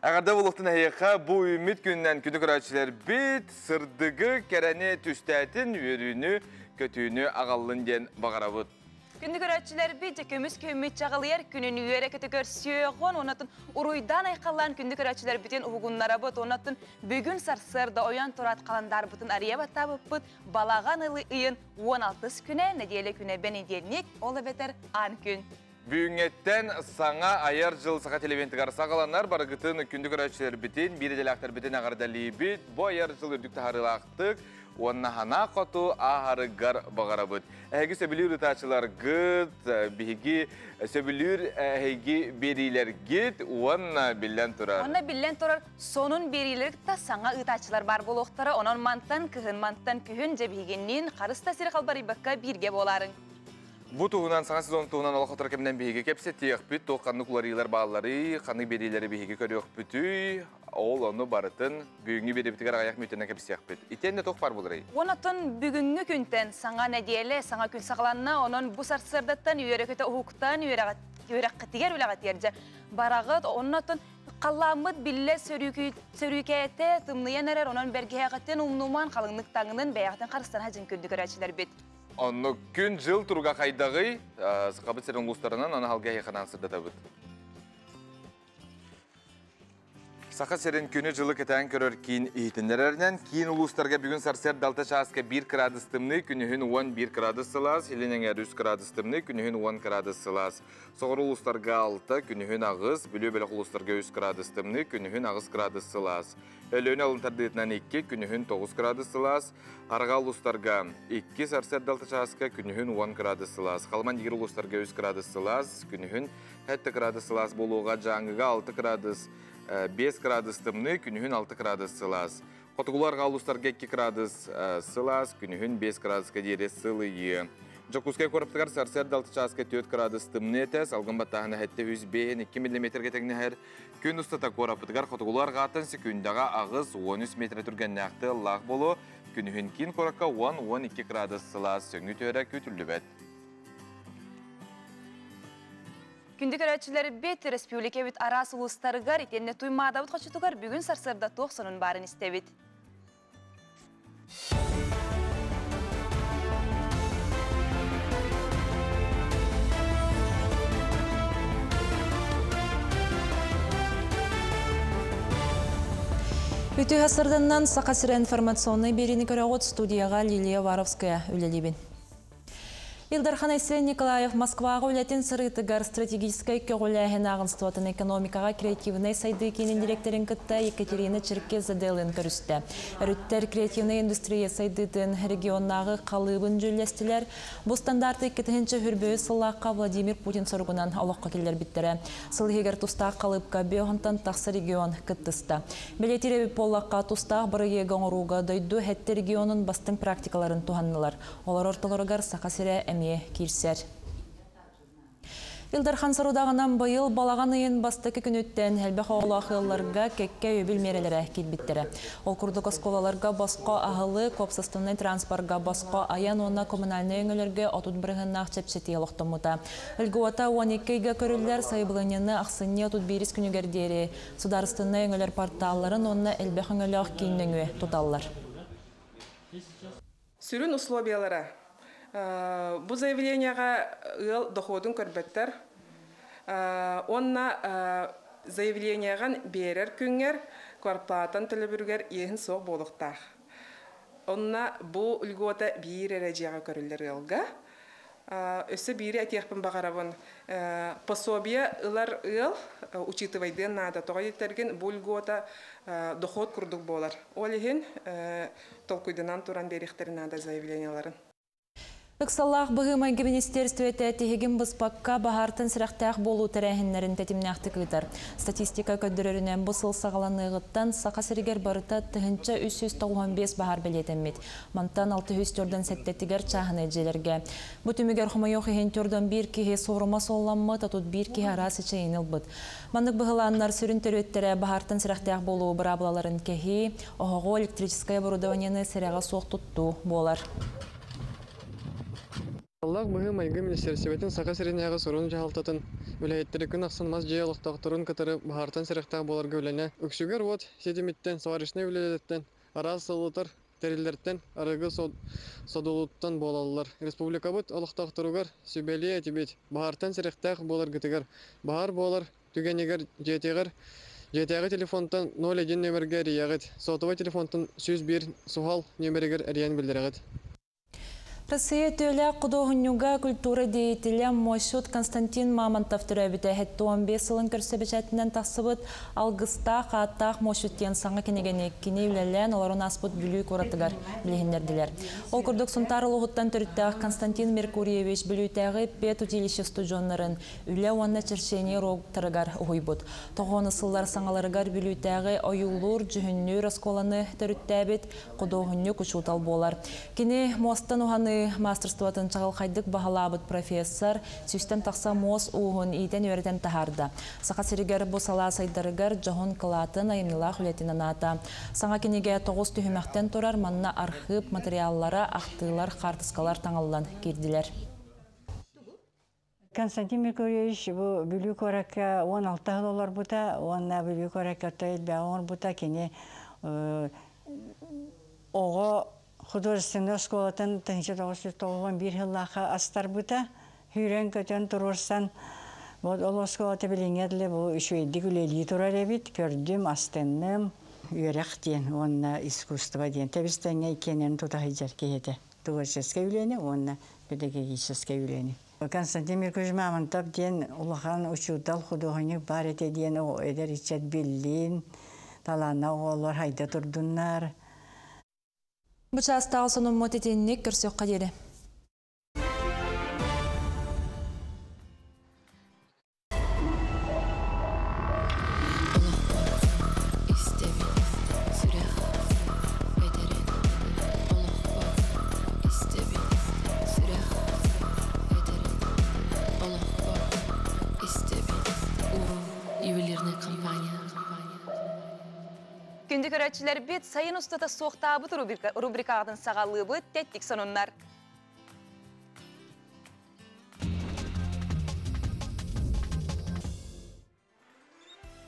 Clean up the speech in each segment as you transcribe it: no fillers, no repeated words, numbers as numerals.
Ағарда болуқтың әйеқа бұл үміт күннен күні көрәтшілер бет сырдығы кәрәне түстәтін өріні көтүйіні ағалын ден бағарабыд. Күнді көрәтшілер бет көміс көміт жағылыр күнін үйері көті көрсіоғын, онатын ұруйдан айқалан күнді көрәтшілер бітен ұғынлара бұд, онатын бүгін сарсырда оян тұрат қаландар бұтын ария баттабы бұд, балаған ұлы үйін 16 күне, нәделі күне бәнеделінек, олы бетер ан күн. Бүгінгеттен саңа айар жыл сақа телевенті қарса қаланар, барғытын күнді көрәтшілер бітен, беределақтар бітен ағардали бит, бұ айар жыл үрдікті харылақтық, онна хана қоту ағарығар бағарабыд. Әйгі сөбілер ұтачылар ғыд, бігі сөбілер әйгі берилер гет, онна білен тұрар. Онна білен тұрар, сонын берилерікті саңа ұтачылар бар болуқтары, онын манттан күхін жебігеннен қарыста сері қалбары баққа бірге боларын. Бұ туғынан, саңа сезон туғынан олық отыр кемден бейге кепсе тияқ бүт, ол қанны құларилар бағалары, қанны берилері бейге көріоқ бүті, ол оны барытын бүгінгі беребітігер ағаяқ мүйтінен кепсияқ бүт. Итен де тоқ бар болырай? Онатын бүгінгі күнтен саңа нәделі, саңа күн сақланна, оның бұ сарсырдаттан үйері көті ұғықтан үйері қытигер өліғат ерді. Барағыт, онатын қаламыд білі сөрікәйті тымныян әрер, оның бәргеғаттен ұмнуман қалыңлық таңының бәяқтен қарыстан хәжін күнді көрәтшілер бет. Оны күн жыл тұруға қайдағы сақабыт сәрін ұлыстарынан оны халға еқанан сырдата бұд. Сақа сәрін күні жылы кетен көрір кейін ейтіндерерінен, кейін ұлыстарға бүгін сарсер далта шағысқа 1 градус тымны, күнігін 11 градус сылас, елінен әрі 3 градус тымны, күнігін 10 градус сылас. Соғыр ұлыстарға 6, күнігін ағыз, білі-бөлік ұлыстарға 3 градус тымны, күнігін ағыз градус сылас. Өліні алынтардетінен 2, күнігін 9 градус сылас. Арға ұлыстарға 2 сарсер далта шағысқа күнігін 10 градус сылас. Қалман егер ұлыстарға 3 градус сылас, күнігін 7 градус сылас болуға жаңыға 6 градус 5 градус тымны, күнігін 6 градус сылас. Қотығыларға ұлыстарға 2 градус сылас, күнігін 5 градусқа дере сылые. Жокускай көріптігар сарсер далты часқа 4 градус тымны етес, алғын баттағына әтті 2 мм кетігіне әр. Күн ұстата көріптігар қотығыларға атын секундаға ағыз 13 метр түрген нәқті лақ болу, күнігін кейін көріққа 10-12 градус сылас, сөңі төрі көтілі бәт. Күнді көрәтшілері бет республика бет арас ұлыстарығар, етенне туймада бұд қочытығар бүгін сарсырда 90-ын барын істебет. Үті ғасырданнан Сақасыра информационный беріні көрәғыт студияға Лилия Варовская үлелебен. Илдар Айсен Николаев Москваға үлетін сырытығар стратегическай көгіләхен ағынстуатын экономикаға креативный сайды кенен директорын күтті Екатерина Черкезаделын көрісті. Әріттер креативный индустрия сайдытын регионнағы қалыбын жүлестілер. Бұл стандарты кетігінші хүрбөй сылаққа Владимир Путин сұрғынан олыққа келер біттірі. Сылғегер тұстақ қалыбқа беғынтан тақсы регион күттісті. Белетіребі полаққа тұстақ бірі егін ұруға дойду әтті регионын бастың практикаларын туғанылар. Олар ортылырығар Сақасыра кирсер. Илдар Хансарудағынан байыл балаған үйін бастықы күн өттен әлбәқ оғылақыларға кәкке өбіл мерелері келбіттірі. Ол күрдік осколаларға басқа ағылы, көпсастынны транспарға басқа аян онна коммунальны өңілерге отуд бірғыннақ чәпсеті еліқтымыда. Үлгуата 12-ге көрілдер сайбылынені ақсынне отуд беріс күнігердері. Сударыстынны өңілер порталларын онна әлбәқ өңіліғ кейінніңі тұталылар. Сүрін условиялары. Бұл заявленияға доходын көрбеттер. Онна заявленияған берер күнгер, кварплатан тілі бүргер ехін соқ болықтақ. Онна бұл үлгота бір әрәжеға көрілер ұлға. Өсі бірі әтеқпін бағарабын. Пособия ұлар ұл, учитывайдың нада тоға еттерген бұл үлгота доход күрдік болар. Ол ехін толкуйдынан тұран беректерін нада заявленияларын. Үксаллах бұғымайғы министерстветі тегін бұспаққа бағартын сірақтақ болу тәрәхінлерін тәтімнәқті күйтір. Статистика көддірерінен бұсыл сағаланығыттан Сақасыргер барыта түхінші 395 бағар білетіммет. Мантан 604-ден сәттетігер чағын әджелерге. Бұтымігер құмайоқ ехен түрден бір кеге соғырма солламы татут бір кеге арасы чайыныл бұд. Мандық бұғыланлар сүрін түреттері бағартын сірақтақ болу бұрабылаларын кеге, оғығы электрическое оборудованияны сіряға соқ тұтту болар. Аллах бұғы майғы министерсебетін Сақасырынағы сұрын жағалтатын үләйттері күн ақсанмаз жиялықтақтырын кітірі бағартан сіріқтағы боларға өләне. Үксігер вот седеметтен, сварышны үлелеттен, араз сылытыр, тәрелдерттен, арығы содулуттан болалылар. Республика бұд олықтақтыруғар сөбәлі әтебет. Бағартан сіріқтағы болар гітігер. Бағар болар түгенегер жетегер. Жетегі телефонтан 01 нөмірге әрияғыд. Сотовай телефонтан 101 сухал нөмірігер әриян білдіріғыд. Россия төлі құдоғынюға культура деятелі Мойшут Константин Мамонтов түрәбіті әтті 15 сылын көрсебечәтінен тақсыбыт алғыста қаттақ Мойшуттен саңа кенегені кене үләлән оларын аспыт бүлі көратығар білігіндерділер. Ол күрдік сұнтар ұлғыттан түріттәғ Константин Меркурьевич білітәғі пет утилище студионларын үлі уанна чершені роғтырығар ұғойбыт. Тоғыны сыллар саңаларығар білітәғі ойулур жүхінні расколаны түріттәбіт құдоғыню күшутал болар. Кене мостан ұғаны мастерствотын чағыл қайдық бағалабыт профессор сүйстен тақса мос уғын ейтен өрден тахарды. Сақа сірігер бұсала сайдарығар жоғын қылатын айымнылақ үлетінен ата. Саңа кенеге 9 түйімәқтен тұрар манна архив материаллары, ақтылар, қартысқалар таңылылан керділер. Константин Меркурьевич bu büyük olarak 16 yıllar buta, ona büyük olarak da devam buta kene o художественный школатын 1991 yıllığa astar buta, hüren kötен turursan, вот ол школаты bilinedli bu şöyle güleli turar evit, gördüm astennem, yörek diyen, ona искусство diyen, tebistenge ikenen tutahıcar kehede, tuvacıska üleni, ona pedagogическая üleni. Konstantin Mirkovic Mamontov diyen улахан учудал художник бар ете diyen o eder içet billin, talana oğullar hayda turdunlar. Bu çastağ sonun motetinlik kürsüq qadiri. Күнді көрәтшілер бет сайын ұстата соқтабыт рубрикағадың сағалығы бұд тәттік сонынлар.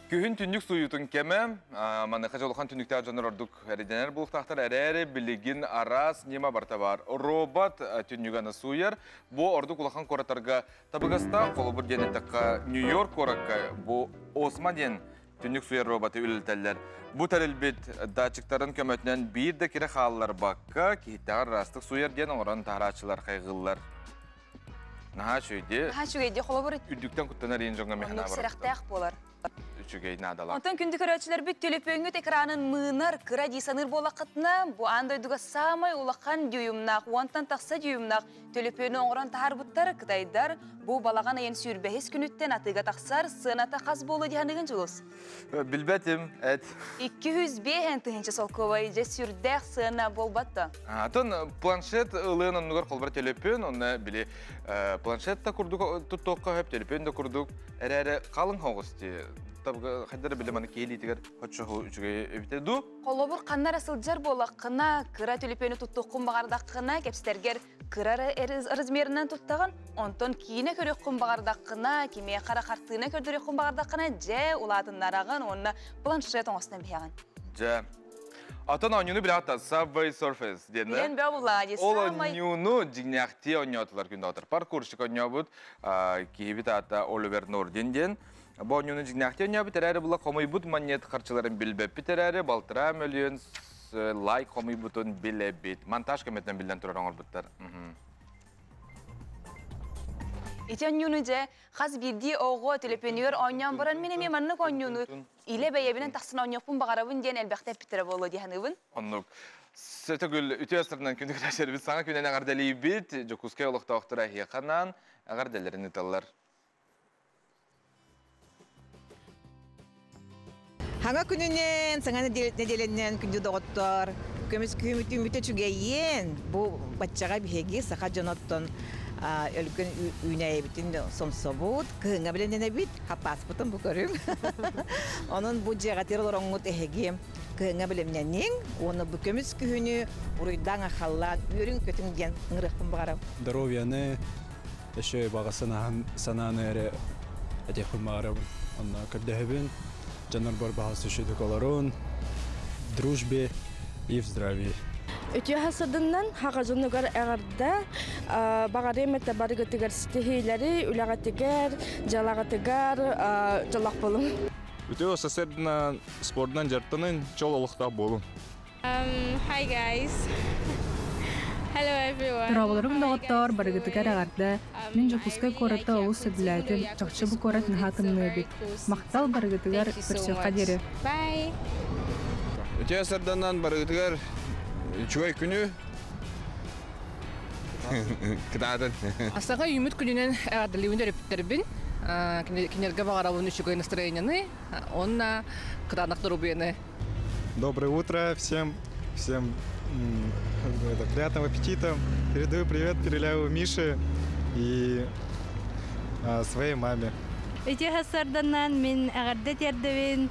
Күхін түндік суютын кеме, маны қажалыған түндікті ажаныр ордық әріденер бұлықтақтар әрі білігін арас нема барта бар. Робот түндігіні суер, бұ ордық ұлақан қоратарға табығаста, қолы бір денеттіққа Нью-Йорк қораққа, бұ Осман ден түндік суер роботы үлілтәлілер. Бұ тәрілбет датчиктарын көмөтінен бір де кері қалылар баққа, кейттіғар растық суер ден оңыран тағырачылар қайғылар. Наға шөйде, қолы бір үдіктен күттінер ең жоңға механа бар. Онтан күнді көрәтшілер бүт төлепөңгіт экранын мұнар кыра дейсаныр болақытына, бұ андойдуға самай улақан дүйімнақ, онтан тақса дүйімнақ төлепөңі оңыран тағар бұттары қытайдар, бұ балаған айын сүйірбәхес күніттен атыға тақсар, сыната қаз болы дейханығын жылыз. Білбәтім, әт. 205 тұхыншы сол көбай же сүйірдәқ сына болбатты. Атын планшет ылығын онығыр қолбар төлепөң, оны біле планшетта күрдік тұттоққа хөп төлепөң да күрдік, әрі қалың хоғысты. Қайдары білемені кейлейтігер хотшығы үшіге өбітеді. Қолыбыр қаннар асылджар болаққына, кыра төлепені тұттыққын бағардаққына, кәпстергер кырары размерінен тұттағын, онтон кейіне көрекқын бағардаққына, кемея қара қартығына көрдірекқін бағардаққына, жә ұлатындарағын, онына планшет оңысынан бейған. Жә. Атын ойыны бір ата Subway Surface дені. Ден бә бұлады. Ол ойыны жігнәқте ойнатылар күнді отыр. Паркуршық ойны бұд, кейбіт ата Оливер Норден ден. Бұл ойыны жігнәқте ойны бұд, әрі бұла қомай бұд монет қарчыларын білбәп бітер әрі, балтыра мөліен лайк қомай бұдын біле біт. Монтаж көметінен білден тұрар оңыр бұдтар. Итен юны же, қаз бірді оғы телепенер ойнан баран менеме маннық ойнуны иле бәйебінен тақсын ойнықпын бағарабын ден әлбәқті әпітірі болу дейханыбын. Оннық. Сөтігіл үті өстірінен күндік рәшер біз саңа күнен ағардәлі бет, жокускай олықта оқтыра хеқанан ағардәлерін ұталар. Хаңа күнінен, саңаны неделеннен күнді доғыттар, көміз күйіміті үміті чүгейен, бұл батчаға бігеге сақа жоноттон өлкін үйнәйе бітін сомсобуд, күйіңа білендене біт, хапас бұтын бұл көрім. Оның бұл жағатыр оларыңғыт әхеге күйіңа білемненен, оны бұл көміз күйіні ұрыйдан ақаллан, үйрін көтіңден ыңырықпын бағарам. Здоровьяны, еще баға сананы әрі атехумарабын. Онна кырдахыбын, жанар бар бағасы шүдік оларын, дружбе и в здравии. Өтө хасадынан хагажынугар әгәрдә багаремете барыгытыгар стихийләре үләгәтегәр, жалагатыгар, жалак болун. Өтө сасердинан спортдан жартынын чол олықта болун. Hi guys. Hello everyone. Равларым дагыттар барыгытыгар әгәрдә, мин жопуска кората олус сөдүләтен, чакчы бу корат нахатынны бит. Мактал барыгытыгар персиока дере. Bye. Өтө сасердинан барыгытыгар чугай күнү кытаатын. Астага юмут күнүнөн әгәрдәлүндө репеттербин. Кинерге багарабын үчүгөй настроенияны, онна кытанактыру бени. Доброе утро всем. Приятного аппетита. Передаю привет Переляеву Мише и своей маме. Өтө хасарданнан мин әгәрдә тердебин.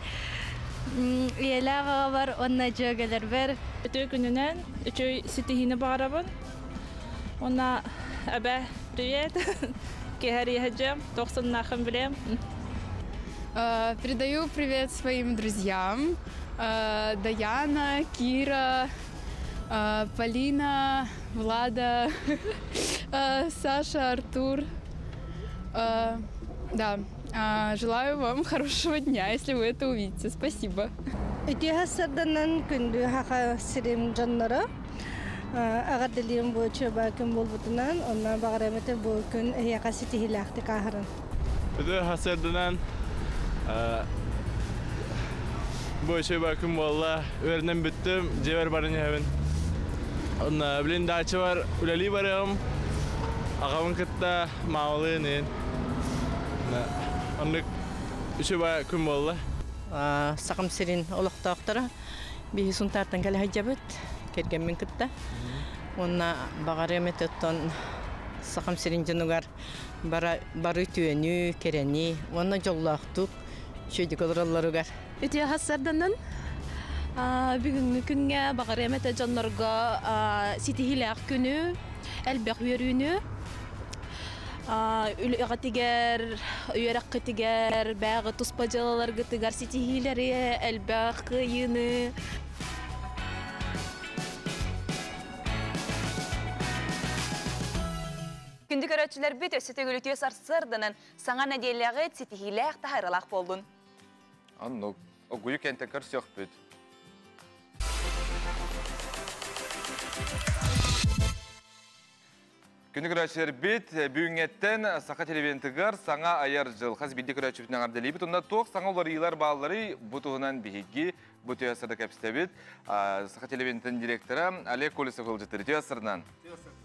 Иелага бар, онна жөгелер бер. Өтө күнүнөн үчөй ситихине багарабын. Онна абе привет. Кехари хаджам, тохсан нахам билем. Передаю привет своим друзьям. Даяна, Кира, Полина, Влада, Саша, Артур. Да. Желаю вам хорошего дня, если вы это увидите. Спасибо. Өтеһәсәрдәннән көндү хака сирем жаннара. Агадылым бу чөбә кем булбытынан, оннан багырамете бу көн яка ситихиләхте каһарын. Өтеһәсәрдинан бу чөбә кем болла, өрнән биттем, җевер барын ябын. Онна билен дача бар, үләли барам. Агавын кытта мавлынын. Аннык чөбә кем болла. Сақым сирин олықтақтары бейсун тартан кәлі хаджабыт кергенмен күтті. Онна бағарым өттен сақым сирин жынуғар бары түйені, керені, онна жоллақтық шөйдік олыраларығар. Өте хасарданын бүгінгі күнге бағарым өтті жанларға ситихиләқ күні, әлбәқ өріні, Үлгатигер, үйрәккетигер, бәгы туспаҗалар гытыгар ситихиләре, әлбәк йыны. Күндү көрәтчеләр бит өсөтө гөлүтүе сарсырдынын саңа нәдиеләге ситихиләк тахырылак болдун. Анно, огуй кенте көрсөк бит. Күнді көрәтшілер бет, бүгінгеттен сақа телевентігер саңа аяр жыл. Қаз білді көрәтшіліктің ардели бет. Онда тоқ саңа олар иылар бағалары бұтығынан бігеге бұты өсірді кәпісті бет. Сақа телевенттің директоры Олег Колесов ол жетір. Өсірінен.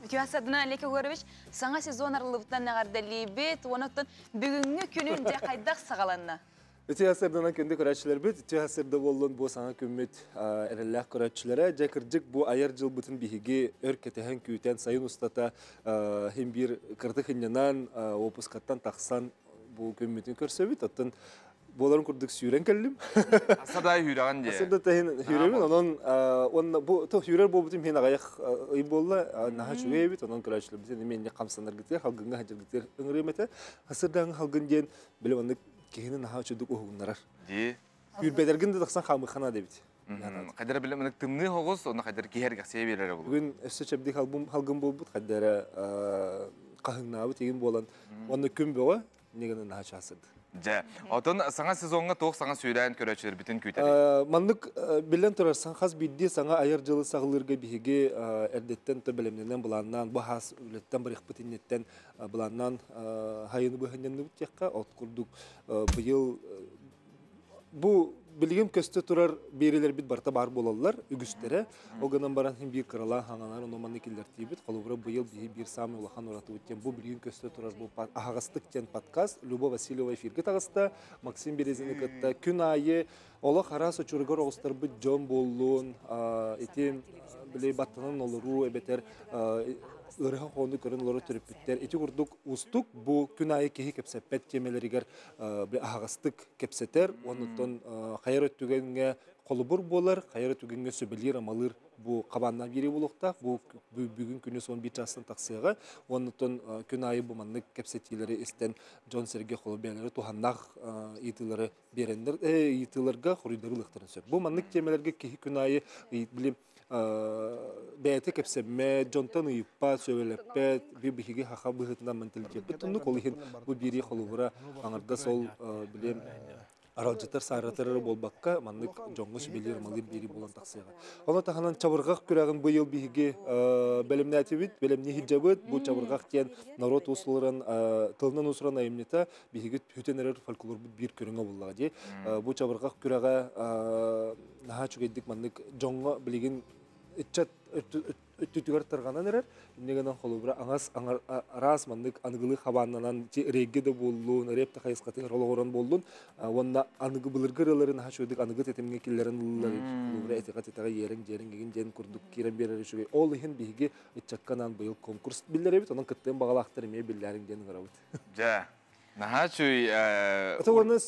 Өсірінен Олег Көғырбеш саңа сезон арылыбытынан ардели бет. Онықтың бүгінгі күнінде қайдақ сағаланна. Өте асырдынан күнді көрәтшілер бет, өте асырды болуын бұл саңа көмет әрілләқ көрәтшілері. Жәкірджік бұл айар жыл бұтын бігеге өр кетеген күйтен сайын ұстата хем бір кірді қынянан, опускаттан тақсан бұл көметін көрсі бет. Оттын боларын күрдік сүйрен кәлім. Асадай хүраған де. Асырда тәйін хүремін, оның хүрер бұл бұтын мен ағаяқ үй болы, наға жүге бет, оның көрәтшілер бітен еменне қамсанар гітер, халғынға хәжір гітер үңіреметі. Асырдан халғын ден білім оны кехинен наха чудук огуннарар. Ди. Үрбедерген де тақсан хамы хана дебит. Қайдара білімінік тымны хоғыз, оны қайдара кейер қақсия берері бұл. Бүгін өсі чәбдік халғын болбут, қайдара қағыңнабы теген болан. Оны күн бөға, негені наха часырды. Жа, отын саңа сезонға тоқ саңа сөйләйін көрәтшілер бітін күйтері? Мандық білен тұрар саңқас бидді саңа аяр жылы сағылырға бігеге әрдеттен тұр білімненен бұланнан, бұхас үлеттен бір иқпытиннеттен бұланнан хайыны бұхынненді бұттеққа от күрдік бұйыл. Бұл білген көсті тұрар берелер бит барта бар болалар, үгістері. Оғынан баран хем бір қырала хаңанар, ономанны келдер тейбіт. Қолығыра бұйыл бір самы олақан ораты өткен. Бұл білген көсті тұрар бұл ағастық тен подкаст. Люба Васильева эфирге тағыста. Максим Березіні күтті. Күн айы олы қарасы чүрігір оғыстар бұд жон болуын. Етем білей баттанын олыру әбетер ырыға қоңды көрін олары түріп біттер. Еті құрдық ұстық бұл күн айы кехи кепсеппет кемелерігер ағастық кепсетер. Онытын қайыр өттігенге қолыбыр болар, қайыры түгенге сөбелер амалыр bu qabandan biri bulukta, bu bugün günü son bir çasın taksıya, onun gün ayı bu manlık kapsetileri isten John Sergey Holobianları tuhannak itileri berenler, itilerge koridorluqtırın söp. Bu manlık kemelerge ki gün ayı bilim beyte kapsemme, John'tan uyupa söyleyip bir bihigi haha bıhıtından mentaliteti. Bütün kolihin bu biri Holobura anarda sol bilim Aralcılar sarıtları bolbakka manlık jonguş bilir malir biri bolan taksıya. Onu tahanan çabırgak kürağın bu yıl bihigi belimnetibit, belimni hicabit, bu çabırgak diyen narot usulların tılından usuran ayımneta bihigi hütenerer folklor bir körüne bollağı diye. Bu çabırgak kürağa naha çok eddik manlık jonga biligin içat ötütüger targanan erer. Negenan holubra angas aras mandık anıgılı habanlanan regge de bollun, rep de kayıskatı rologoran bollun. Onda anıgı bılırgırıların haşoyduk anıgı tetemine killerin holubra etikat etağa yerin gegen jen kurduk kiren berer şöyle. Ol ihin bihigi içakkanan bu yıl konkurs bildirebit. Onun kıttığın bağalaqtır eme billerin jen garabit. Ja. Naha çuy Atawna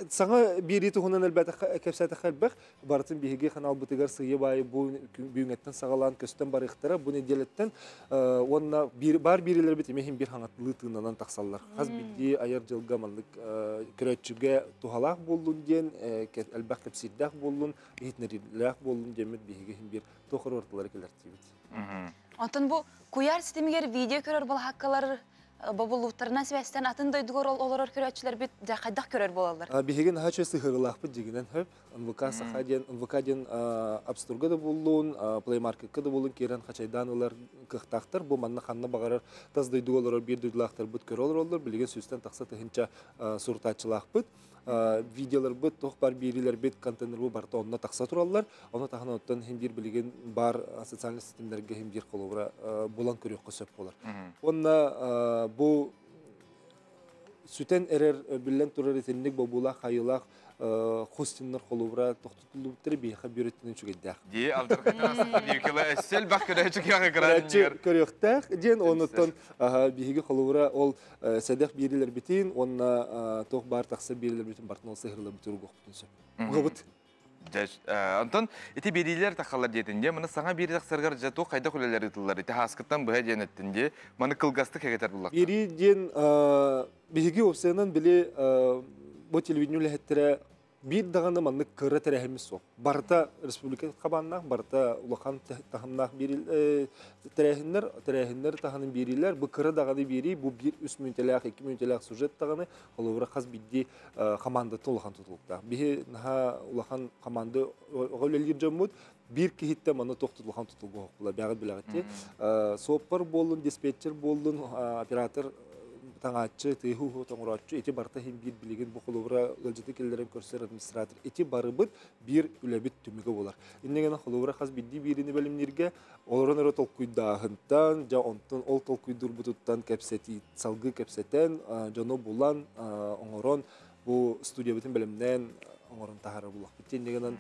sana biri tuhunan elbette kepsete xelbek bartın bihigi kanal butigar sıyı bay bu büyünetten sağalan kösten barıqtara bu nedeletten onna bar biriler bitimehim bir hangatlı tığınanan taksallar. Haz biddi ayar jılga manlık körötçüge tuhalaq bollun diyen elbette kepsiddah bollun hitnerillah bollun demet bihigi bir tohur ortaları keler tibit. Ondan bu kuyar sistemiger video körör bol hakkalar babulutlarına sebepten atın duyduğu olur köröçler bit jakaydak körör bolalar. Bihigin haçı sıhırlaq bit jiginen hep anvuka sahajen absturga da bulun play market'ka da bulun kiren haçaydan olar kıhtaqtır bu manna xanna bagarar taz duyduğu olur bir duyduğuqtır bit körör olur bilgen süsten taqsa tınça surtaçılaq bit videolar bit tohbar biriler bit kontener bu barta onna taqsa turallar ona tahan ottan hem bir bilgen bar sosyal sistemlerge hem bir kolobra bulan köröq söp bolar. Onna bu süten erer bilen turar etenlik babula hayılaq hostinler kolobra toxtutulubtır bir xabiretinin çügeddak. Diye aldırqatırasında diyekela essel bak köröçük yağı kıradın. Köröqtaq den onuttan bihigi kolobra ol sedek biriler bitin onna tox bar taqsa biriler bitin bartın ol sehirle bitir goqtun söp. Gobut. Anton, iti biriler takhalar diyetinde, mana sana biri taksargar jato qayda kuleler ıtıllar. Iti haskıttan buha diyenettinde, mana kılgastık hegeter bulak. Biri diyen bihigi opsiyanan bile bu televizyonu lehettere bir dağında manlık kırı terehimiz sok. Barta Respublika kabannak, barta ulakan tahannak biri terehinler tahanın biriler. Bu kırı dağında biri, bu bir üst müntelak, iki müntelak sujet dağını olavura khas biddi kamandatı ulakan tutulukta. Bihi naha ulakan kamandı oğuleli jamut bir kihitte manı toxtut ulakan tutulgu hokula. Biağıt bilağıtı. Sopar bolun, dispatcher bolun, operator Tangatçı, tehu, tanguratçı, eti barta hem bir bilgin bu kolubra ılcıtı kellerim körsler administratör. Eti barıbıt bir ülebit tümüge olar. İnnegene kolubra khas biddi birini bölümlerge olaran ero tolkuydağıntan, ja ontan ol tolkuydur bututtan kepseti, salgı kepseten, jano bulan, onoron bu stüdyo bütün bölümden onoron tahara bulak. Bitti innegenen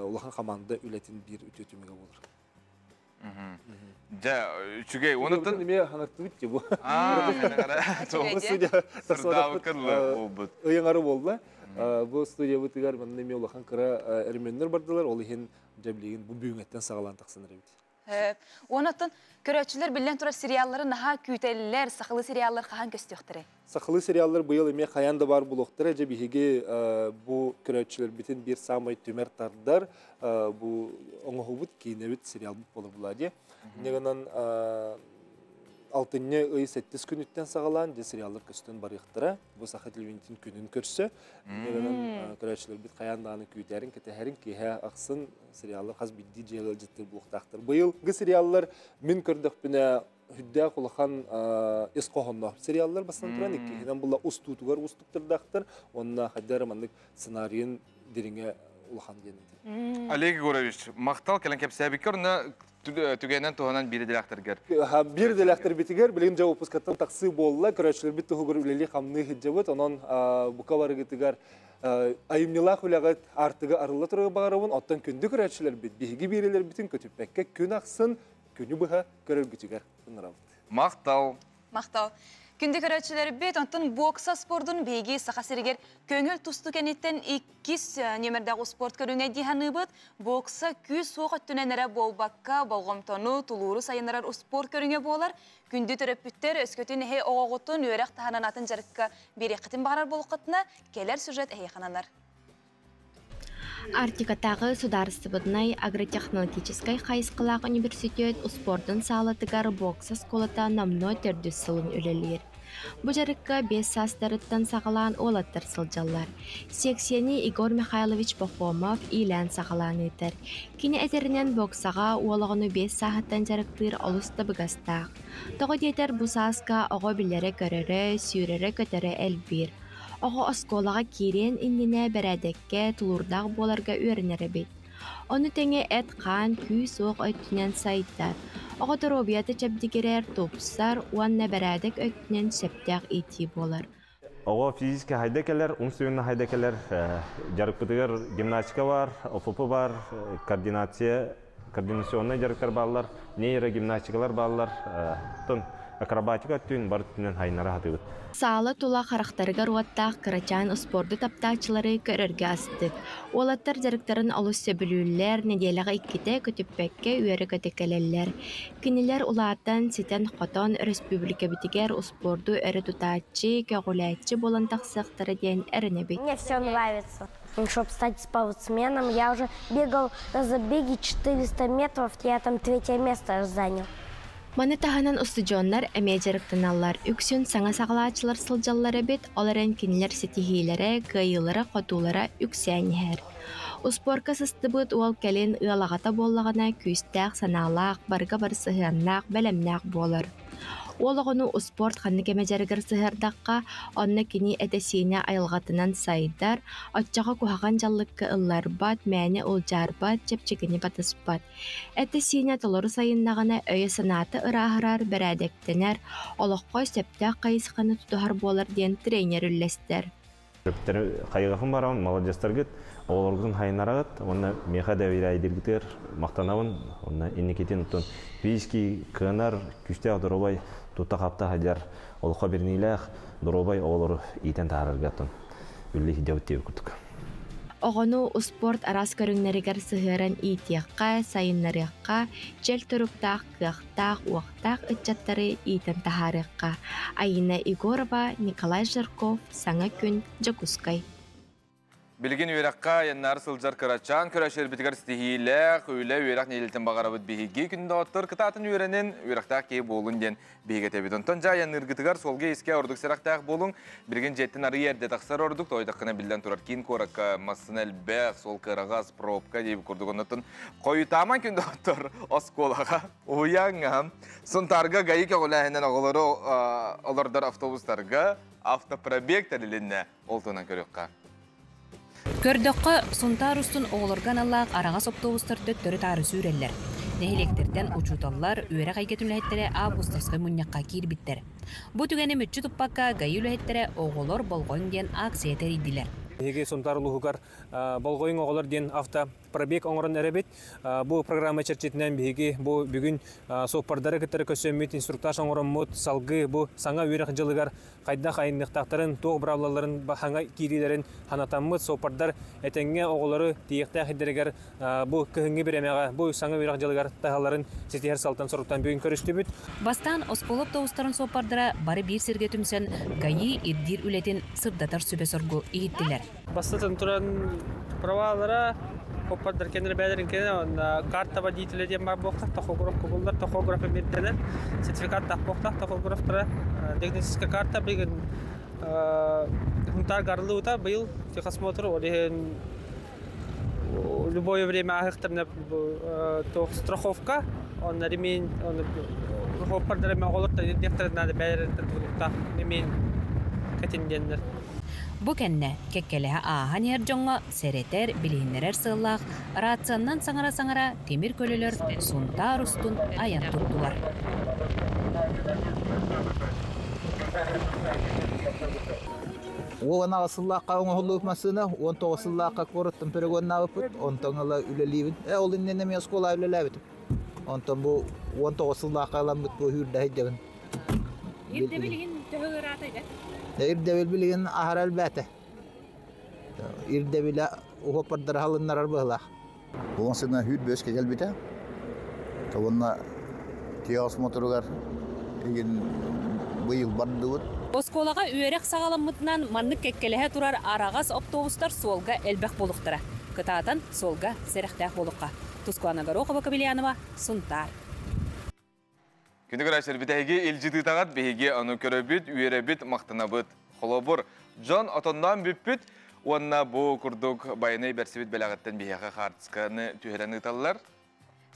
ulakan kamanda ületin bir ütü tümüge olar. Ja, çünkü ondan niye hanartı bitti bu? Doğru stüdyo. Sırdağı kırlı oldu. Öyanarı oldu. Bu stüdyo bitigar ben niye ulakan kıra ermenler bardılar. Olihin cebliğin bu büyümetten sağlan taksınır bitti. Ondan köröçler bilen tura serialları naha küteliler, saklı seriallar kahan gösteriyor. Saklı seriallar bu yıl eme kayan da var buluktur. Cebihigi bu köröçler bitin bir samay tümer tardar. Bu onu hubut ki nevit serial bu olur diye. Negenan altınne ayı 8 günütten sağlan de seriallar köstün barıqtıra. Bu saha televizyonun günün körse. Negenan köröçler bit kayan dağını küterin keteherin ki ha aksın seriallar has biddi jeygal jittir buluqtaqtır. Bu yıl bu seriallar min kördük bine hüdde kulakan eskohonda seriallar basın turan iki. Hemen bulla ustutugar ustukturdaktır. Onna haddaramanlık senaryon dirine ulakan diyendi. Олег Егорович, мақтал келен кепсәбикерна түгенен туһанан бири дилактыргер. Bir delaktır bitiger bilin cevap uskattan taksi bolla köröçler bitti hugur üleli hamны hicabet onun bu kavarı gitiger ayımnilak ulagat artığı arıla turga bağırabın ottan kündü köröçler bit bihigi biriler bitin kötüpekke gün aksın günü buha köröl gitiger. Мақтал. Мақтал. Күнді көрәтшілері бет, онтын бокса спордың бейге сақа сергер көңіл тұсты кәнеттен 2 немердағы спорт көріне дейханы бұд, бокса күз соқ өттіненері болбаққа, болғымтону, тұлуыры сайынарар спорт көріне болар, күнді төрөппіттер өскөтін әй оғағытын өйрақ тағананатын жарыққа береқетін бағарар болуқытына келер сюжет әй қананар. Артикатағы сударыстыбыднай агротехнологическай Хайскалақ университет спордың сағалатығар бокса сколата намно төрді сылын өлелер. Бұ жарыққа 5 састарыттан сағалан олаттар сылжалар. Сексияни Игорь Михайлович Пахомов илән сағалан етер. Кені әтерінен боксаға олығыны 5 сағаттан жарықтыр олысты бұғастақ. Тоғы детер бұ сасқа оғы білері көрері, сүйрері көтері әлбір. Оғы осколаға керен инніне бәрәдекке тұлырдақ боларға өрінері бет. Оны тәңе әт қан күй соқ өттінен сайттар. Оғы тұробияты чәбдігерер топсар, уанна бәрәдек өттінен сәптәқ еті болар. Оғы физическі хайдекелер, умственный хайдекелер, жарық бұтығыр гимнастика бар, ОФП бар, координационный жарықтар балылар, нейрогимнастикалар балылар, акробатика өттін бар түнен хайнара хатығыр. Салы тула характарыгар уаттақ кырачан спорды таптачылары көрерге астык. Олаттар жарықтарын алысы білулер, неделіға иккете көтіппәкке үйері көтекелелер. Кинилер улааттан ситен Хотон республика бітігер спорду әрі тұтачы, көгуләтчі болан тақсықтары ден әрінебет. Мне все нравится. Чтобы стать спортсменом, я уже бегал на забеге 400 метров, я там 3-е место занял. Маны таханан устудионнар әме жарықтаналар. Үксін саңа сағалачылар сылжаллары бет, оларын кинилер сетихилері, гайылары, қотулары үксәнігер. Успорка сыстыбыт уол кәлін ұялағата боллағына күстәқ, саналақ, барға бар сығаннақ, бәлемнақ болыр. Олығыны спорт қанны кеме жарығыр сығырдаққа, онны кені әдесіне айылғатынан сайдар, отчаға кухаған жаллыққа ұллар бат, мәне ұлжар бат, чепчекені батыс бат. Әдесіне толыры сайындағына өйі санаты ұрағырар бәрәдектенер, олыққа сәптәқ қайысқаны тұтығар болар ден тренер үллестер. Қайғақын барауын, молодестар кет, оларғын хайнарағыт, онна меха дәвейрайдергітер, мақтанауын, онна енекетен ұттын физический көнар, күштәқ дұрабай, тұтта қапта хадяр, олыққа бернейләқ, дұрабай олар итен тағарырғаттын. Үлі хидеуттеу күттік. Оғыну спорт арас көріңнерігер сығырын итияққа, сайыннарыққа, жел тұрықтақ, қықтақ, уақтақ үтчаттары итен тағарыққа. Айына Игорова, Николай Жирков, Саңа күн, Жакускай. Білген үйраққа яннар сылжар кырачан көрәшер бітігер стихилек, өйлі үйрақ нелілтен бағарабыд бейге күнді оттыр кытатын үйренен үйрақтақ кей болын ден бейге тәбеді. Онтан жа янныр гітігер солге еске ордық сырақтақ болын, білген жеттін ары ерде тақсар ордық, тойдаққына білден тұрар кейін қораққа масын әлбәқ, сол қырағас, пробка дейбі көрдік онытын. Қойы таман күнді оттыр осколаға, ойаңа. Сонтарға ғайық оғылайынан оғылары олардар автобустарға, автопробег тәрілінне олтынан көріққа. Көрдіққа сұнтарыстың оғылырған аллақ арағас автобустарды түрі тары сүйрелер. Нәхелектерден ұчуталар өйрі қайгет үләйттері августасқы мұннаққа кейірбіттер. Бұ түгені мүтчі тұппаққа ғай үләйттері оғылыр болғойын ден акция тәрейділер. Неге сонтарлы хугар болғойын оғылыр ден автопробег оңырын әребет. Бұл программа черчетінен беге бұл бүгін соқпардары кеттері көсөммет инструктаж оңырын мұт салғы бұл саңа үйрек жылығар қайда қайындықтақтарын, тоқ бравлаларын, хаңа кейрилерін ханатаммыт соқпардар әтенге оғылары тиектәқ едерегер бұл көхінге беремеға бұл саңа үйрек жылығар тағаларын сетер салтан сұрыптан бүгін көрішті бүт. Бастан осполып тауыстарын соқпардыра бары бір серге түмсен ғайы ирдир үлетін сырдатар сөбе соргу егіттілер. Бастатын тұран правалара Хоппардар кенер бәдерин кенер карта водителя дем бар боқтақ, тахограф кубулдар, тахографы беттелер, сертификат тақ боқтақ, тахографтара, диагностическая карта білген хунтар гарлы ута был техосмотр, олеген любое время ағықтырны страховка, он ремень, хоппардар еме оғылырта, декторынады бәдерин тақ ремень кәтіндендер. Бұ кәнне кеккелі ағын ерджоңға сәретер білейінлерер сыллақ, рацияннан саңара-саңара темір көлілер сұнтар ұстын аян тұрдылар. Оғана сыллаққа оңғылы өпмасына, 19 сыллаққа қорыттың перегонна өпіт, онтан ала үлелейбін. Ол иннен әме скола үлеләбітім. Онтан бұл 19 сыллаққа алам бұт бұл хүрді әйдегін. Ирдебилигин төгөрата иде. Ирдебил билген ахарал бәте. Ирдебиле ухопардар халыннар была. Буган сына хүд бөскө келбите. Тавынна тияс моторугар еген быйыл бардыбыт. Осколага үйерек сагаламытынан маннык кеккелеhe турар арагас автобустар солга элбек болуктара. Кытаатан солга серехтах болукка. Тускуана Горохова, Кабелянова, Сунтар. Күндік рәшер бітәйге елжіді тағат бейге аны көрөбіт, үйеребіт, мақтанабыт. Холобыр, Джон отондан бүппіт, онна бұл күрдік байынай бәрсібіт бәләғаттан бейге қартысқаны түйерәні талылар.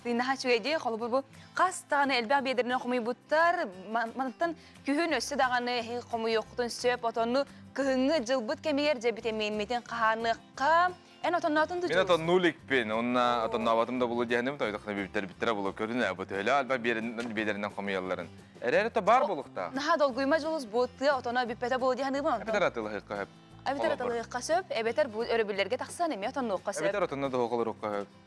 Диннаха чугайде, холобыр бұл қастағаны әлбәқ бедеріне құмай бұттар, манаттан күйін өсі дағаны құмай оқтын сөп, отонны күхіңі жылбыт кемегер жебіте менметін қағаныққа. Мен отон нуликпен, онна отон аватымда болу дегенім, тойдақны биттері болу көрдін әбіт өйлі, алба бедерінен қомияларын. Әрәрі бар болуқта? Наха долгүйма жолыз бұтты, отона биппеті болу дегенім. Әбітер атылы хиққа хөп. Әбітер атылы хиққа сөп, әбітер бұл өрібілерге тақсан еме отонны ұққа сөп. Әбітер отонна да оғылыр ұққа хөп.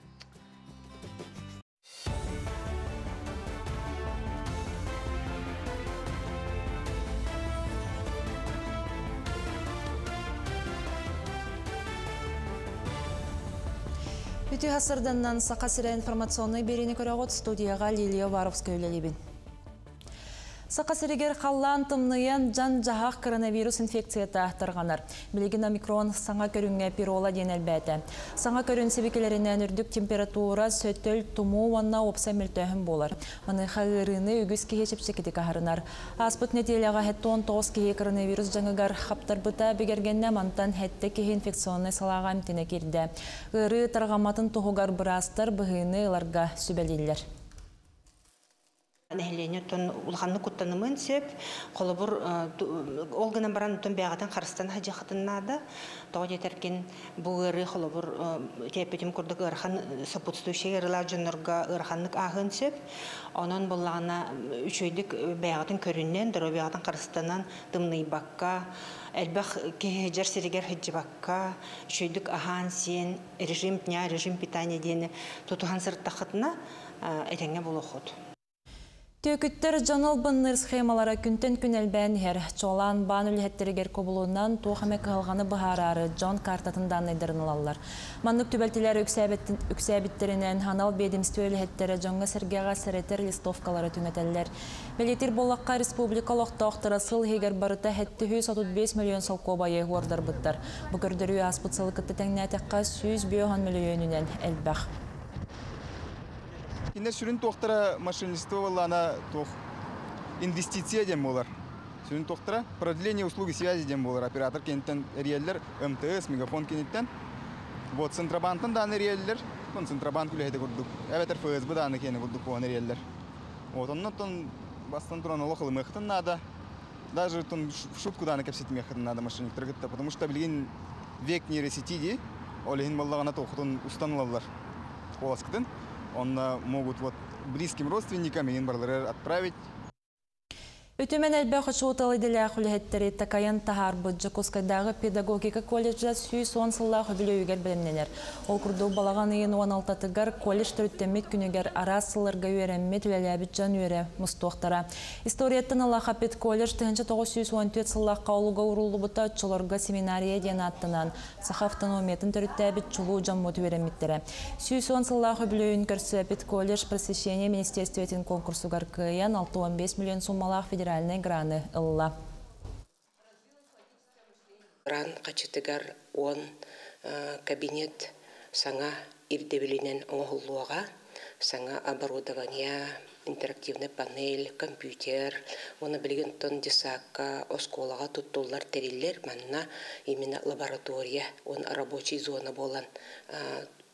Үті ғасырданнан Сақасыра информационный берені көріғыт студияға Лилия Варовская өлелебін. Сақасырегер қаллан тымныян жан-жағақ коронавирус инфекцията ақтырғанар. Білеген омикрон саңа көрінге пирола ден әлбәті. Саңа көрін себекелерінен үрдік температура сөттіл тұму онна опса мүлтөхін болар. Оны қағырыны үгіз кеге чепшекеті қағырынар. Аспыт нетеліға хәтті 19 кеге коронавирус жаңығар қаптар бұта бігергенне мантан хәтті кеге инфекционный салаға әмтіне керді. Ғыры тарғаматын тұғығар бұрастыр бұғыны ұларға сүбәлелер. Нәһлене тон улганны куттанымын сөп, қолыбыр олгынан баран тон бәғатан қарыстан хажақытыннады. Тоғы жетеркен бұғыры қолыбыр кәпетім күрдік ұрхан сопутстующий ұрылар жонырға ұрханлық ағын сөп. Онын болағына үшөйдік бәғатын көріннен, дұру бәғатын қарыстанан дымный баққа, әлбәқ кехежер серегер хеджі баққа, үшөйдік аған сен, режим дня, режим питания дені тұтуған сырттақытына әтенге болу құд. Төкіттер жаныл бұнныр схемалара күнтен күн әлбән хер. Чолан бан үліхеттерігер көбілуынан туғамек қалғаны бұхарары Джон картатындан айдырынылалар. Маннық түбәлтілер үксәбіттерінен ханал бедімсті үліхеттері Джонға сәргеға сәретер листовкалары түнетелер. Белетер болаққа республикалық тоқтырасыл хегер барыта хәтті 135 миллион салко байы ғордар бұттар. Бұкірдірі аспытсылы күтті тәңнәтіққа 100 миллионінен әлбәқ. Инде сүрін тоқтыра машинисту валана тох инвестиция дем болар. Сүрін тоқтыра продление услуги связи дем болар. Оператор кенттен риеллер, МТС, Мегафон кенттен. Вот Центробанктан даны риеллер, Центробанк үләйді күрдік. Әбетер ФСБ даны кені күрдік оны риеллер. Вот оннан бастан туран олықылы мектен надо. Даже шутку даны кәпсет мектен надо машиниктер гітті. Потому что білген век нейросети олеген баллағана тоқтын устанылалар. Оласкытын. Он могут близким родственникам и отправить. Үтімен әлбәқі шоуталы ділі құліхеттері тақайын тағар бұджы Көскайдағы педагогика колледжі сүйіс 10 сыллағы білі үйгер білімненер. Ол күрді балаған ең 16-тығар колледж түріттемет күнігер арасылырға үйерәмет үләләбіт жан үйері мұстуқтара. Историяттың Аллахапет колледж 1914 сыллаққа олуға ұрылы бұта чолырға семинария ден аттынан сақа автономиятын түріттәбіт чулу жаммот үйерәметтері. Сүйіс 10 сыллағы білі үйін көрсі колледж просвещения министерстветін конкурсугар күйен 6-15 миллион суммалақ федеральной граны ылла. Гран қачытыгар он кабинет саңа ирдебелінен оңғылуаға, саңа оборудование, интерактивный панель, компьютер, оны білген тон десакка, осколаға туттулар териллер, манна именно лаборатория, он рабочий зона болан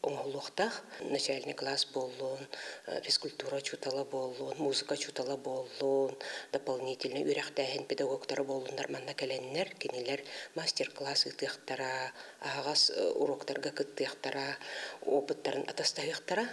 оңғылуқтақ, начальный класс болуын, физкультура чутала болуын, музыка чутала болуын, дополнительный үрәқтәйін педагогтары болуындар манна кәләннер, кенелер мастер-класс ұтықтара, ағас уроктарға күттіқтара, опыттарын атастағықтара.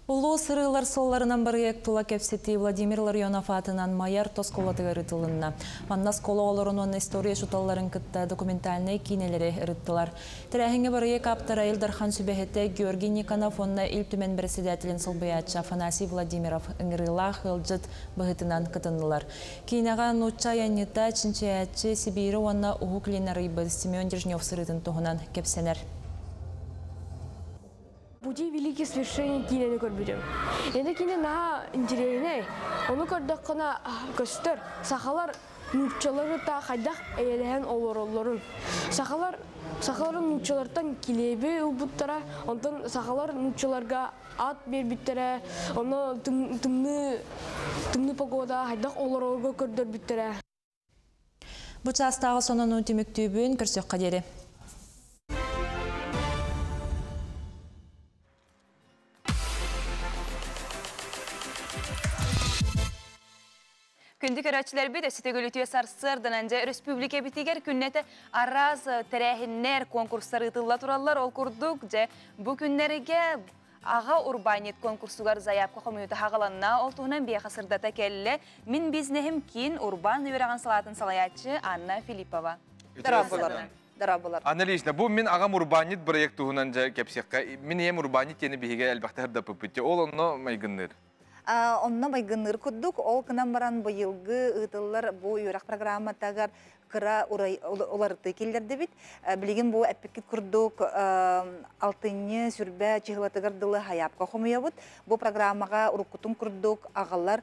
Улу сырылар солларынан барыяк тула кепсети Владимир Ларионов атынан майар тосколатыга рытылынна. Манна скола олорунун история шуталларын кытта документальный кинелери рыттылар. Тирәхинге барыяк аптара Илдархан Сүбехете Георгий Никонов онна Илтүмен председателин сылбыяча Афанасий Владимиров ыңырыла хылжыт быхытынан кытыннылар. Кинага нуча яннита чинчаячы Сибири онна ухуклина рыбы Семен Дежнев сырытын туғынан кепсенер. Пути великие свершения кинени көрбүдүм. Эне кине на интересне. Ону көрдөк кана көстөр. Сахалар нуччалары та хайдак эйлеген олоролорун. Сахаларын нуччалардан килеби убуттара, онтон сахалар нуччаларга ат бербиттере, оны тымны погода хайдак олоролго көрдөр биттере. Бу частагы сонун үтүмүктүүбүн көрсөк кадери. Күнді көрәтшілер бет өсітегілітуе сарсырдан әнже республика бітігер күннеті араз тәрәхіннер конкурстары тұлла туралар ол күрдік же бұл күннерге аға урбанит конкурсугар заявка қомүйті хағаланна ол туғынан бия қасырдата келі мен бізнехім кейін урбан үйераған салатын салаятчы Анна Филиппова. Дарабылар. Анна Лишна, бұл мен ағам урбанит проект туғынан же кепсекка. Мен ем урбанит ені бігеге әлбәқті әрді пөпітте. Ол онно майгынныр. Онна майгынныр күддік, ол кынан баран бұйылғы ұтылар бұл үйрақ программатағар кыра оларды келдерді бит. Білеген бұл әппекет күрдік алтыны сүрбә чығылатығардылы хаяпқа қомия бұд. Бұл программаға ұрыққытын күрдік ағалар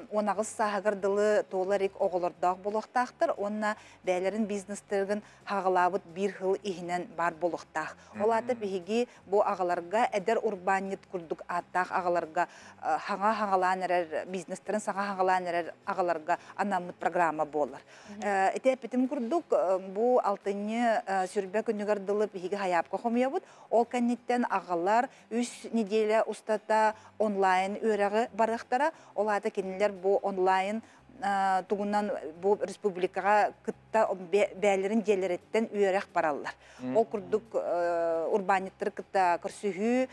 онағыз сағығардылы толарик оғылардағы болуқтақтыр. Онна бәлерін бизнестерін хағылабыд бір хыл ихінен бар болуқтақ. Ол аты бігеге бұл ағаларға әдер урбанит күрдік аттақ ағаларға хаңа-хаңалан әрер, бизнестерін саңа-хаңалан әрер ағаларға анамыд программа болар. Эти аппетим күрдік бұл алтыны сүрбә күнігардылы бігеге хаяпқа қомия бұд. Ол кәнеттен ағалар үз неделя ұстата онлайн өрәғы барықтара. Ол аты кенелер бұл онлайн туғынан бұл республикаға күтті бәлерін делереттен өрәқ баралар. Ол күрдік урбаниттары күтті күрсігі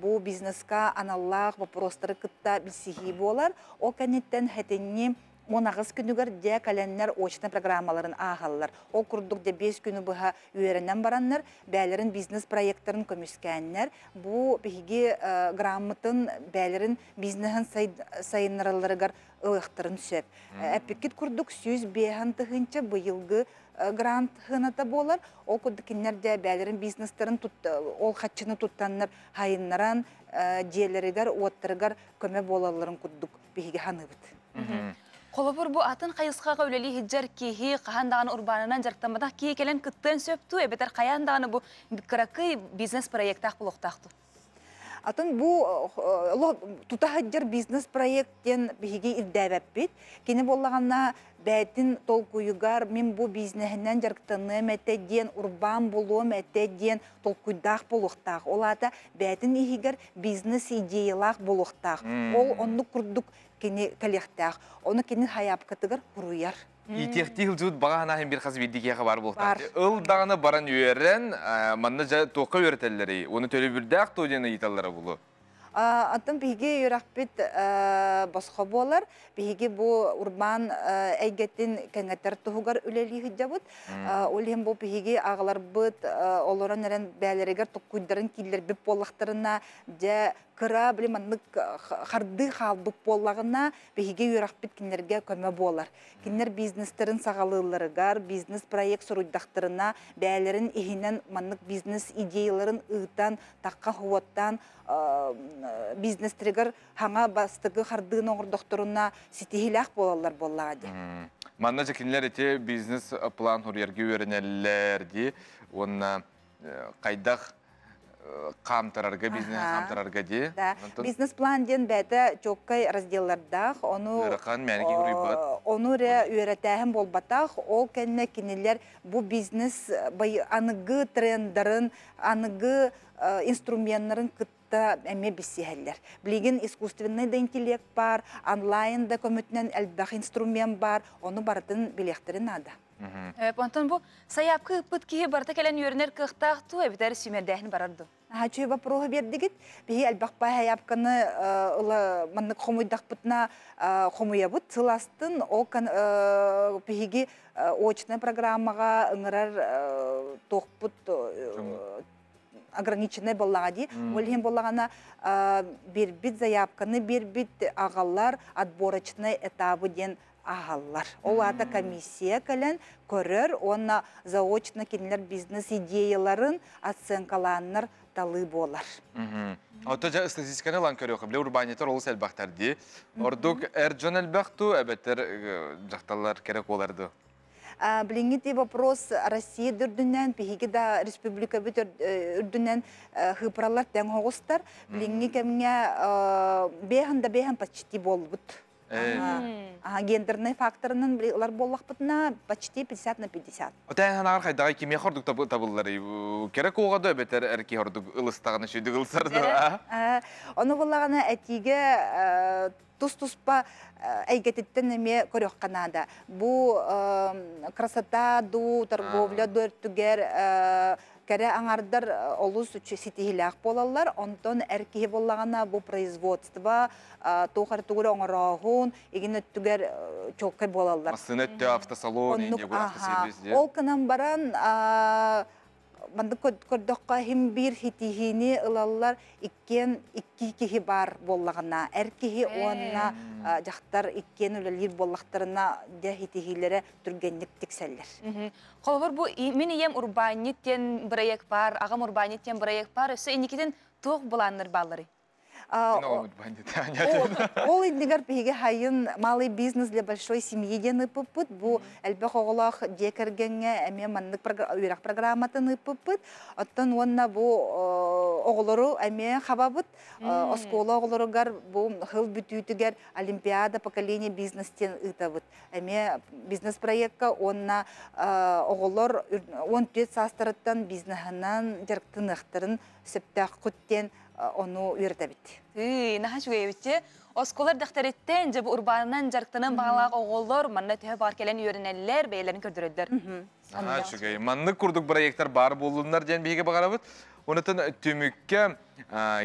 бұл бизнесқа аналлақ вопростары күтті білсігі болар. Ол кәнеттен хәтенне Монағыз күнігер де кәләннер очны программаларын ағалылар. Ол күрдік де 5 күні бұға үйерінен бараннар, бәлерін бизнес проекттарын көміскәннер. Бұл бігі грамотын бәлерін бизнесін сайыныраларығар ұлықтырын сөп. Әппекет күрдік 100 бейхан тұхынча бұйылғы грант хыната болар. Ол күрдікінлер де бәлерін бизнестерін ол қатшыны тұттаннар хайыннаран диелерігер, оттырығар көме болаларын күрдік бігі ханы бұд. Қолыбыр бұл атын қайысқаға өлелі хиджар кейі қағандағаны урбанынан жарықтамадақ кейі келен күттен сөпту, әбетер қаяндағаны бұл қырақы бизнес проекттақ бұл оқтақты. Атын бұл тұта хаджар бизнес проекттен бігі ирдәбәп бет. Кені болағанна бәтін толкуюгар мен бұл бизнесінен жарықтаны мәттеден, урбан болуы мәттеден толкуйдақ болуқтақ. Ол ата бәтін егер бизнес идеялақ болуқтақ. Ол онды күрдік кені кәлектақ. Оны кені хаяп катыгар құруяр. Итекті ғылжуыд бағанағын бір қаз бейдекеға бар болықтақ. Үл дағаны баран үйерін, манна жа тоққа өретелері. Оны төлі бірдәқ тоғдені еталары бұлы. Атын бігі өрақпет басқа болар. Бігі бұл урбан әйгеттен кәңеттер тұғығар өлелі хүддебіт. Олен бұл бігі ағылар бұд, оларан әрін бәлерегер тұққүйдарын кейлер бүп болақтарына, де кыра білеманлық қарды қалбып болағына бігі өрақпет кенерге көмі болар. Кенер бизнестерін сағалыларығар, бизнес проект сұруйдақтарына бәлерін ехінен манлық бизнес идеяларын ұғытан, таққа хуаттан, бизнестерігер хаңа бастығы қардығын оңырдықтарына сетихилақ болалар болады. Манна жекенлер ете бизнес план хұрерге өрінелер де, оны қайдақ қамтарарға, бизнес қамтарарға де. Бизнес план ден бәді жоққай разделлардақ, оны үйретәхін болбатақ, ол кәнне кенелер бұл бизнес анығы трендерін, анығы инструментларын кытта әме бісігелер. Білеген искусственный да интеллект бар, онлайн да көмітінен әлбәқ инструмент бар, оны бардың білектерін ады. Понтон бұл саяпқы ұппыт кейі барта кәлен үйерінер қықтақту, әбітәрі сүймердәхін барарды. Хачу вопрога бердигит. Биги албақпай хаяпканы маннык хомуйдақпытна хомуябыт сыластын ол биги очная программага ыңырар тоқпыт ограниченный боллагади. Олхен боллагана бербит заявканы бербит агаллар отборочный этабы ден агаллар. Олата комиссия кален көрөр, онна заочно кинлер бизнес идеяларын оценкаланнар талы болар. Отожа статистиканы лан көрөк, биле урбанитер ол сәлбақтарды. Ордук эрджон элбақту, әбәттер жақталар керек оларды. Блингити вопрос Россия дүрдүнен, пихиги да республика бүт үрдүнен хыпралар тәң хоғыстар. Блинги кәміңе бейхан почти болбут. Гендерный факторының олар боллақ бұтына почти 50/50. Отайын ағар қайдағы кеме қордық табылылары? Керек оғады өбетер әрке қордық ұлыстағаны шүйді ұлсарды? Оны болағана әтиге тұс-тұспа әйгететтен әме көрек қанада. Бұл красота, ду, торговля, дөрттігер, кәрі аңардар олыс үчі сетихилақ болалар, онтон әркеге болағана бұл производство, тоқар түгір оңырағын, еген өттігер чоққай болалар. Масын өтті автосалон, енде бұл автосервис де? Ол кынан баран, банды көрдіққа хем бір хетихini ылалар икки бар болағына. Әркеге оңына жақтар иккен өлелер болақтарына де хетихилері түргенлік тексәлер. Қолыбыр бұл мен ем урбаниттен бірайек бар, ағам урбаниттен бірайек бар, өсі енекеден тоқ бұланыр балары. Ол индигар пиге хайын малый бизнес для большой семьи ден ыппыт. Бу әлбәқ оғылақ декергенге әме маннык үйрақ программатын ыппыт. Оттан онна бу оғылыру әме хабабыт. Оскола оғылырығар бу хыл бүтүйтігер олимпиада поколение бизнестен ытабыт. Әме бизнес проектка онна оғылыр 13 састырыттан бизнесінен жарқтын ықтырын сөптәқ құттен onu üretebit. Naha şüge bitti. Oskolar daqtaritten jab urbandan jarqtanan bağlaq oğullar manna töhe bar kelen öğrenenler beylerini kördürediler. Naha şüge. Manны kurduk proyektler bar bolunlar den bege bagarabıt. Onatan tümükke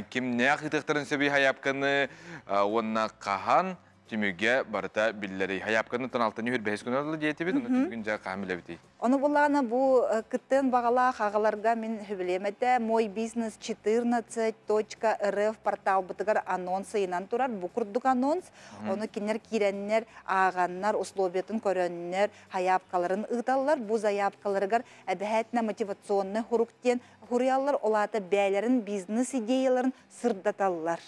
kim ne aqıtaqtарын söbi hayapkаны onna qahan tümüge barta billeri hayapkаны tan altını hür behes günarlı diyetibit onu tümgünce qamile biti. Onu bulağına bu kıttın bağalaq ağalarga min hübilemete Мой бизнес 14.rf portal bıtıgar anonsı inan turar. Bu kurduk anons. Onu kinler kirenler, ağanlar, uslobiyetin körönler, hayapkaların ıgdallar. Bu hayapkalarıgar əbəhətlə motivasyonlu hurukten huriyallar olata bəylərin biznes ideyaların sırdatallar.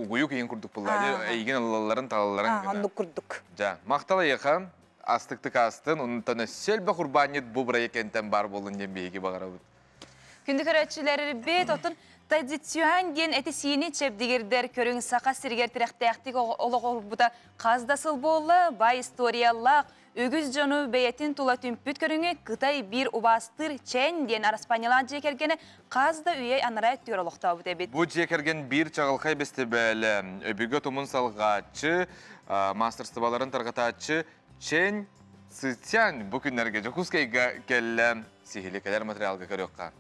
Uyuk eyin kurduk bunlar. Eygen alaların talaların. Onu kurduk. Maqtala yaqa. Astıktık astın, onun tanı selbe kurbaniyet bu proyekten bar bolun den beygi bagarabıt. Kündük öğretçileri bet otun tradisiyon gen eti sini çepdigirder körün saqa sirger tirektektik oluq buda qazdasıl bolla, bay istoriyallaq, ögüz jonu beyetin tula tümpüt körüngü Kıtay bir ubastır çen den araspanyalan jekergene qazda üyey anarayet diyor oluqta bu debit. Bu jekergen bir çağılqay bestebele, öbüge tomun salğaçı, masterstavaların tarqataçı, Çen, sıçan bu günlerge Жакускайга келлем сихиликелер материалга көрөкка.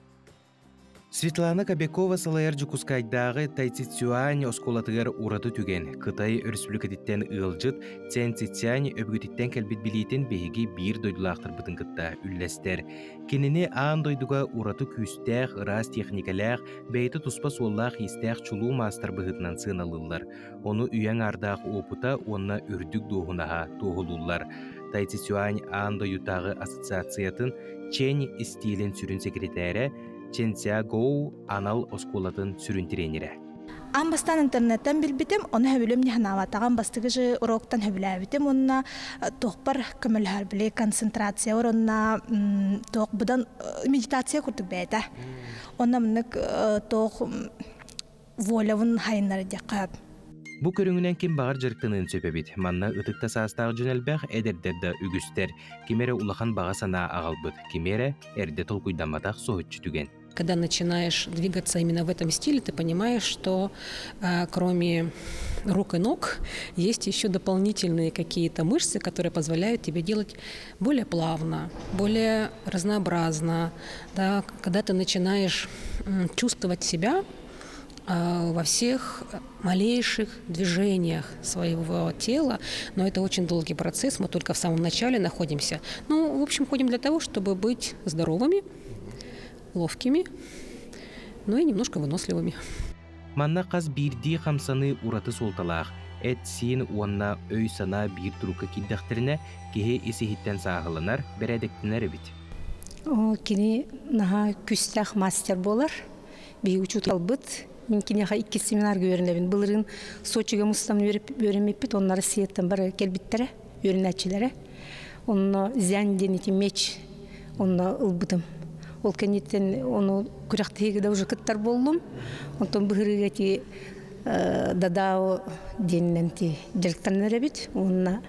Светлана Кобякова салаяр Жакускайдагы Тайцицюань осколатыгар ураты түген. Кытай республикатиттен ылжыт, Цянцицюань өбгүтиттен келбит билетин беги бир дойдулактыр бытын кытта үллестер. Кенини аан дойдуга ураты күстәк, ырас техникалар, бейті туспа соллах истәк чулу мастер быгытынан сыналылар. Оны үйәң ардақ опыта, онна үрдік доғынаға тоғылулар. Тайцицюань аан дойутағы ассоциациятын Чен стилин сүрін секретәрі, Ченция Гоу анал осколатын сүрін тренері. Амбастан интернеттен билбитим, оны хөбүлөм ниханаватаган бастыгы жы уроктан хөбүләбитим, онна тоқпар көмөлһөр биле концентрация онна тоқ будан медитация курдук бәйдә. Онна мынык тоқ волявын хайнары дякап. Бу көрүңүнен ким багар жырыктынын сөпөбит. Манна ытыкта саастагы жөнелбек эдердерде үгүстер. Кимере улахан бага сана агалбыт. Кимере эрде толкуйдаматак соһутчу түген. когда начинаешь двигаться именно в этом стиле, ты понимаешь, что кроме рук и ног есть еще дополнительные какие-то мышцы, которые позволяют тебе делать более плавно, более разнообразно. Да? Когда ты начинаешь чувствовать себя во всех малейших движениях своего тела, но это очень долгий процесс, мы только в самом начале находимся. Ну, в общем, ходим для того, чтобы быть здоровыми, ловкими, ну и немножко выносливыми. Манна қаз бирди хамсаны ураты солталақ. Эт син уанна өй сана бир тұруқы киддақтеріне кеге есихиттен сағылынар, бәрәдіктінер бит. Кені наға күстәқ мастер болар, бей учут албыт. Мен кенеға 2 семинар көрінлебін. Бұлырын Сочиға мұстан өремеппет, онлары сиеттен бары келбіттері, өрінәтчілері. Оны зән денеті меч, оны ұлбыдым. Ол кәнеттен оны күрәқтегі уже кыттар болдым. Онтан бұғырыға ті дадау денінен ті директорын өребет, онына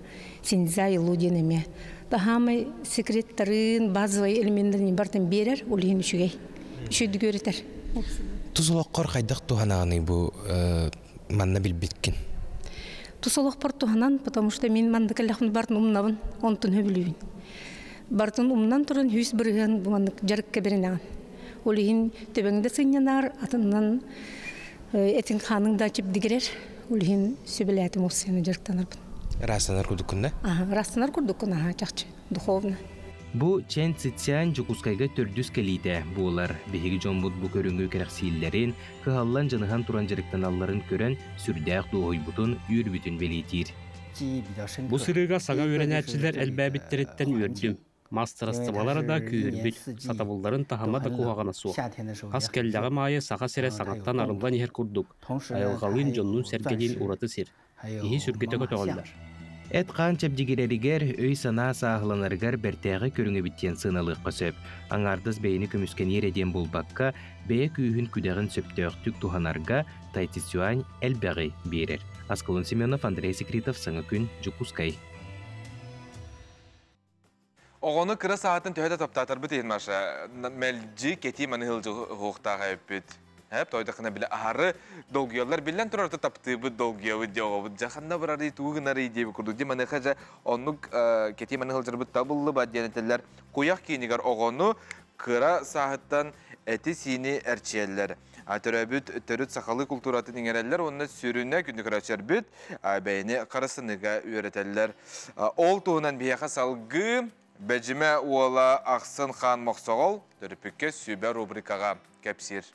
сенза илу денеме. Дағамай секреттарын, базовай элементтерін бартын берер, ол ең үшігей. Үшіді көретер. Тусолоққор қайдақ туханағыны бұл манна білбеткін? Тусолоққор туханан, потому что мен мандыкаллахын бартын умнабын, онтын хөбілуін. Бартын умнан тұрын хүс бірген бұмандық жарыққа берінаған. Ол ең төбеңді сыңнанар, атынан әтін қаның да чіп дегерер, ол ең сөбілі әтім осы сені жарықтанарбын. Растанар күрдіккін, да? Растанар күрдіккін, жақшы, духовны. Бу Чен Цитсян Жукускайга төрдүс келейді. Бұлар беги жомбут бу көріңгі керексийлерін, кығаллан жаныған туран жарықтаналарын көрін сүрдәқ дуғой бұтын үйір бүтін белейтір. Бу сырыға саңа өренәтчілер әлбәбіттереттен өрдім. Мастер астыбалары да күйірбіт, сатабылдарын тахама да куғағана суық. Қас кәлдағы майы саға сере саңаттан арылдан ехер күрдік. Айылғалын жонның сәркеден ураты сер. Ехи сүргеті көтіғалдар. Эт қан чәбдегерерігер өй сана сағыланарғар бәртәғі көріңі біттен сыналық қосып. Аңардыз бәйіні көміскен ереден болбаққа бәйі күйін күдәғін сөптіқтік туханарға Тайцзюань әлбәғі берер. Асколын Семенов, Андрей Секретов, Саңа күн, Жукускай. Оғыны кіра сағатын төхеті топтатыр бұт ең маша. Мәлжі кетей мәні ғылжы ғуқтаға өппет. Тойдақына білі ары долгиялар білен тұрарты таптыбы долгиявы деғабы. Жақанда бір ары туғынары идейбі күрдік. Деманы қажа онық кетей мәні ғылжырбы табылы ба денетелер. Қояқ кейінігер оғыны кыра сағыттан әті сині әрчиелер. Төрәбіт түріт сақалы культураты деңерелер, онына сүріне күнді күрәчер бүт, бәйіне қарысыныға өретелер. Ол туғынан бияқа салғы бәжіме уала ақсын қан мақсағыл, түріпікке сүйбә рубрикаға кәпсір.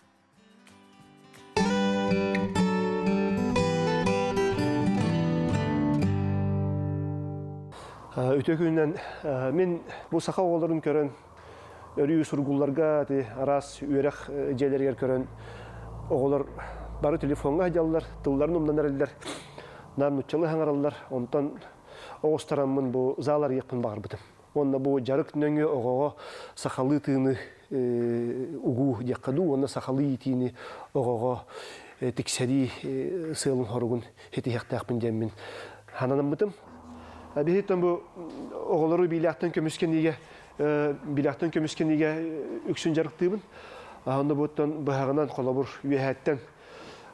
Өте күннен мен бұл сақа оғыларын көрін, өрі сұрғыларға, арас үйерек жайлергер көрін, оғылар бары телефонға жалылар, тылларын ұмдан әрелдер, намнутчалы хаңаралар, онтан оғыстарамын бұл залар еқпін бағыр бітім. Онна бұл жарық нөңі оғыға сақалы тыны ұғу деққаду, онна сақалы етіні оғыға тіксәри сылын хорығын хеті хектақпын жәмін хананам бітім. Бейттен бұл оғылары билақтан көміскенеге үксін жарықтыбын. Онда бұттан бұғағынан қолабыр үйәттен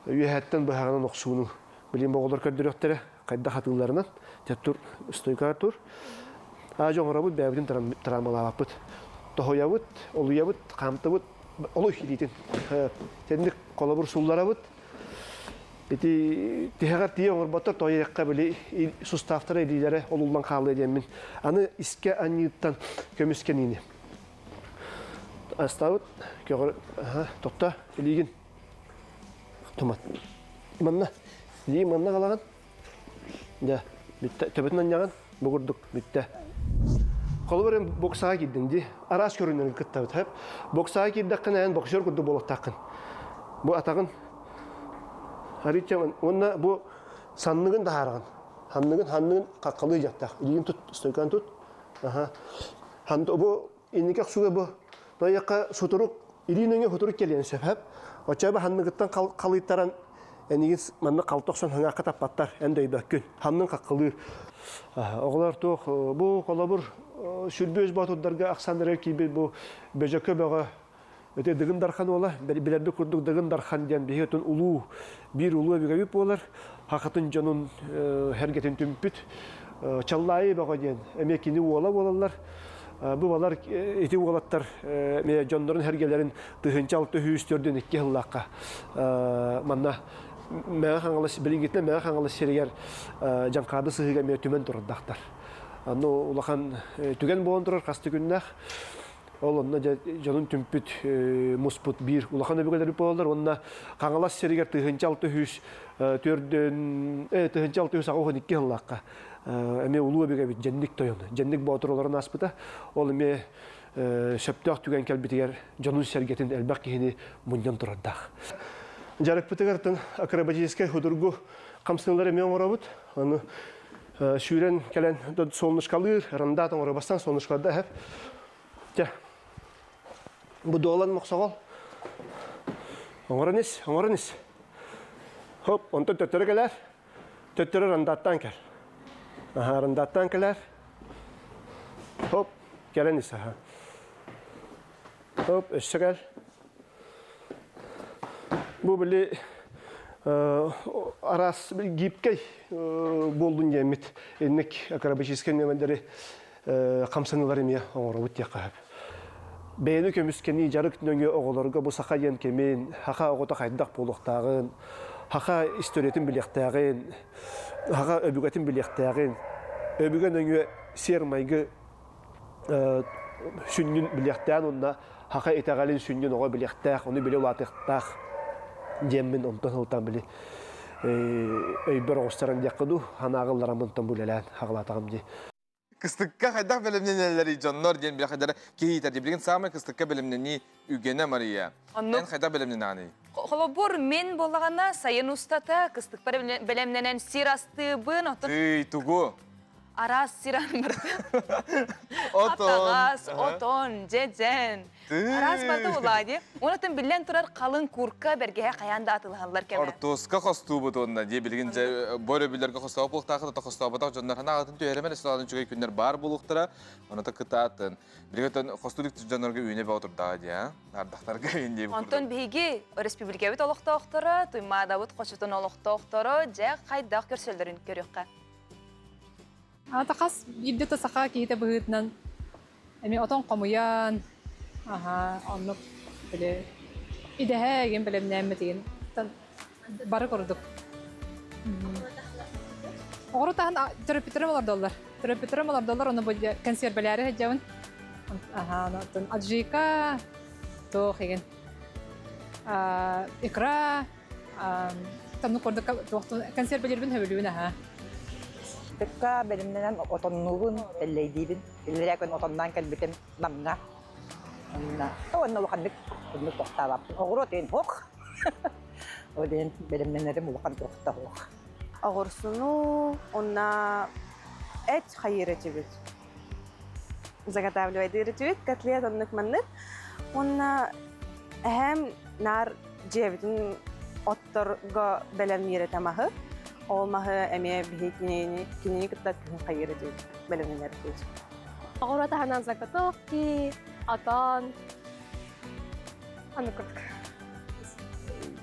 бұғағынан оқсуының. Білем оғылар көрдіректері қайда қатыларынан тәттүр стойкар тұр. Жоңыра бұд бәбіден травмалап бұд. Тоғоя бұд, олуя бұд, қамты бұд, олу хилейтін. Тәдіндік қолабыр суллара бұд. Тихағар тие оңыр баттар тойыраққа білі сұстафтары елейлері олулдан қалды едемін. Аны іске анниыттан көміскен ені. Астауыт, көғір, тоқта, елейген. Томат. Манна. Елейген манна қалаған. Төбетін аннаған, бұғырдық, бітті. Қолы бәрін боксаға келдіңді. Арас көрінен күттауыт. Боксаға келдіққан әйін боксер күрді болықтақын. Бұл атағын Аричаман, онна бұл саннығын да хараған. Ханнығын қаққалы жақтақ. Илеген тұт, стойкан тұт. Бұл енекек суға бұл. Дайаққа сұтырық, илейініңе сұтырық келген сөп. Очабы ханнығыттан қалыйттаран, әнеген манны қалтоқсан хаңаққа таппаттар, әндөй бәккін. Ханның қаққылыр. Оғылар тоқ, бұл қолабыр сүрбөз батударға ақсандыры кейбет бұл бөжекі бөға Өте дыгын дархан ола, билерді күрдік дыгын дархан ден бейетін улу, бір улу өбігәбіп болар, хақытын жонын әргетін түмпіт, чаллайы баға ден, әмекені ола болалар. Бұл балар еті олаттар жондарын әргелерін дығынча алты хүйістерден екке ғыллаққа. Манна мәң қаңылыс, білінгетіне мәң қаңылыс серегер жанқады сығыға мәң түмен тұрындақтар. Улахан түген болын тұрар қасты күннәқ. Ол онна жанын түмпіт мұспыт бір. Улахан өбігелері болалар. Онна қаңылас серегер дығынча алты хүйіс ағуған екке ғыллаққа. Әме улу өбеге бит жендик тойоны. Жендик батырларын аспыта. Ол эме сөптөк түген келбитигер жонун сергетин элбак кихини мундан турардак. Жарык битигертен акробатический худургу камсынлары эме оңорабыт. Аны сүйрен келен солнышкалыр, рандатын орабастан солнышкалда хеп. Те. Бу долан моксогол. Оңоранис. Хоп, онто төттөрө келер. Төттөрө рандаттан кел. Рандаттан келер. Хоп, келенис. Хоп, өссі кел. Бұл білі арас гипкей болдың емет. Еннік акробатический немендері қамсанылар еме оңыры өтте қағып. Бәйіні көміскені жарық нөңе оғыларға бұл сақа ен кемен, хақа оғыта қайдақ болуқтағын, хақа историятын білектағын, хақа өбігетін білектағын, өбіген өңе сер майғы сүннін білектағын, онна хақа етағалин сүннін оға білектақ, оны біле олатықтақ, деммін онтан ұлтан біле өйбір оғыстарын деқіду, ханағыларамынтан бүлелән хағылатағым де. Кыстыкка хайдах белемненелери жоннор ден бир хайдара кейтер диблеген самый кыстыкка белемнени үгене Мария. Мен хайдах белемненани. Холобур мен болағана сайын устата кыстык белемненен сирасты бын отын. Эй, тугу. Арас сиран барды. Отон. Отон, жежен. Арас барды олайды. Онатын билен турар қалын курка бергеге қаянда атылғалар кеме. Ортосқа қосту бұд онна. Де білген бөрі білерге қостау бұлықтағы да қостау бұтақ жондар хана ағатын түйеремен ұсталатын жүгей күндер бар бұлықтыра. Оната қытатын. Білгетін қостудық жонларға үйіне ба отырдағы де. Ардақтарға үйінде бұқырды. Онтон бейге республикабет олықта оқтыры, туймадабыт қошытын олықта оқтыры, жә қайдақ көрселдерін көріққа. Атақас иддеті сақа кейті бұғытынан. Әме отон қомуян, онық біле, идеге білем нәмі деген. Бары көрдік. Оғыры тағын терапитерім олар доллар. Терапитерім олар доллар, оны бұл консервелері әджауын. Аджика, тоқ еген. Икра, тамны көрдік консервелербін өбілуін аға. Тыкка белемнен отоннугун теллейдибин. Теллерекен отоннан келбитем намна. Онна улакандык токтабап. Огуротен хок. Оден белемненерим улакан токта хок. Огурсуну онна эт хайырычыбыт. Заготавливает котлет оннук маннык. Онна эһем нар жебитин отторго белемнире тамахы. Олмаһы әме бихи кинени кыттат күн хайыры дейт, белемнелер дейт. Огурата ханан закатоқки, атан, аны күрдік.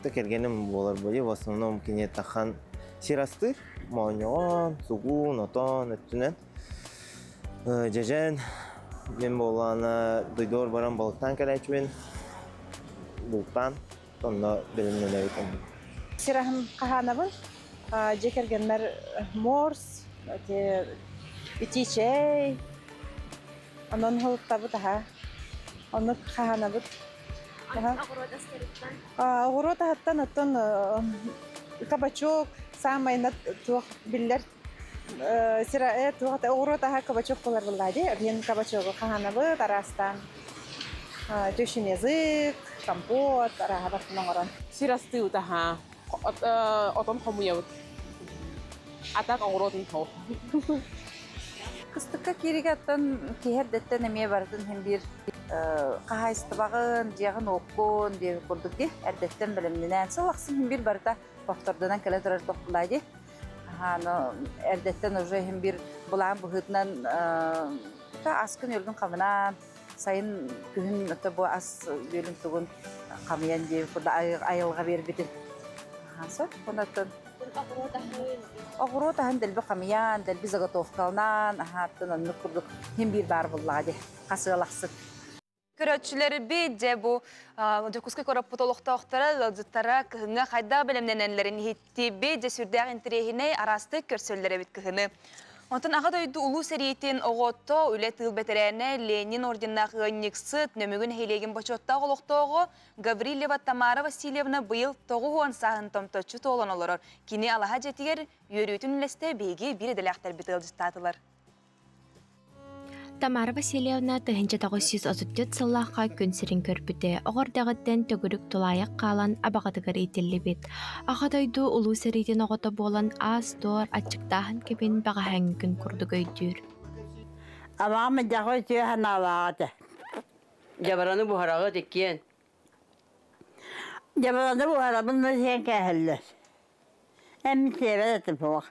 Текергенім болар бөйі, в основном кине тахан сирастыр, мауньон, сугун, отан, өттінен. Жежен, мен боланы дойдор баран балықтан кәләчмен, бұлттан, сонда белемнелер екен. Сирахым қағанабын. Жекергенмер морс, птичей, онон холуктабыт аха, онны қағанабыт. Огурот аттан оттон кабачок, самайна туақ биллер, огурот аха кабачок болар болады, мен кабачок қағанабыт арастан. Төшін язык, компот, араға бақтын оңыран. Сирасты ұтаха, отон қомуябыт. Атак оңыротын тоқ. Кыстыққа керек аттан кейердеттен әме бардың hem bir қағайсты бағын, жағын оққын деп көрдік де, әрдеттен білімденен сылақсын hem bir барда тоқтырдынан кәлі тұрар тоқтылайды. Әрдеттен уже hem bir бұлан бұғытынан аскын өлдің қамынан сайын күн бу ас бөлүм тугун камыян же куда айылга бербитин. Хаса, онаттан огуро тахан делби камыян, делби заготовкалнан, ахаттан анны курдук хем бир бар буллади. Касылаксыт. Көрөтчүлөр би же бу жокускай көрөп потолокта октора зыттара кыһыңа хайда белемнененлерин хитти би же сүрдәг интерехине арасты көрсөллөр бит кыһыны. Онтан ага дойду улуу сериетин оготто үле тыл бетерене Ленин орденна кыгынниксыт нөмөгүн хейлеген бочотта олоктоого Гаврилева Тамара Васильевна быйыл 9 сагын томточу толон олорор. Кини алаха жетигер үйрөтүн үлесте беги бир эделактар бит ылжыстатылар. Тамара Васильевна тыһынча 934 сыллахка күнсерин көрпүтэ. Огордагыттен төгүрүк тулаяк калан абагатыгар итиллибит. Агадойду улуу серитин огото болан аз дор ачыктахан кебин багахан күн курдугөйдүр. Абамы жагой түйәһен алады. Жабараны бухарага теккен. Жабараны бухарабын сен кәһелләр. Әмме себәт бу.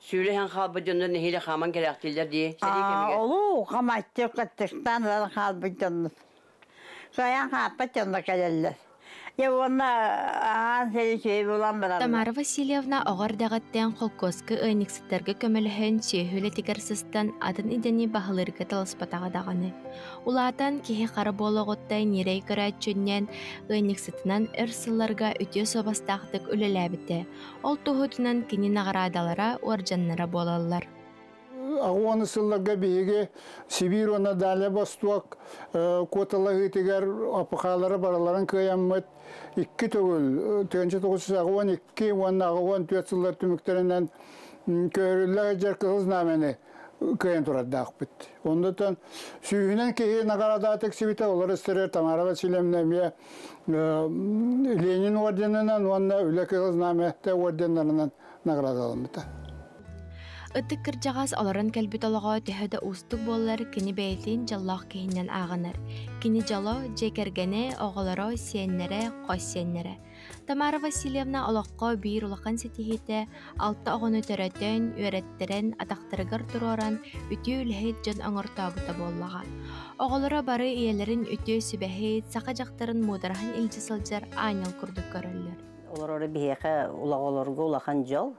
Сүйлеген халбы жондан хиле хаман керектилдер ди. Олу каматты каттыктан да халбы жондан. Саян хапа жонда келелер. Тамара Васильевна огордагыттен холкоскы ыйникситтерге көмөлөһөн сүйөһүле тигерсыстан атын идени бахылырга таласпатага даганы. Улаатан кихи кары бологоттай нирей көрөчүннен ыйникситинан ырсылларга үтө собастактык үлелебите. Ол тухутунан кини наградалара оржаннара болалар. Агуаны сылларга биһиги Сибирь оны дале Восток коталары тигер апахалары бараларын кыяммыт 2 төгүл 1912 онна агуан 4 сыллар түмүктеринен көрүллөр жер кыз намени кыйын турадак бит. Ондотон сүйүнен кеһи наградатык сибите олар истер Тамара Васильевна Ленин орденинен онна үле кыз наметте орденлеринен наградаланды. Ыты кыржагас оларын кэлбит олого төһөдө устук боллар кини бейтин жаллах киһинен агынар. Кини жало жекергене оголоро сиеннере косиеннере. Тамара Васильевна олоққа бир улахан сетихите 6 огону төрөтөн үйрөттерен атактарыгар туроран үтү үлһет жон оңортообута боллага. Оголоро бары иелерин үтү сүбэхит сака жактарын мударахан илжисылжар аñal курдук көрөллөр. Олорор биһэхэ улаголорго улахан жол.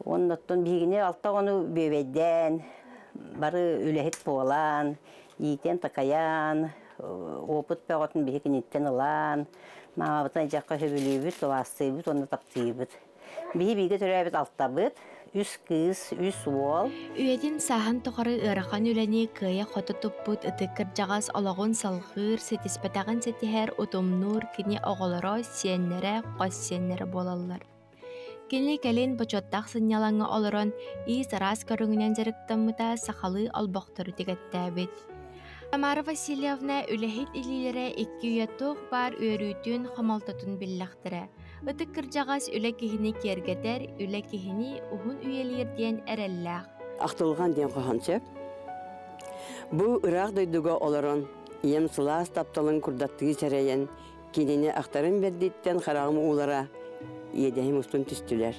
Оннаттан бигине 6 огону бебеден бары үлэхит болан, иитен такаян, опыт пеготун бигинеттен алан. Мамабытан жаққа сөбілейбіт, ластайбіт, оны таптайбіт. Биге төрәбіт алтабыт, үс кыз, үс уол. Үйеден сахан тоқары ырақан үләне кыя қоты тұппыт ұтықыр жағас олағын салғыр, сетиспетағын сетихер ұтымнур кіне оғылыра сиеннері, қос сиеннері болалар. Кені кәлен бочоттақ сынялаңы олырын, ий сарас көріңінен зіріктамыта сақалы албақтыры тегеттәбіт. Тамара Васильевна үлэхит илилере 2 уяттук бар өрүтүн хамалтатын биллахтыра. Ыты кыржагас үлэ кихини кергетер, үлэ кихини ухун үйелерден эреллах. Актылган ден коханчеп. Бу ырак дойдуга олорон, ем сылаас тапталын курдаттыгы чарайын, кинини актарын бердиттен харагым улара, едехим устун түстүлер.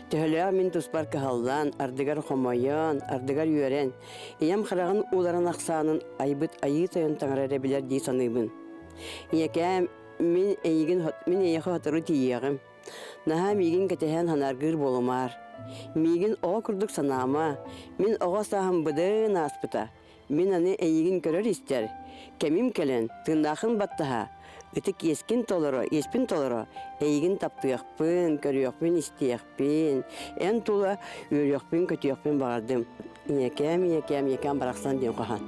Төһөлөөр мин туспар кахаллан, ардыгар хомойон, ардыгар үйөрен. Иям харагын уларын аксаанын айбыт айы тойон таңарары билер дей саныйбын. Иякәм мин эйхі хатыры тиегім. Наха мигин кәтәһән ханаргыр болумар. Мигин оға күрдік санама. Мин оға сағым быдын аспыта. Мин аны эйгин көрөр истер. Кәмим кәлен, тыңдақын баттаха. Ütük yespin toloro, eygin taptıyakpın, körüyakpın, istiyakpın. En tula yürüyakpın, kötüyakpın bağırdım. Yekam baraksan diyen kohan.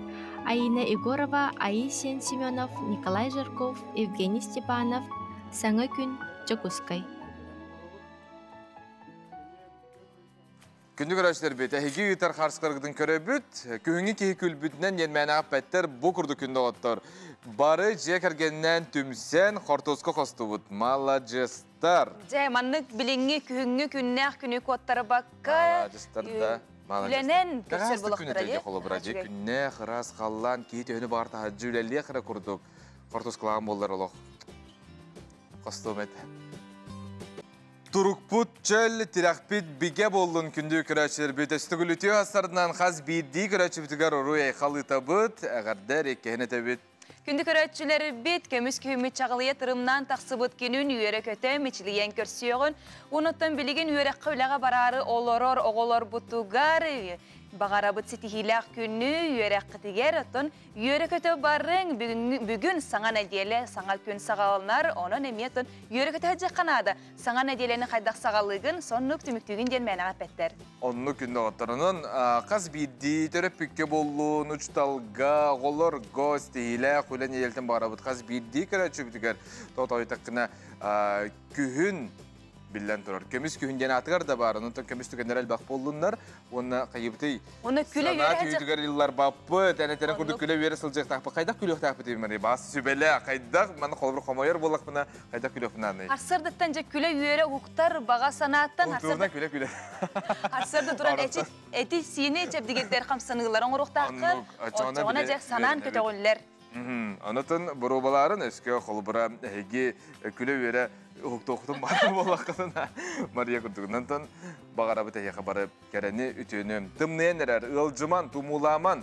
Aina Egorova, Aisyen Semyonov, Nikolay Жарков, Evgeniy Stepanov, Саңа күн, Жокускай. Күндік өрәшілер бет, әйгі үйтар қарсқырғыдың көрі бүт, күйіңі кейі күлбүтінен енмәні ақ бәттер бұл күрді күнді оттыр. Бары жекергеннен түмсен қортосқа қосты бұд. Маладжестар. Жай, маннық біліңі күйіңі күннәқ күні көттары баққа. Маладжестар да. Үленен көсер болықтыра де. Күннәқ, рас, қаллан, кейті өні барта жүлелі қыра күрдік. Қортосқылаған болдар олық. Қосты өмет. Турукпут чөл тирақпит биге болын күнді күрәчілер бет өстігіліті астарынан қаз бейді күрәчібітігер ұру әйқалы табыт, әғардар еккені табыт. Күнді көрәтшілері бет көміс күйімет чағылыя тұрымнан тақсыбыт кенін үйері көті мечіліген көрсіеғін. Оныттан білеген үйері қөвліға барары олорор оғолор бұттуғар бағарабыт сетихилақ күнні үйері қытигер ұттын үйері көті барың бүгін саңан әделі саңал күн сағалынар, оның әметтін үйері көті әджі қанады. Саңан әделені қайдақ сағалығын соннық түміктігін ден мәніға пәттер. Онны күнді ғаттарының қаз бейді түріп бүкке болуын ұчталға ғолыр ғоз тейілі құйлан елтін бағарабыт қаз бейді көрәтші бүтігер тоғытағытаққына күхін Билlen turur. Kömüs kühünden atıgar da var. Onun kömüs tükenler elbaq bolunlar. Onu kayıbıtı. Onu küle yere sanat tüyütüger yıllar babı. Tene kurdu küle veri sılacak taqbı. Kaydak külüq taqbı deyim. Bas sübele. Kaydak. Bana kolbur komayar bolaq buna. Kaydak külüq buna. Harsırdıktan küle yere huktar bağa sanattan. Hukturuna küle. Harsırdı duran eti sini çepdigetler kamsanıgıların uruqtaqı. Ona cek sanan kötüğünler. Anıtın burubaların eski kolbura hegi küle veri Huktuqtun barı bolaqqına Maria kurduğundan bağarabı təhiyyə xabarı kərəni ütünü tımnayan erer, ılcıman, tumulaman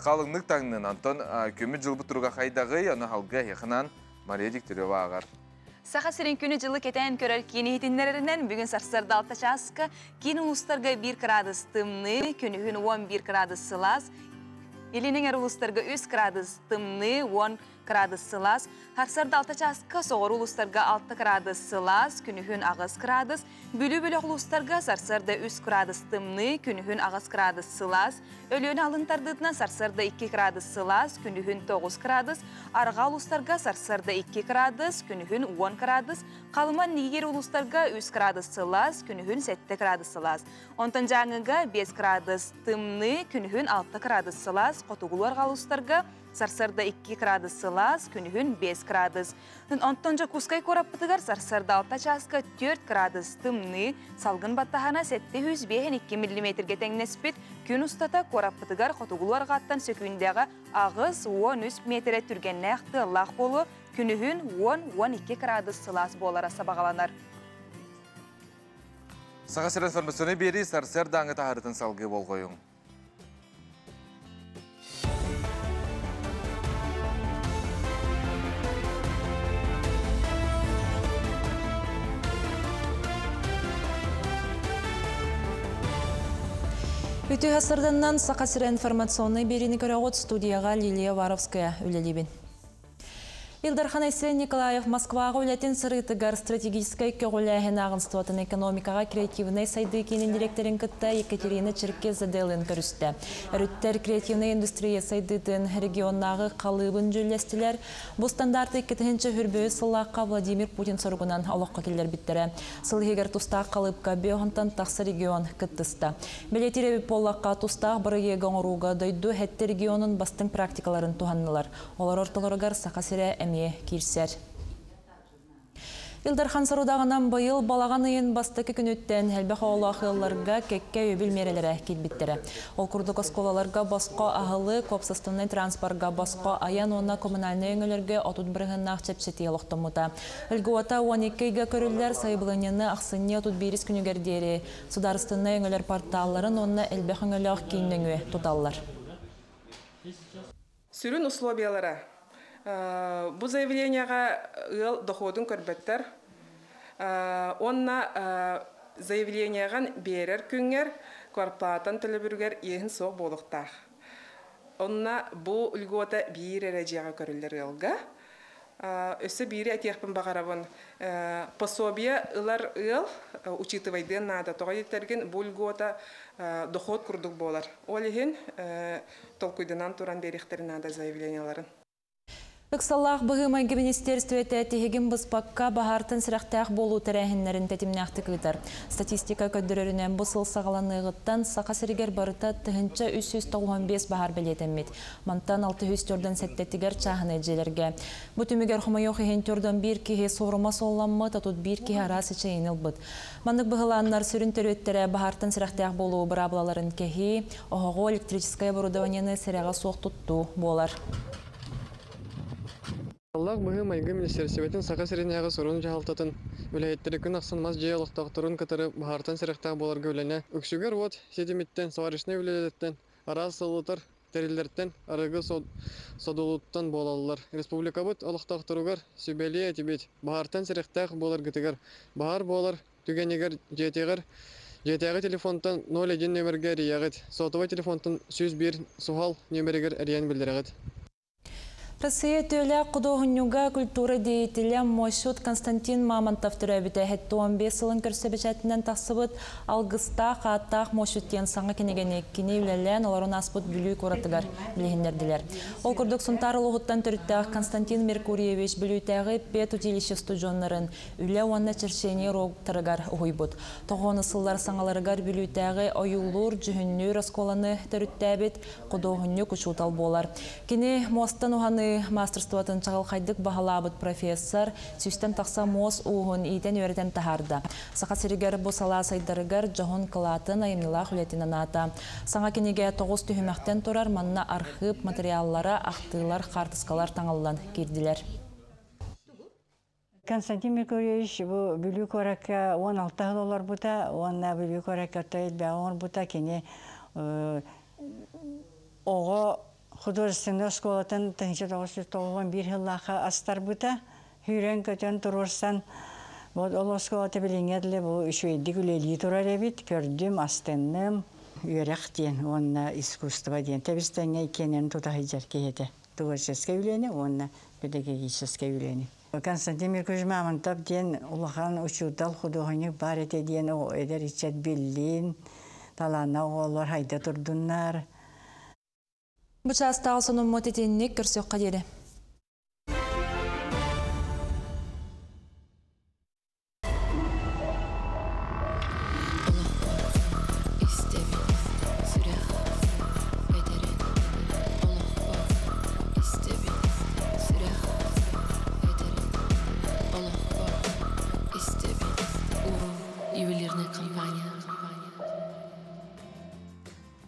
qalınlıq tağının anton kömü jılbı turga xaydağı onu halga yaxınan Maria diktörü bağar. Sağa sirin günü jılı keten körər kini hitinlerinden bugün sarsarda alta çaska kini uluslarga 1 gradus tımны, künühün 11 gradus sılaz, Elinin er uluslarga 3 gradus tımны, 10 gradus sılaz, Harsarda alta çaska soğur uluslarga 6 gradus sılaz, künühün ağız gradus, bülü uluslarga sarsarda 3 gradus tımны, künühün ağız gradus sılaz, ölüyünü alıntardıdına sarsarda 2 gradus sılaz, künühün 9 gradus, arga uluslarga sarsarda 2 gradus, künühün 10 gradus, Kalman Niger uluslarga 3 gradus sılaz, künühün 7 gradus sılaz. Ondan жаңыга 5 gradus tımны, künühün 6 gradus sılaz, Qotugular uluslarga sarsarda 2 gradus sılaz, künühün 5 gradus. Ondan Kuskay korapıtıgar sarsarda 6 çaska 4 gradus tımны, salgın battahana 702 mm getengnesbit, kün ustata korapıtıgar Qotugular qattan sökündəğə ağız 13 metre türgennəqdi laq bolu, künühün 10-12 gradus sılaz bolarasa bağalanar. Sağa siren formasyonu beri sarsar dağını taharıtın salgı bol qoyun. Үті ғасырданнан Saqa Sira информационный беріні көріғыт студияға Лилия Варовская үлелебін. Илдархан Айсен Николаев Москваға үлетін сырытыгар стратегическай көгіләхін ағынстуатын экономикаға креативный сайды кенін директорин кітті Екатерина Черкезаделын көрісті. Әріттер креативный индустрия сайдыдың регионнағы қалыбын жүлестілер. Бұл стандарты кетігінші хүрбөй сылаққа Владимир Путин сұрғынан алыққа келер біттірі. Сылғегер тұстақ қалыпқа беғынтан тақсы регион кіттісті. Белетіребі поллаққа тұстақ бірі егін ұруға дойду әтті регионын бастың практикаларын туғанылар. Олар орталарығар Saqa Sira кирсер. Илдархан сарудағынан байыл балаған үйін бастықы күнөттен әлбәқ олақыларға кекке өбіл мерелері келбеттері. Ол күрдік осколаларға басқа ағылы, көпсастымны транспарға басқа аян онна коммунальны өңілерге отут бірғыннақ чепсеті елықтымыда. Үлгуата 12-ге көрілер сайбылынені ақсыне отут беріс күнігердері. Сударыстыны өңілер порталларын онна әлбәқ өңіліғ кейінніңі тұталылар. Сүрін условиялары. Бұл заявленияға доходын көрбеттер. Онна заявленияған берер күнгер, кварплатан тілі бүргер ехін соқ болықтақ. Онна бұл үлгота бір әрәжеға көрілер ұлға. Өсі бірі әтеқпін бағарабын. Пособия ұлар ұл, учитывайдың нада тоға еттерген бұл үлгота доход күрдік болар. Ол ехін толкуйдынан туран беректерін нада заявленияларын. Үксаллах бұғымай министерстветі тегін бұспаққа бағартын сірақтақ болу тәрәхінлерін тәтімнәқті күйтар. Статистика көддірерінен бұсыл сағаланығыттан Saqa Sirigер барыта тұхынша 395 бағар білетіммет. Мантан 604-ден сәттеттігер чағын әджелерге. Бұтымегер құмайоқ ехен түрден бір кеге соғырма солламы татут бір кеге арасы чайыныл бұд. Мандық бұғыланлар сүрін төреттері бағартын сірақтақ болу бұраблаларын кеге, оғығы электрическое оборудованияны сірәға соқ тұтту болар. Аллах бұғы майғы министерсебетін сақа сіренеға сұрын жағалтатын үләйеттері күн ақсын мас жей олықтақтырын кітірі бағартан сіректағы боларға өләне. Өксігер от сетіметтен, саварышны үлелеттен, араз сылытыр, тәрелдерттен, арығы содулуттан болалылар. Республика бұд олықтақтыруғар сөбелі әтебет. Бағартан сіректағы болар гітігер. Бағар болар түгенегер жетегер. Жетегі телефонтан 01 нөмірге рияғыд. Сотовой телефонтан 101 сухал нөмірігер әриян білдіріғыд. Россия төлі құдоғынюға культура деятелі Мойшут Константин Мамонтов түрәбіті әтті 15 сылын көрсебечәтінен тақсыбыт алғыста қаттақ Мойшуттен саңа кенегені кене үләлән оларын аспыт бүлі көратығар білігіндерділер. Ол күрдік сұнтары лұғыттан түріттәғ Константин Меркурьевич бүлітәғі пет утилище студионларын үлі онна чершені роғтарығар ұйбыт. Тоғыны сыллар саңаларығар бүлітәғі ойылур жүхінні расколаны түріттәбет құдоғыню күшутал болар. Кене мостан ұғаны мастерствотын чағыл қайдық бағалабыт профессор сүстен тақса мос уғын ейтен өрден тахарды. Сақа сірігер бұл сала сайдарығар жоғын қылатын айымнылақ үлетін аната. Саңа кенеге 9 түйімәқтен тұрар манна архив материаллары ақтылар қартысқалар таңылдан керділер. Константин Меркурьевич бұл бүлі көрәкі $16 бұта, онна бүлі көрәкі тәйіл бәғын бұта кене оғы художественный школатын 1991 жыллақа астар бұта, хүрен көтен тұрырсан, ол школаты біліңеділі бұл үшвейді күлелі тұрар әбет, көрдім, астынным, үйерек ден, онна искусства ден. Тәбістәңе екенен тұтағы жерке еді. Творческая үлені, онна педагогическая үлені. Константин Меркурьевич Мамонтов ден ұлыған учудал художник бар еті ден, о әдер ичет білін, талана оғылар хайда тұрдынар. Бұчастағы соның мотетеннік көрсек қадері.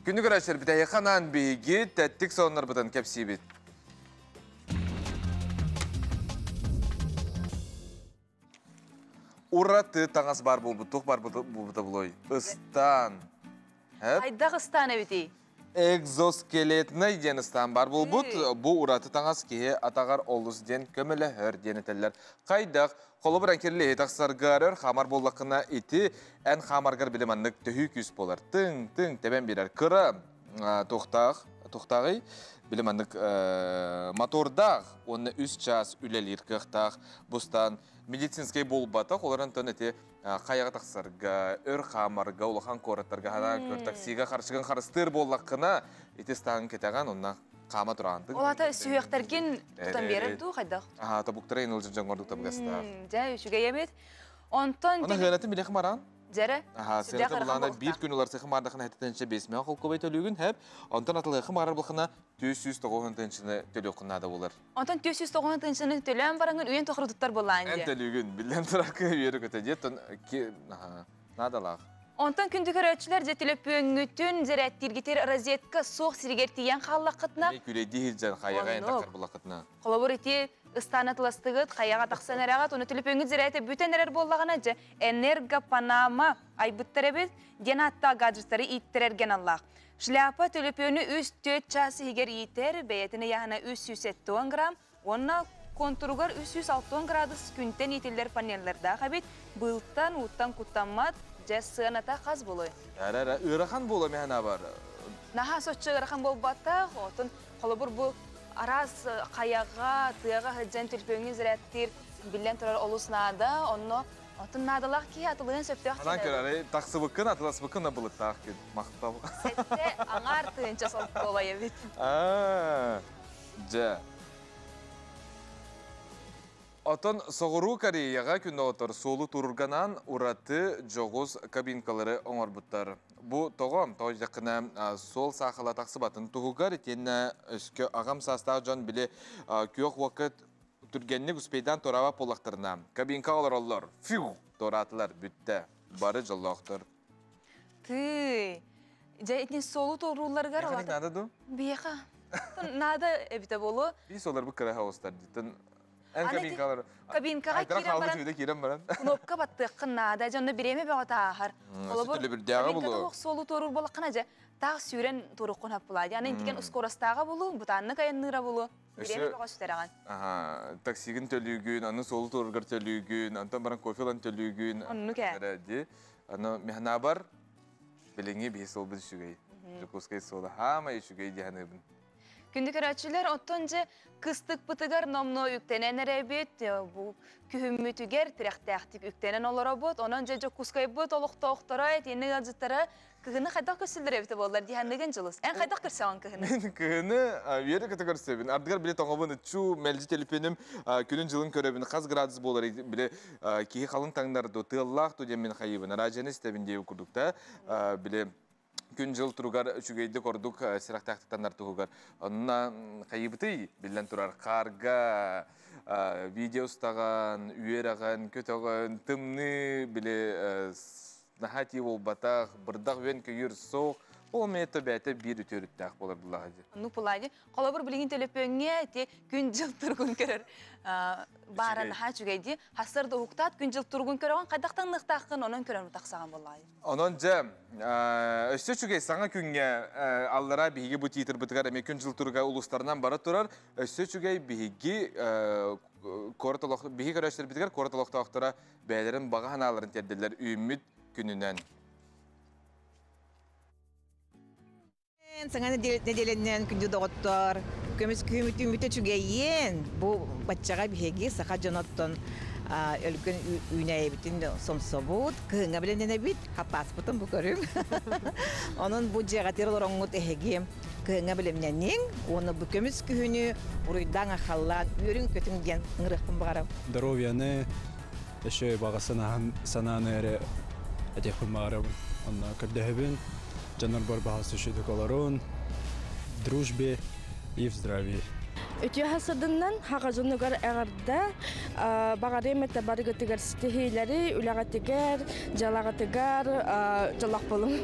Күнді көрәшір біті яқанан бейгі тәттік соңнар бұдан кәпсі бет. Ураты таңас бар бұл бұттық бар бұты бұлой. Үстан. Айдағы ұстан әбеті? Экзоскелетный ден ұстан бар бұл бұт. Бұл ураты таңас кейе атағар олыс ден көмілі әр денетелер. Қайдақ қолы бір әнкерлі етақсарғарыр қамар болақына еті ән қамарғар біліманлық түхі күс болар. Тың тәбен берер. Кыры тоқтағы біліманлық мотордақ, оны 3 час үлелер қықтақ. Бұстан медицинскай бол батақ, оларын төн әте қаяға тақсарға, өр қамарға, олақан қораттарға, көртақсиға қаршыған қарыстыр болақына еті стағын кетеген, онына қама тұрағандың. Олата сүйектерген тұтан берілді қайдақ? Табуқтары ең ұлжын жаңғырдық табығастақ. Жай, үшіге емет. Оны ғайнатын білеқі маран? Жәрі? Сенаты бұлағына бір күн олар сықы мардақына әттетенші 5 мен қол көбей төлігін әп, онтан атылығы марар бұлқына 290 теншіні төлі оқынады олар. Онтан 290 теншіні төлі бараңын үйен тоқырдықтар болайын де? Ән төлігін, білден тұрақы үйері көтеді, надалақ. Онтан күндігір өтшілер жетіліп өңітін зәрәттергетер розетка соқ сіргертейен қаллақытына. Күлейді жан қаяға ең тақыр бұлақытына. Қолабыр еті ұстаны тыластығыт, қаяға тақсан әрағат, оны тіліп өңіт зәрәті бүтен әрер болағына жа энергопанама айбыттар әбет ден атта гаджеттары иттірерген Аллах. Шляпа төліп өңі 3-4 часы егер иттер, бәйетіні яғына 370 грамм, онына контуругар 360 градус күнтен итілдер панеллерді қабет, бұлттан, ұттан құттанмат, сығаната қаз болой. Әрі, ұрақан болу мәна бар? Наға сотшы ұрақан бол бата, отын қолыбыр бұл арас қаяға, тыяға ғыджан түлпөңіз рәттір білен тұрар олысынады, оны отын надалақ ке атылығын сөпті ақтен. Анан көрәрі, тақсы бұқын, атылас бұқын да бұлы тақ кен, мақтау. Сәтті аңар түйінші солт болай өбет. Жа. Отон соғыру Кореяға күнді отыр солы тұрырганан ураты жоғыз кабинкалары оңыр бұттар. Бұ тоғым, тоғы жақына сол сақыла тақсы батын тұғығар етені үскі ағам састағы жон біле күйоқ уақыт түргенні үспейдан торава полақтырына. Кабинка олар олар, фиу, торатылар бүтті, бары жоллақтыр. Ты, жа етіне солы тұруларғар олады? Нады ду? Бейқа. Нады әбіті болу? Бейс олар бұл кірі хауыстар дейтін. En kabinkalar. Kabinkaga kiren baran. Knopka battığına da canlı bireme bir atahar. Kabinkaga solu torur bolakanaca tağ süren torukun hapılar. Yani intiken uskorastaga bulu, butanını kayanıra bulu. Bireme bir gösteren. Aha, taksigin tölügün, anı solu torgar tölügün, antan baran kofilan tölügün. Onu ke. Ana mehnabar bilingi bir sol bir şugay. Jukuskay sola hama şugay dihanıbın. Gündük öğretçiler otunca kıstık bıtıgar nomno yüktenen erebet bu kühümmü tüger tirektektik yüktenen olara bot onunca Jukuskay bot olukta oktara et yeni gazıtara kıhını kaydak kösüldür evde bollar dihanıgın cılız. En kaydak kırsavan kıhını? Kıhını yeri kategori sevin. Ardıgar bile toğabın şu melci telepenim günün жылын köröbün қаз градус болар bile kihi kalın tanglar do tığallaq do demin kayıbın. Aracını istebin diye okuduk da bile gün jıl turugar şügeyde korduk sirak tahttanlar tuğugar. Onunla kayıbıtı bilen turar karga video ustagan, üyeragan, kötügan, tımni bile nahati ol bataq, bırdak ven köyür soğuk. O metobete bir ütörüttaq bolar bullağı. Nupulaydı. Qalabır bilgin telepönge te gün jıl turgun körür. Baran ha şügeydi. Hasırda huktat gün jıl turgun körügan qaydaqtan nıqtaqın onun körün taqsagan bollağı. Ononca öste şügey sana künge allara bihigi bu titir bıtıgar eme gün jıl turga uluslarından bara turar. Öste şügey bihigi kortolaq bihi köröşler bitigar kortolaqta oqtora beylerin bağa hanaların terdiler ümit gününden. Sana nedelenen kündü doktor, kömüs kümütü çügeyen bu baccaga bihegi saka jonotton ölgün üyneye bitin somsobut kıhınga bilen ne bit hapasputun bu körüm. Onun bu jegatır orangut ehegim kıhınga bilemnenin onu bu kömüs kühünü uruydan ahallan ürün kötüngen ngırıqpın bağırım. Здоровьяны еще бағасына сананы әдекін бағарым. Онна көрдәхібін жанар бар бағасы шүдік оларын, дружбе и в здравии. Ötüyor hasadından haqazunlugar ağırda bağarı metabarıgıtıgar stihiyleri, ülağıtıgar, jalağıtıgar, jalaq bolun.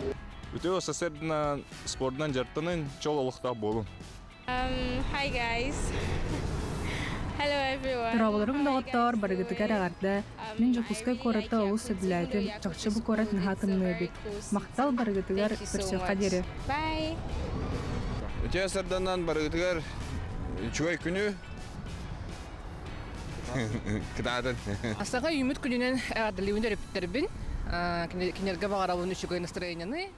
Ötüyor saserdina sportdan jartanın çol oluqta bolun. Hi guys. Hello everyone. Тұрағыларым дағыттар барығытығар ағарда, мен Жокускай кората олыс сөділәйтін чақшы бұл корат нұхатымны бет. Мақтал барығытығар көрсен қадері. Bye. Өте сарданнан барығытығар чуай күні кітадын. Астаға үміт күнінен әғардылығын өріптербін. Кенерге бағарауын үшігай настроенияны.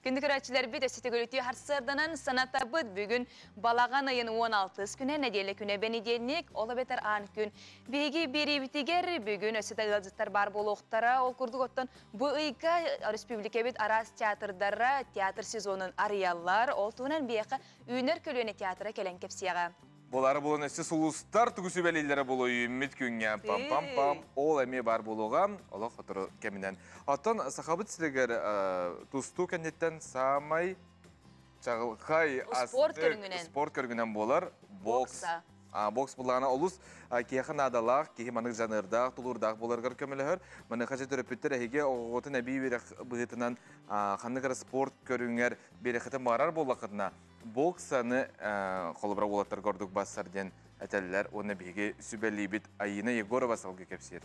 Gündük öğretçiler bir de sütügülütüğü harsırdanan sanata bıd bugün balağan ayın 16 güne nediyeli güne beni diyenlik ola beter an gün. Bigi biri bitiger bugün ösüde gazıtlar bar boluqtara ol kurduk ottan bu ıyka Respublika bit aras teatrdarra teatr sezonun arayallar ol tuğunan biyaka üner kölüne teatra kelen kepsiyaga. Boları bulun esi sulustar tügüsü belilere bulu ümit günge pam pam pam ol emi bar buluğa ola xoturu keminen. Atan sahabıt sileger tustu kendetten samay çağılkay sport körgünen bolar boks. Boks bulağına oluz kiyakın adalaq, kihi manık janırdaq, tulurdaq bolargar kömülühür. Manık hacı töröpüttür ehige oğutu nebi verek bıhıtınan xanlıkara sport körünger bereketin barar bolaqıdına. Boksanı kolubra olatlar gördük basarden әтәлләр оны биге сүбәлибит Айына Егорова салгы кепсер.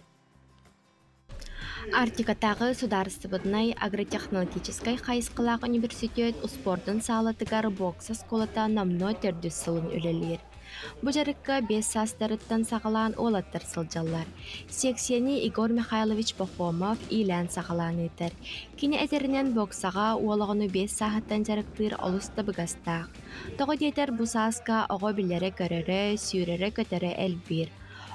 Артикатағы Сударственный агротехнологический Хайскалақ университет спортын салатыгар бокса сколата намно тердүс сылын өлелер. Бұл жарыққа 5 састарыттан сағалан олаттар сылжалар. Сексияни Игорь Михайлович Пахомов илән сағалан етер. Кені әтерінен боксаға олағыны 5 сағаттан жарықтыр олыста бұғастақ. Тоғы детер бұл сасқа оғы білері көрері, сүйрері көтері әлбір.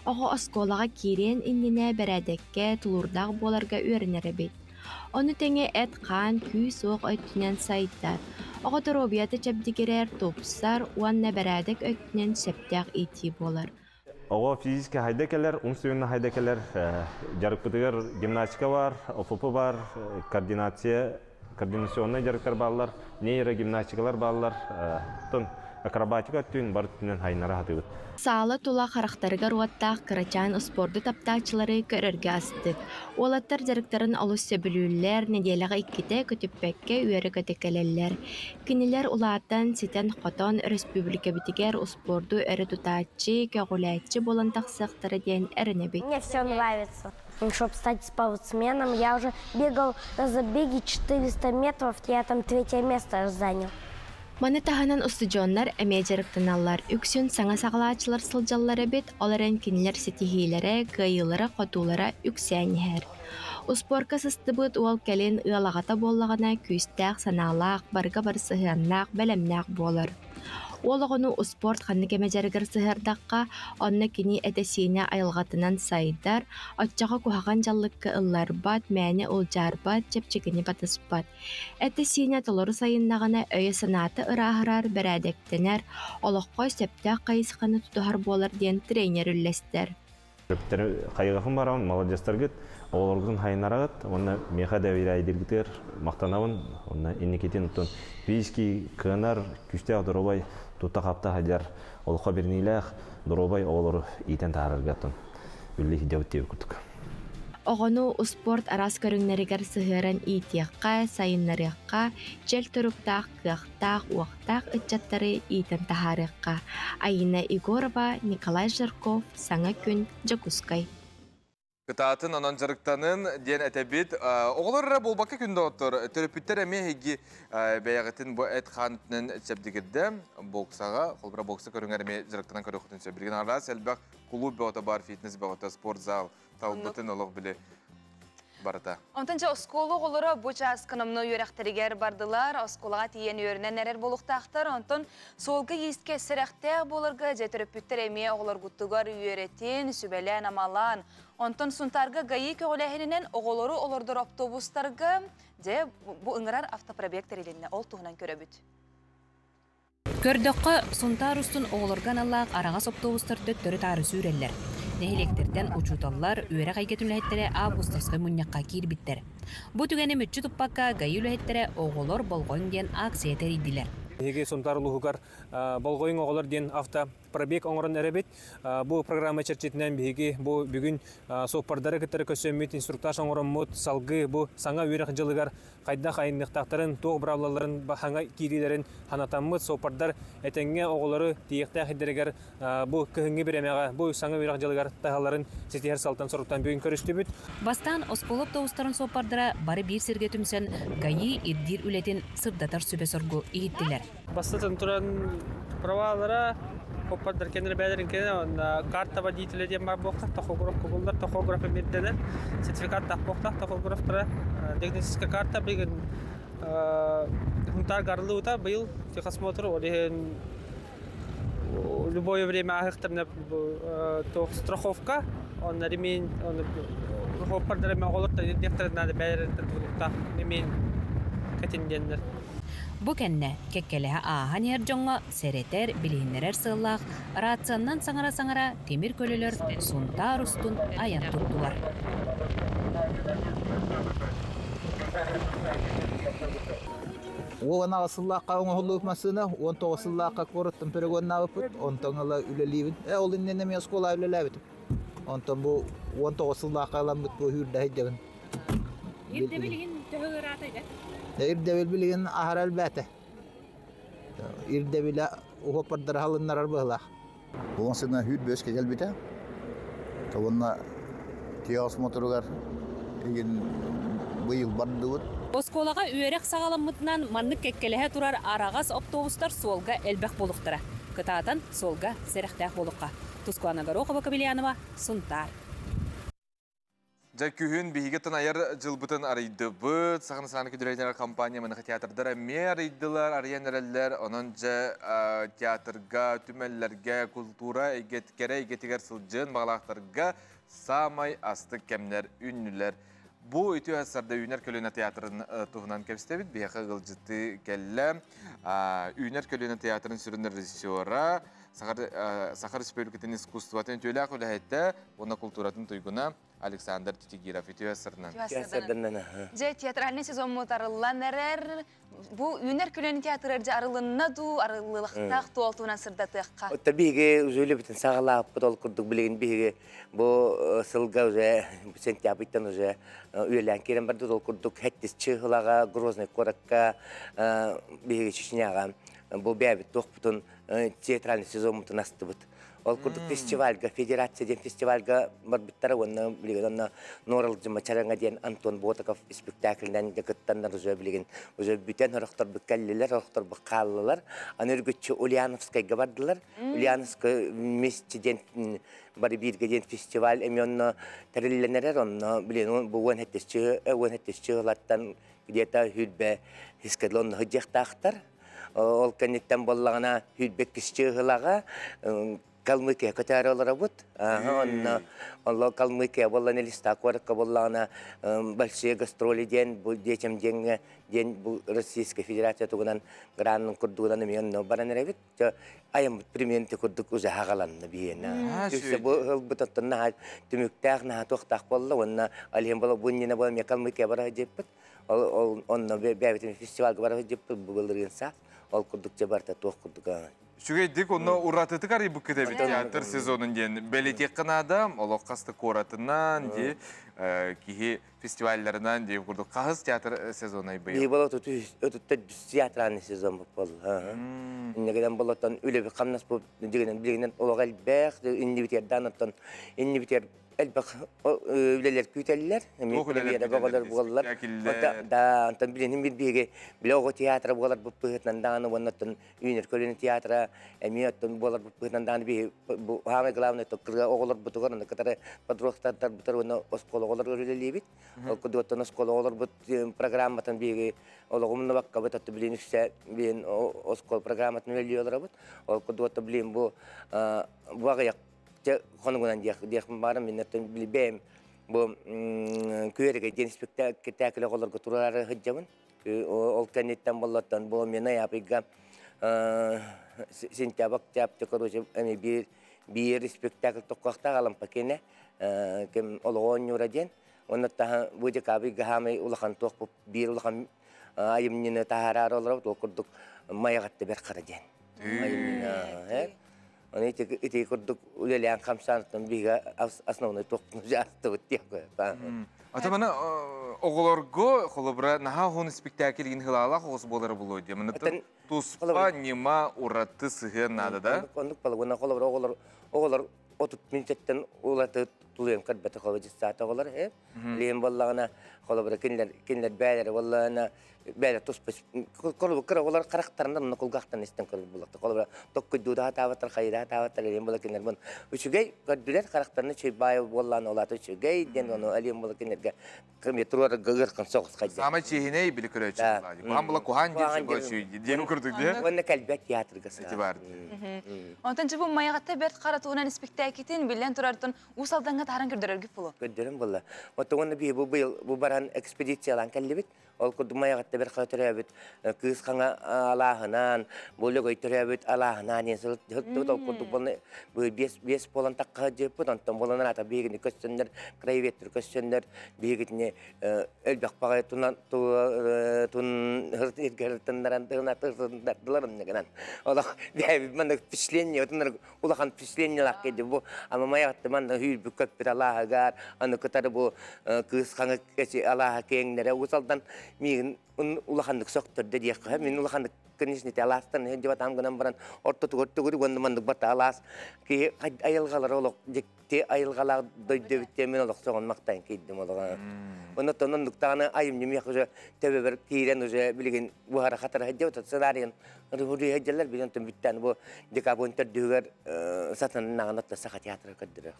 Оғы осколаға керен инніне бәрәдекке тұлырдақ боларға өрінері бет. Оны тәңе әт қан, күй соқ өттінен сайттар. Оғы дұробияты чәбдігерер топсар, уанна бәрәдек өттінен сәптәқ еті болар. Оғы физическі хайдекелер, умственный хайдекелер, жарықпытығыр гимнастика бар, ОФП бар, координационный жарықтар балылар, нейрогимнастикалар балылар. акробатика түн бар түнен хайнара хатыбыт. Саала тула характарыга руаттақ кырачан спорду таптаачылары көрөргө астык. Олаттар жарыктарын олус сөбүлүүлер неделяга икките көтүппекке үйөрі көтекелелер. Кинилер улааттан ситен хотон республика битигер спорду өрі тутаачы, көгулаачы болан тақсықтары ден әрінебек. Мне все нравится. Чтобы стать спортсменом, я уже бегал на забеге 400 метров, я там 3-е место занял. Маны таханан устудионнар әме жарыктаналар. Үксүн саңа сағалаачылар сылжаллары бет, оларын кинилер сетихилері, гайылары, қотулары үксәнігер. Успорка сыстыбыт уол кәлін ыалағата боллағана күйістәқ, саналақ, барга бар сығаннақ, бәлемнақ болар. Олығыну спорт ханны кеме жарыгар сығырдаққа, онны кini әтесіне айылғатынан сайдар, отчаға кухаған жаллыққа ыллар бат, мәне ұлжар бат, чепчекені батыс бат. Әтесіне толыры сайыннағына өйі санаты ырағырар бәрәдектенер, олыққой септәқ қайысқаны тұтығар болар ден тренер үллестер. Қайғақын барауын, молодестар кет, оларғын хайнарағыт, онна меха дәвері айдергітер, мақтанауын, онна енекетен ұттын физики, кынар, күсте дұрубай, тұтта қапта хадяр, олыққа бернейләқ, дұрубай олар итен тағарырғаттын. Үлі деуттеу күрдік. Оғыну спорт арас көріңнерігер сығырын итияққа, сайыннарыққа, жел тұрықтақ, қияқтақ, уақтақ үтчаттары итен тағарыққа. Айына Игорова, Николай Жирков, Саңа күн, Жакускай. Кытаатын анан жарыктанын ден әтәбет. Оғылыр болбақы күнді отыр. Төрөпүттер әме хеги бәяғытын бұ әт қанытын сөбдігірді. Боксаға, қолбыра бокса көріңер әме жарыктанан көрі құтын сөбдігін. Арас әлбәқ клуб бәғыта бар, фитнес бәғыта, спорт зал, талбытын олық білі барыта. Онтанча осколу олары бұча асқынымны үйрәқтерігер бардылар, осколаға тиен үйерінен әрер болуқтақтар, онтан солғы естке сірәқтәқ болырға жәтіріппіттер әме оғылар ғыттығар үйеретін, сүбәлән амалан. Онтан сұнтарға ғайы көгіләхінінен оғылары олырдыр автобустарға де бұл ұңырар автопробектер еліне ол тұғынан көрі бүт. Көрдіққа сұнтар ұстын оғылырған аллақ арағас автобустарды түрі тары сүйрелер. Нехелектерден учуталлар үйері қайгетін үләйттері августасқы мұннаққа кейірбіттер. Бұ түгені мүтчі тұппаққа ғайы үләйттері оғылыр болғойын ден акция тәрейділер. Еге сонтар лухугар болғойын оғылар ден авто пробег оңырын әребет. Бұл программа черчетінен беге бұл бүгін соқпардары кеттері көсөммет инструктаж оңырын мұт салғы бұл саңа үйрек жылығар қайдақ айындықтақтарын, тоқ бравлаларын, хаңа кейрилерін ханатаммыт соқпардар әтенге оғылары тиектәқ едерегер бұл көхінге біремеға бұл саңа үйрек жылығар тағаларын сетер салтан сұрыптан бүгін көрішті бүт. Бастан осколып тоғыстарын соқпардыра бары бір серге түмсен ғайы ирдир үлетін сырдатар сөбе соргу егеттілер. Бастатын тұран правалара Попадар кенер бәдерин кенер карта водителя дем бар боқтақ, тахограф көгілдер, тахографы берділер, сертификат тақ боқтақ, тахографтары, диагностическая карта білген хунтар гарылы ұта бұл техосмотр, олеген любое время ағықтырны страховка, он ремень, попадар ремень олырта, декторынан бәдерин тұқтақ, ремень кәтіндендер. Бұ кәнне кәккелі ағын ерджоңға сәретер, білейінлерер сыллақ, рацияннан саңара-саңара темір көлілер сұнтар ұстын аян тұрдылар. Оған аға сыллаққа оңы ғылы өпмасына, 19 сыллаққа қорыттың перегонына өпіт, онтан ғыла үлелейбін. Ол иннен мен скола үлеләбітім. Онтан бұл 19 сыллаққа алам бұт бұл хүрді әйдебін. Ерде білген төхігір атайды? Ирдевил билген ахар әлбәте. Ирдевил ухопардар халыннар арбыла. Бұған сына хүд бөске келбіте. Тавынна тияс моторугар еген бұйыл барды бұд. Осколаға үйерек сағаламытынан маннық кәккеліге тұрар арағас автобустар солға әлбәқ болуқтыра. Кытаатан солға сәріқтәқ болуққа. Тускуана Горохова, Кабелянова, Сунтар. Күхін бейгеттен айыр жылбытын арайды бұд, сағын сағаны күдірейдер компания мұнығы театрдары ме арайдылар, арайянерелер, оның жа театрға, түмәллерге, культура, егетігер сылжын, мағалақтарға самай асты кәмнер, үннілер. Бұл өті әсірді үйнер көліні театрын тұғынан кәпістебіт, бейқы ғылжыты кәлі, үйнер көліні театрын сүрінер режиссера, Сахар Республикатын искусстватын төлі ақылы әйтті, оны культуратын тұйгына Александр Титигиров итүәсернән. Же театральный сезон мотарыллан әрәр. Бу үнер күләне театры арылынна ду, арылылықтақ туалтуынан сырдатыққа. Табиге үзөлі бітін сағалап бұтол күрдік білеген бейге бұл сылға уже сентябрьтен уже үйелен керен барды ол күрдік хәттес чығылаға, Грозный қораққа, бейге Чечняға. Бұл бәбіт тоқ бұтын театральный сезон мұтын асты бұт. Ол күрдік фестивальға, федерацияден фестивальға бар біттары, оны білеген, оны Норал Джима Чараңа ден Антон Ботаков спектакльден декаттандар уже білеген. Уже бүтен ұрықтар бүккәлілер, ұрықтар бүккалылар. Аны үргітші Ульяновскайға бардылар. Ульяновскай местеден бары биргеден фестиваль, әме оны тәрілленерер, оны білген, бұл он әттесчі ғылаттан где-то хүлбе хискадлы оны ғыдияқтақтар. Ол кәнеттен болағына хүлбе кішчі ғылаға Калмыкия көтәрі олар бұд. Олар Калмыкия болан еліста қорыққа болағына большие гастроли ден, бұл детям ден, бұл Российская Федерация тұғынан гранның күрдуғынан мен баран әрәбет. Айым примерінде күрдік өзі ғағаланны бейін. Бұл бұтаттың түміктәқ, тоқтақ болы, онына алем болы бұннені болы мен Калмыкия бара деп бұд. Онына бәбетін фестивалға бара деп бұд, бұғылырген сақ. Ол күрдік же барда тоқ күрдік. Шүгейдік, оны ұратыты қарай бүккеді бі театр сезонын ден. Бәлетек қынады, олық қасты қоратынан, кейі фестивальларынан, күрдік қағыз театр сезонай бұйыл. Бей болот өтітті театраны сезон бұп бол. Иннегеден болоттан үлі бір қамнас бұп, білгенен олық әлбәқ, инні бітердан оттан, инні бітер әлбәқ үлелер күйтелілер, үлелер бағалар бұғалар. Антан біленім бір бейге біле оғы театры бұғалар бұп бұғытнан дағаны, оннаттан үйінер көлені театры, әме оттан бұғалар бұп бұғытнан дағаны бейге ғамай ғылауын қырға оғылар бұтығар, катары падруқтар бұтар оны осқол оғылар өрелелей бейт. Ол күді оттан осқол оғылар бұт программатын бейге олығымны баққа бұт атты білен үшсе бейін осқол программатын өрелей олар бұт. Ол күді отты білен бұғаяқ қоныңынан дейқім барым, мен әттен білбейм, бұл көреге ден спектаклі оларға тұрары ғыджамын. Ол кәнеттен болаттан бұл мен аяпыға сентябак тәпті көруші бір спектакль тоққақта қалым пәкене, кем олығын юра ден. Оннаттан бұл декабыға хамай ұлақан тоқ бұл бір ұлақан айымнені тағарар олар бұл күрдік майағатты бір қара ден. Оны ити күрдік үлелең қамсанықтың бігі основной тоқтың жасты өттек. Атамана оғыларғы қолыбыра наға ғоны спектаклігін ғылала қоғыз болары бұл өйде. Мұнықтың тұспа нема ұраты сығы нады да? Ондық балы, оны қолыбыра оғылар отут минуттен оларды тұлуен кірбәті қолы жастаты оғылар. Лейін болағына қолыбыра кенлер бәлері болағына бәлі тұспа қолыбы кірі олар қарақтарынан оны қолғақтан естен көріп болақты. Қолыбыра тоқ күдуді атаваттар, қайда атаваттар әлем бола кенлер бұн. Үшігей көрділер қарақтарының чөй байы болағын олаты үшігей ден оны әлем бола кенлерге кірметруары ғырқын соғыз қайда. Сама чейіне білі көрі өтші болады. Бұған бұла қуған деші бұл үші дені көрдік де? Оны кәлбәт театрға сағ. Онтан жы бұл майағатта бәрт қаратуынан спектакетін білен тұрардың ұсалданға тарын көрдірер күп бұлы? Көрдірім бұлы. Оны бұл баран экспедициялан кәлі біт. Ол күрді майағатта бір қайтыры әбіт, күз қаңа алағынан, бөлі көйтірі әбіт алағынан, ол күрді бұлны бес болан таққа жепіт, онтан боланар ата бейгіне көстендер, крайветтір көстендер, бейгіне әлбәқ бағай тұн ергерілтіндерін тығынатығындардыларым негенен. Олақ бәйбі мәнді впечатление, олақан впечатление лақ кеді бұл, ама майағатта мәнді үйілбі көп бір алағығар, аны күтары бұл күз қаңа кәсі алаға кеңдері, ұсалдан мен улахандык соқтырды дейік. Мен улахандык конечно аластан деп атамгынан баран ортотугорту көрүп ондумандык бата алас ки айылгалар олок жекте айылгалар дойдебитте мен олок согон мактайын кейдим олога. Онотон ондуктаны айым немек уже тебебер кирен уже билген буара хатар хадеп сценарийин рухури хаджалар билген биттен бу декабонтер дөгөр сатын нагынатта саха театр көддүрө.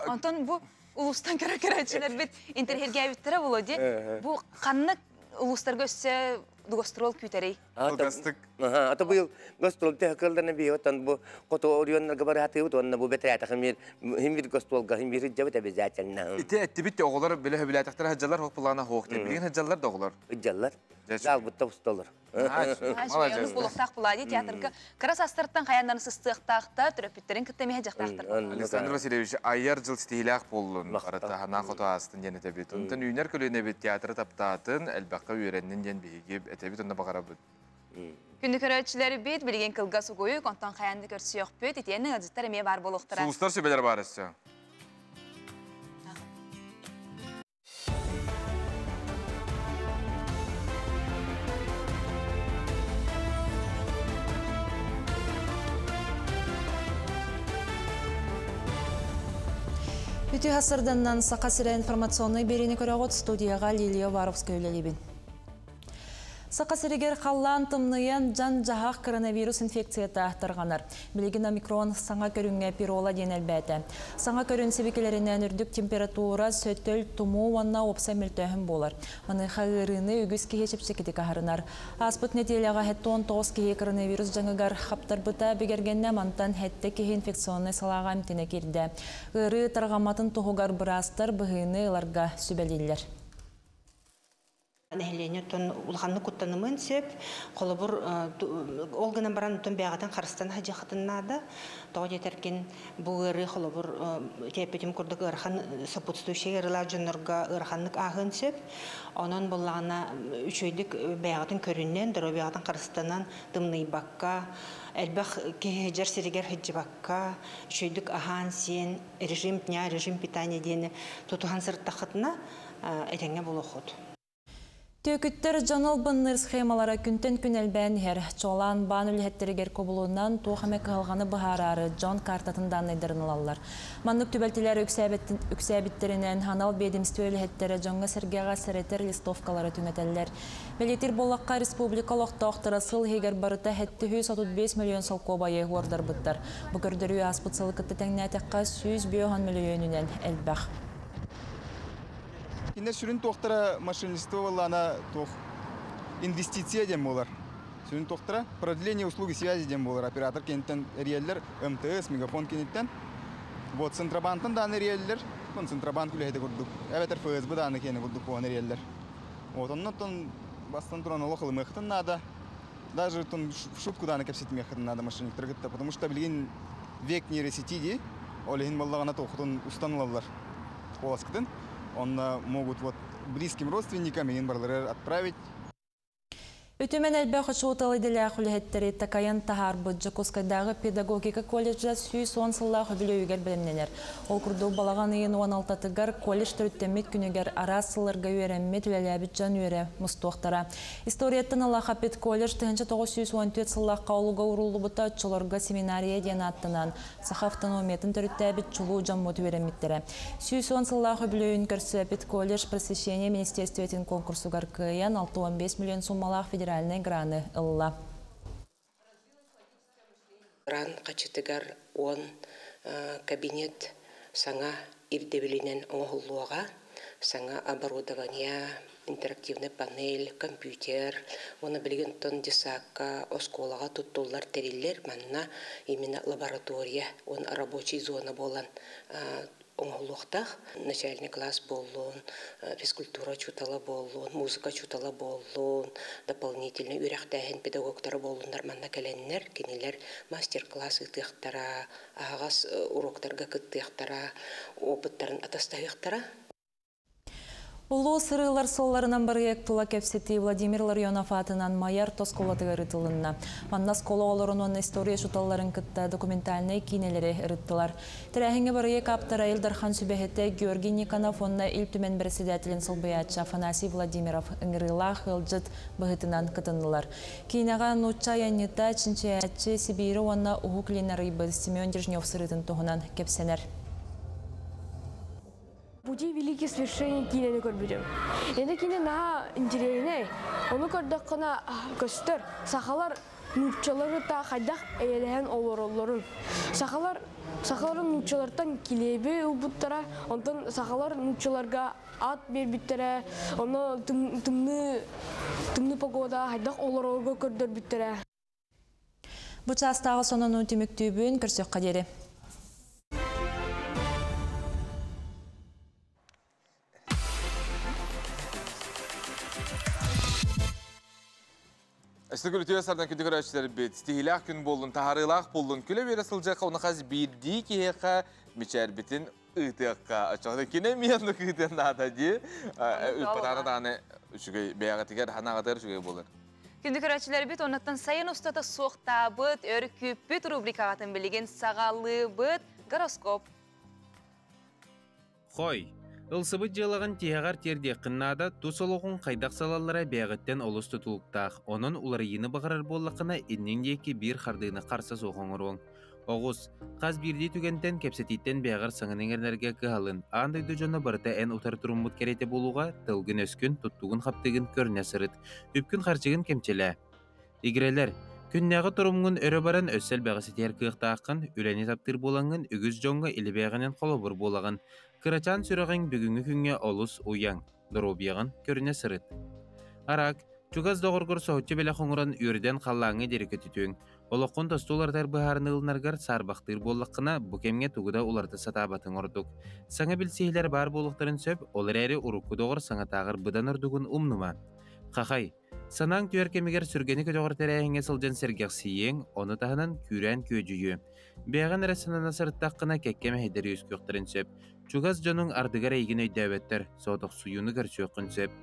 Антон бу улустан каракарачылар бит интерьергә биттер булды. Бу канны улустар көссө гастрол күтәрей. Кылгастык. Ата быйыл гастролте хакылдарына бий отан бу кото орионнарга бараты бут онна бу бетрата хамир химир гастролга химир жабыта безатанна. Ите эттибит оголор биле хөбүләтәктәр хаҗалар хокплана хокты. Билген хаҗалар да оголор. Хаҗалар. Жал бутта усталар. Молодец. Булыктак булади театрга карас астырттан каяндан сыстыктакта төрөпүттерин киттеме жактактыр. Александр Васильевич айяр жыл стилях боллун. Арата хана кото астын дене тебит. Онтан үйнер көлөне бит театр таптатын элбакка үйреннен ден биги этебит онда багарабыт. Күндү көрөчүлөр бит билген кылга сугою контон каянды көрсөк бит итенин азыттар эме бар болуктура. Сулустар сөбелер бар эсе. Үті ғасырданнан Сақасыра информационный берені көріғыт студияға Лилия Варовская үлелебін. Сақасырегер қаллан тымныян жан жағақ коронавирус инфекция тақтырғанар. Білеген омикрон саңа көрінге пирола ден әлбәті. Саңа көрін себекелерінен үрдік температура сөттіл тұму онна опса мүлтөхін болар. Аны қағырыны үгіз кеге чепсекеті қағырынар. Аспыт нетелеға хәтті 19 кеге коронавирус жаңығар қаптар бұта бігергенне мантан хәтті кеге инфекционный салаға әмтіне керді. Ғыры тарғаматын тұғығар бұрастыр бұғыны ұларға сүбәлелер. Нәһелене тон улганны куттанымын сөп, қолыбыр олғынан баран тон бәғатан қарыстан хажақытыннады. Тоғы жетеркен бұл ұры қолыбыр тепетім күрдік ұрхан сопутстующий ұрылар жонырға ұрханлық ағын сөп. Онын болағына үшөйдік бәғатын көрінен, дұры бәғатын қарыстанан дымный баққа, әлбәқ кехежер серегер хеджі баққа, үшөйдік ахан сен, режим дня, режим питания дені тұтуған сұрттақытына әтеңе бұл оқыд. Төкіттер жанал бұнныр схемалара күнтен күн әлбән хер. Чолан бан үліхеттерігер көбілуынан тоқамек қалғаны бұхарары Джон картатындан айдырынылалар. Маннық түбәлтілер үксәбіттерінен ханал бедімсті үліхеттері Джонға сәргеға сәретер листовкалары түнетелер. Белетер болаққа республикалық тоқтыры сыл хегер барыта хәтті 135 миллион салко байы ордар бұттар. Бұкірдірі аспыт сылықытты тәңнәтіққа 100 миллионінен әлбәқ. Инде сүрін тоқтыра машинисту валана тох инвестиция дем болар. Сүрін тоқтыра продление услуги связи дем болар. Оператор кенттен реаллер МТС, Мегафон кенттен. Вот Центробанктан даны реаллер, он Центробанк үләйді көрдік. Әбәтер ФСБ даны кені көрдік оған реаллер. Вот оннан бастан тұран олықылы мехтін надо. Даже в шутку даны кәпсет мехтін надо машиниктер гітті. Потому что білген век нейросети олеген баллағана тоқтын устанылалар. Оласкыдын. Он могут близким родственникам и инвалидам отправить. Үтімен әлбәқ ұшуыталы ділі құлығеттері тақайын тағар бұджы Кускайдағы педагогика колледжа 110 сыллағы білеуігер білімненер. Ол күрді балаған ең 16-тығар колледж түріттемет күнігер арас сылырға үйеренмет үләләбіт жан үйері мұстуқтара. Историяттың Аллаха пет колледж 1914 сыллаққа олуға ұрулы бұта чолырға семинария ден аттынан сақафтонометін түріттәбіт чулу жан мұт үйеренметтері. 110 сыллағы білеуін көрсі пет колледж просвещение министерстветін конкурсуғар күйен 6-15 миллион суммалақ федеральный граны ылла. Гран қачытыгар он кабинет саңа ирдебелінен оңғылуға, саңа оборудование, интерактивный панель, компьютер, оны білген тон десакка, осколаға туттулар териллер, манна именно лаборатория, он рабочий зона болан оңғылуқтақ, начальный класс болуын, физкультура чутала болуын, музыка чутала болуын, дополнительный үрәқтәйін педагогтары болуындар манна кәләннер, кенелер мастер-класс ұтықтара, ағас уроктарға күттіқтара, опыттарын атастайықтара. Улу сырылар солларынан біргек тұла кәпсеті Владимир Ларионов атынан майар тосколаты ұрытылынна. Манна скола оларын оны история шуталарын күтті документальный кинелері ұрыттылар. Тірәхіңі біргек аптара Илдархан Сүбәхеті Георгий Никонов онна ил-түмен председателін сылбыятшы Афанасий Владимиров ұңырыла қылжыт бұғытынан күтінілар. Кейнаға нұтча яннита чинчаятчы Сибирі онна ұғықлинар ұйбы Семен Держнев сырытын тұғынан кепсенер. Пути великие свершения кинени көрбүдүм. Энде кине наha интересный. Оны көрдөк кына көстөр. Сахалар нупчалары та хайдак эйлеген олоролорун. Сахалар сахаларын нучалартан килебе убуттара, онтон сахалар нучаларга ат бербиттере, оны тымны погода хайдақ олорога көрдөр биттере. Бұ частағы сонын өтіміктүйбін көрсек қадері. Әстігіл өтеуі сардан күнді көрәшілер бет. Стихилақ күн болын, тағарылақ болын, күлі бері сылжаққа, оны қаз бірді кейеқа мечер бітін ұйтыққа. Ачақта кене миянлық ұйтын дағады. Үтпатаны дағаны бәяғатығар, ханағатығар жүгей болыр. Күнді көрәшілер бет, онаттан сайын ұстаты соқта бұд, өрі көппет рубрикағатын білеген сағалы бұд, гороскоп. Қой. Ылсыбыт жылығын тияғар терде қыннада тұсылығын қайдақ салалара бәғіттен олыс тұтылықтақ. Оның улары ені бағарар боллақына еннеңдекі бір қардығыны қарса соғын ұруың. Оғыз, қаз бірде түгентен кепсететтен бәғар саңының әрнерге кығалын. Андайды жоны барыта ән ұтар тұрымбыт кереті болуға тылгын өскін, тұттығын қаптығын көріне сырыт, үпкін қарчығын кемчелі. Игрелер, күннәғы тұрымғын өрі баран өссел бәғасетер кықтақын, үләне таптыр болаңын, үгіз жоңға илі бәғанен қолы болағын. Кырачан сүріғін бүгінгі күнге олыс ұяң, дұробияғын көріне сырыт. Арак, чугаз доғырғыр соғытчы бәлі қоңырын үрден қаллаңы дерек өтітуің. Олыққын тостулардар бұхарын ұлынарғар сарбақтыр болыққына бұкемге тұғыда оларды сатабатын ұрдық. Саңа білсейлер бар болықтарын сөп, олар әрі ұрыққы доғыр саңа тағыр бұдан ұрдығын ұмныма. Қақай, санаң түйеркемегер сүргені көтоғыр тәрәйіңе сылжан сергек сейең, оны тағынан күрән көжүйі. Бәғын әрісінана сырттаққына кәккеме хедері өскөқтірін сөп. Чугаз жоның ардығар әйген өйдәбеттер, соғдық суюны көрсөқін сөп.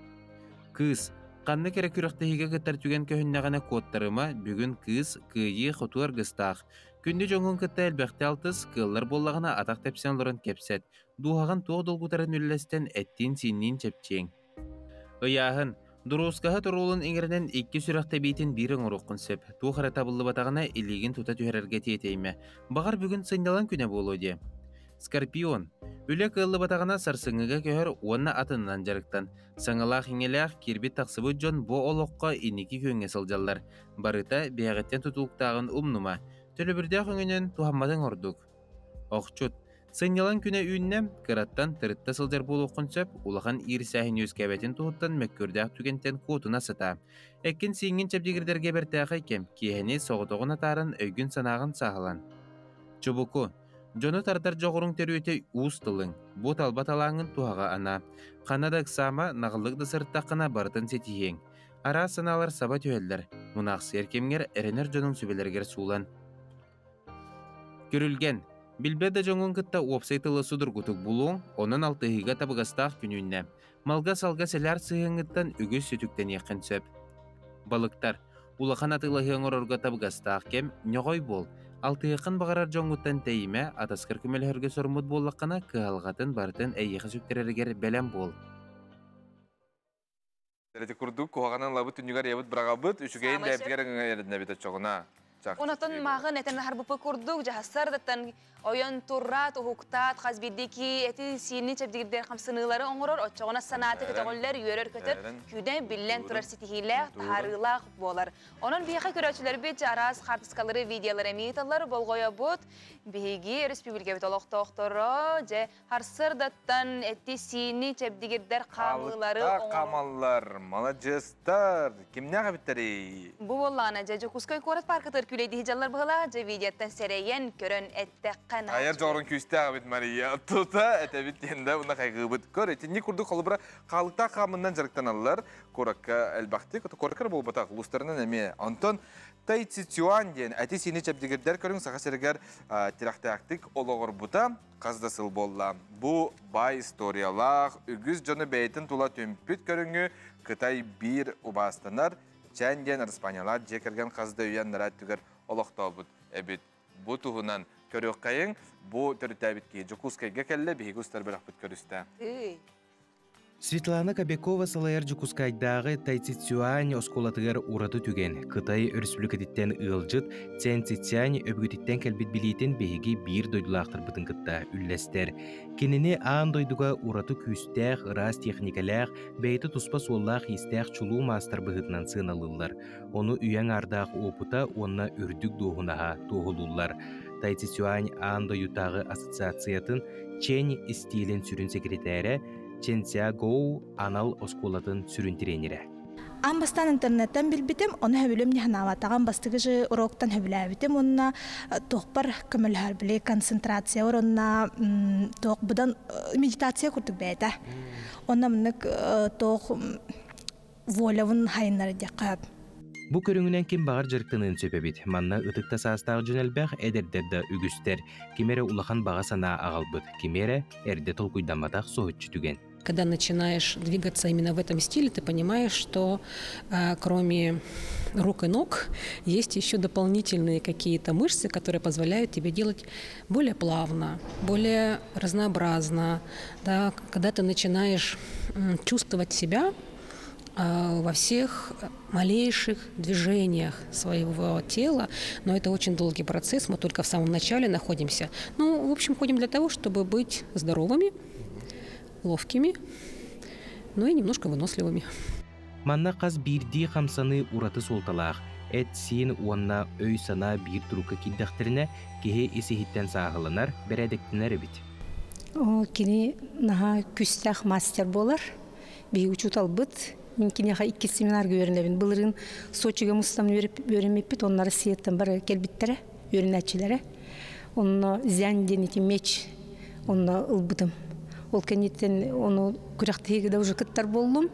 Кыз, қанны кәрі күріқтігі күттар түген көхіннағына кодтарыма бүгін кыз, күйі құтуар ғыстақ. Күнді жоңын күтті әлбәқті алтыз, кыллар боллағына атақ тәпсен лұрын кепсет. Дуғаған тоқ долғутарын үлләстен әттен синнен чепчең. Ыяғын, Дұрусқаға тұрулын еңірінен 2 сүріқті бейтін бірін ұрыққын сөп. Туғары табылы батағына илеген тута түйерерге тетейме. Бағар бүгін сындалан күні болу де. Скорпион. Үлі қылы батағына сарсыңыға көхір онна атынан жарықтан. Саңылақ еңеліғ кербет тақсыбы жон бұ олыққа инекі көнге сылжалар. Барыта бәғеттен тұтылықтағын ұмнума. Төлі бірде қөңінен туғамадың ұрдық. Оқчут. Сынялан күні үйіннем, кыраттан тырытта сылдар болуқын сөп, улахан ирсәхін өз кәбәтін тұғыттан мәккөрдәқ түгентен қуытына сыта. Әккен сеңген чәпдегірдерге бәртәқы кем, кейхіне соғытоғын атарын өйгін санағын сағылан. Чубуку, жоны тардар жоғырың терүйеті ұстылың, бұ талбат алаңын туғаға ана. Қанадық сама нағылықты сырттақына барытын сетиең. Ара саналар саба түйелдер, мұнақсы еркемгер әренер жоның сөбелергер сулан. Көрілген. Билбеда жоңын кытта уопсайтылы судыр күтік бұлуң, оның алтығыға табығастақ күнінне. Малға салға сәләр сығыңыттан үгіз сөтіктен еқін сөп. Балықтар, улақан атылығың ұрырға табығастақ кем, неғой бол. Алтығықын бағарар жоңғыттан тәйіме, атаскар күмелерге сұрмыд болыққана кығалғатын бардың әйеқі сөктерергер бәлем бол. Дәреті күрдік, қоғанан лабыт түнігер ебіт бірағабыт, үшігейін дәбдігерін әрінне беті чоғына. Онатын мағын әтін харбупы күрдік, жағастардаттан ойын тұррат, ұхуқтат, қазбеддеки, әті сиені чәбдегірдер қамсынылары оңырыр, отчоғына санаты көтіғылер, үйерер көтір, күйден білен тұрар сетихилер, тағарылақ болар. Onun бейқі көрәтшілер бет жарас, қартысқалары, видеолар әмейталар, болғоя бұд, бейгі республика бет олықта оқтыры, же харсырдаттан әті сиені чәбдегірдер қамылары оңырыр. Қамалар, малajestар, кімне ғабиттері? Бұл олағына, же Жокускай көрет паркатыр күлейді хижалар бұғыла, же видеоттан сәрейен көрін әтті қана. Айыр жоғырын күсті ғабит Мария, тұта әтәбіт енді ұнда қайғы бұд. Көр, әтінде күрді қолы бұра қалықта қамынан жарықтан алылар, көріккі әлбақты, көріккір бол бұтақ ұлыстарынан әме. Антон Тайцитуан ден әті сені чәпдегердер көрің саға сәрігер тирақтаяқтық олығыр бұта қаздасыл болла. Бұ бай историялақ, үгіз жоны бәйтін тұла төмпіт көріңі Қытай бір ұбастанар, Чәнден Испаниялар жекерген қазды үйен нарат түгер олықта бұд. Әбіт, бұ тұғынан көрек қайың, бұ түріті әбітке Жокускайға кәлі бейгі ұстар білік бұд көрісті. Светлана Кобякова салайар Жокускайдағы Тайцитуань осколатығар ураты түген. Қытай республикатеттен ұлжыт, Цянцитянь өбігітеттен кәлбет білейтін бейгі бір дойдылақтыр бұтын қытта үлләстер. Кеніне аң дойдуға ураты күстәқ, ырас техникалақ, бәйті тұспа соллақ естәқ чулу мастер бұғытынан сыналылар. Оны үйен ардақ опыта, онына үрдік доғынаға тоғылулар. Тайцисюань Андо Ютағы ассоциациятын Чень стилен сүрін секретәрі, Ченсия Гоу Анал Оскулатын сүрін тренері. Амбастан интернеттен билбитим, оны хөбүлөм неханаватаган бастыгы жы уроктан хөбүләбитим, онна тоқпар көмөлһәр биле концентрация орынна тоқ будан медитация курдук бәйдә. Онна мынык тоқ волявын хайнар дякап. Бу көрүңүнен ким багар жырктынын сөпөбит. Манна ытыкта саастагы жөнелбәк эдердерде үгүстер. Кимере улахан бага сана агалбыт. Кимере эрде толкуйдаматак соһутчу түген. Когда начинаешь двигаться именно в этом стиле, ты понимаешь, что кроме рук и ног есть еще дополнительные какие-то мышцы, которые позволяют тебе делать более плавно, более разнообразно. Да? Когда ты начинаешь чувствовать себя во всех малейших движениях своего тела, но это очень долгий процесс, мы только в самом начале находимся. Ну, в общем, ходим для того, чтобы быть здоровыми, ловкими, но и немножко выносливыми. Манна қаз бирди хамсаны ураты солталақ. Эт син уанна өй сана бир турука киддахтеріне кеhe исихиттен сағылынар, бәрәдіктінер бит. Кені наға күстәқ мастер болар. Бей учутал бұд. Мен кенеға 2 семинар көрінлебін. Бұлырын Сочиға мұстан өрімеппет, онлары сиеттен бары келбіттері, өрінәтчілері. Онына зән денеті меч, онына ұлбыдым. Ол кенеттен оны күрәқтегі да уже кыттар болдым.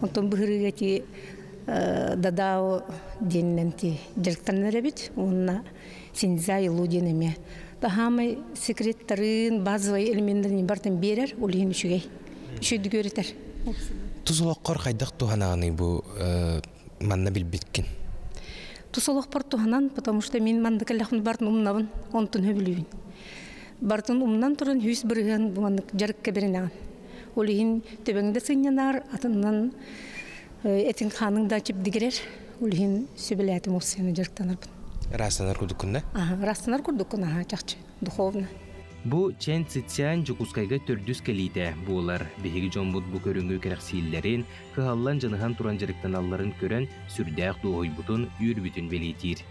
Онтан бұғырыға те дадау денінен те директорнер бит. Онына сенза илу денеме. Дағамай секреттарын, базовай элементтерін бартын берер, олығын үшігей. Үшейді көретер. Тусолоққор қайдақ туханағыны бұл манна білбеткен? Тусолоққор туханан, потому что мен манды кәліқпін бартын умнабын, онтын хөбілуін. Бартын умнан тұрын хүйс бірген бұманды жарыққа берінаған. Олығын төбеңді сынянар, атынан әтін қаның да чіп дегерер, олығын сөбілі әтім осы сені жарықтанар бұн. Растанар күрдіккін, да? Растанар күрдіккін, жақшы, духовны. Бу Чен Цитсян жукускайга төрдүс келите булар. Беги жомбут бу көрүнгү керексииллерин, кыһаллан жыныхан туран жарыктан алларын көрөн сүрдәк дуойбутун үйрбүтүн белитир.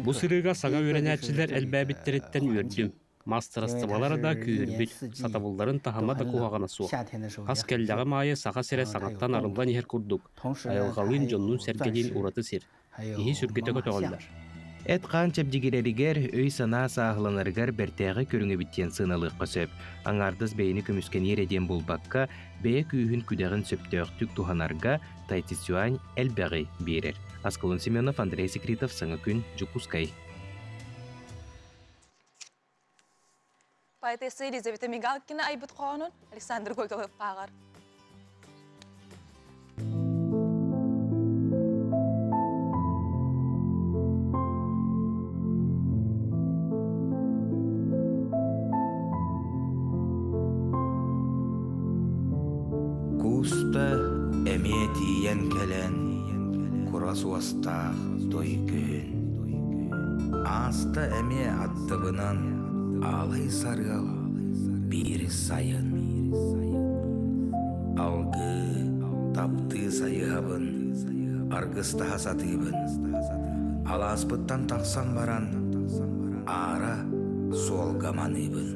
Бу сырыга сага өренәчилер элбәбиттереттен үрдү. Мастерстыбалар да күйөрбүт, сатабулларын тахама да кугагана су. Хас келдәге майы сага сере саңаттан арылган ер курдук. Айылгалын жоннун сергелин ураты сир. Ихи сүргөтө көтөгөллөр. Эт қан чәбдигереригер өй сана сағыланаргар бәртәғі көріңі біттен сыналық қосып. Аңардыз бейіні көміскен ереден болбаққа бәе күйін күдәғін сөптөқтік туханарға Тайцисюань әлбәғі берер. Аскалын Семенов, Андрей Секретов, Саңа күн, Жукускай. Поэтесса Елизавета Мигалкина айбыт қоғанын Александр Гойголов ағар. Куста эметиен келен, курасуастақ той күн. Аста эме аттыбынан алай сарғал бир сайын. Алгы тапты сайығабын, арғыста хасатыбын. Аласпыттан тақсан баран, ара солғаманыбын.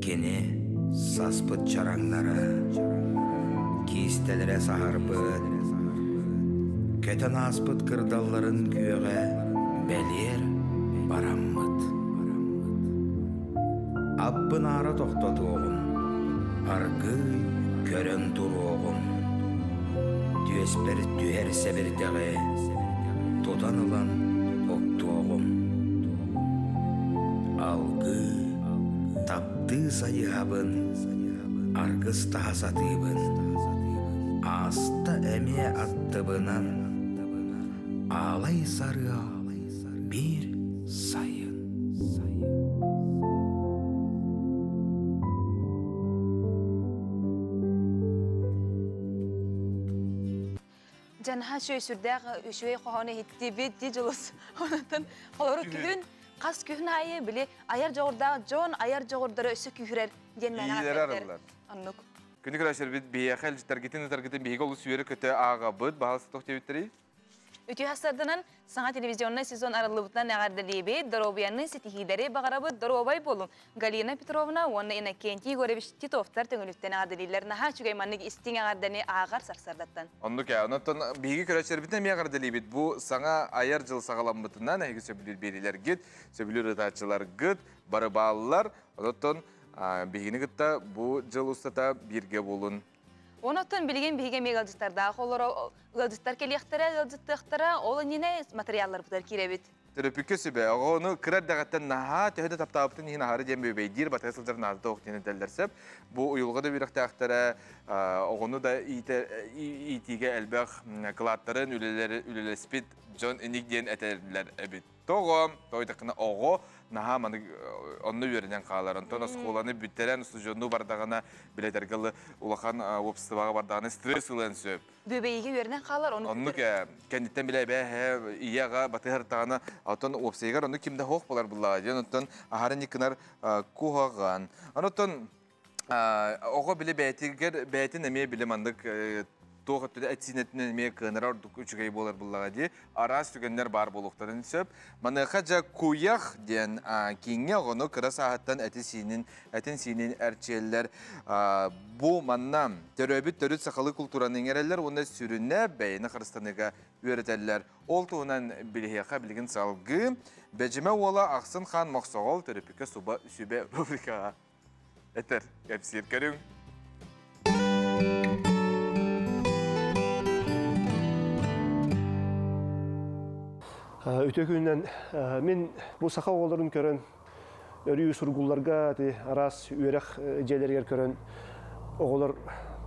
Кене саспыт чараңнара, кистелере сахарбыт, көтен аспыт кырдалларын күйеге бәлер бараммыт. Аббын ара тоқтады оғым, аргы көрін тұр оғым, түйеспер түйер сәбірдеғі, тұдан ұлан оқты оғым. Алгы тапты сайығабын, арғыста хасатыбын, аста әме аттыбынан, алай сарыға бір сайын. Жанха шөйсүрдәғ үшөй қоғаны хетті бет де жылыс. Онатын қолыры күн қас күн айы біле аяр жоғырдағы жон аяр жоғырдары өсі күйірер ден мәні ағаттар. Күні күрәшер бет бейәқәл таргетін бейгі олы сүйері көті аға бұд бағалысы тоқты өттірей? Ütü hasardanan sana televizyonuna sezon aralığından ağardalıybe Dorobayanın sitihideri bağırabı Dorobay bolun. Galina Petrovna onunla ina kenti göreviş Titovtar tönülükten ağardalıylar naha çügeymanlık istin ağardani ağar sarsardattan. Onduk ya, ondan bilgi köreçleri bitne mi ağardalıybe bu sana ayar jıl sağalanmıtından neygi söbülür beriler git, söbülür ıtaçılar git, barı bağlılar, ondan bilgini gıtta bu jıl ustata birge bolun. Ondan bilgen bilge megalcıklar daha olur, galcıklar keliyaklara, galcıklara, olan yine materyallar budar kirebit. Töröpükü sübe, onu kırar dağıttan naha, tühüde taptağıptın yine harı cembe beydir, batı sıldır nazda oğutini derlersep, bu uyulga da bir aktağıtlara, onu da itige elbaq kılatların ülelespit, John Enig diyen eterler ebit. Toğum, toydakına oğu, naha manı onu yörenen qağlar. Ondan asqolanı büttelen stüdyonu bardağına biletergalı ulaqan opstıvağı bardağına stres ulan söp. Böbeğige yörenen qağlar onu Onu ki, kenditten bile be, iyağa batı hartağına ondan opsaygar, onu kimde hoq bolar bullağı. Ondan aharın yıkınar kuhağan. Ondan oğu bile beytin emeye bile mandık Toğutu da etsinetini emeye kığınır orduk üçügeyi bolar bullağı diye. Aras tügenler bar boluqların söp. Manıqaca kuyaq diyen kinge onu kıra saattan etin sinin erçeller bu manna töröbüt törüt sakalı kulturanın ereller onda sürünne beyni Kırıstanıga öğreteller. Oltuğunan bilhiyaka bilgin salgı becime ola Aqsın Xan Maqsoğol töröpüke sübe rubrika. Eter, hepsir körün. Ötökünden men bu saqa oğulların körön örüyü surgullarga aras üyerek jelerger körön oğullar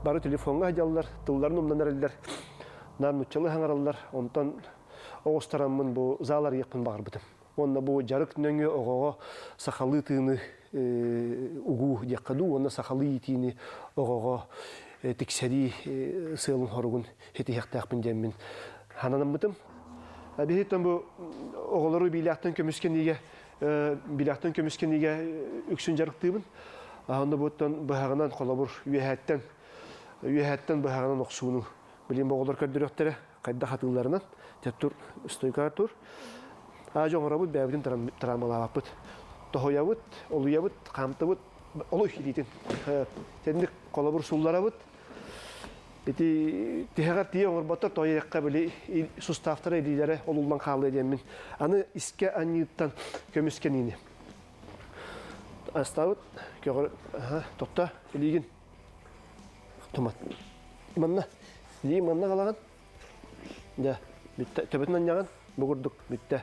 bары telefonga hajallar tılların umdan ereller namnutçalı hangarallar ondan oğustaramın bu zalar yakın bağırбытым. Onda bu jarık nöngü oğuğa saqalı tığını ugu yakadu onda saqalı yitini oğuğa tikseri sığılın horugun heti yaktaqpın jemmin hananımбытым. Бихиттен бу оголору биляктан көмүскенниге үксүн жарыктыбын. Анда буттан бахагынан колобур үйәһәттен бахагынан оксууну билим оголор көрдүрөктөрө кайда хатыларынан теттур стойка тур. Жоңорабыт бәбитин трамалабыт. Тохоябыт, олуябыт, камтыбыт, олуй хилитин. Тендик колобур сулларабыт. Эти тегар тие оңорботор тойякка били суставтары илилери олулдан калды демин. Аны иске анниттан көмүскенини. Астабыт көгөр токта илигин. Томат. Манна. Манна калаган. Да, битте төбөтүнөн жаган бугурдук битте.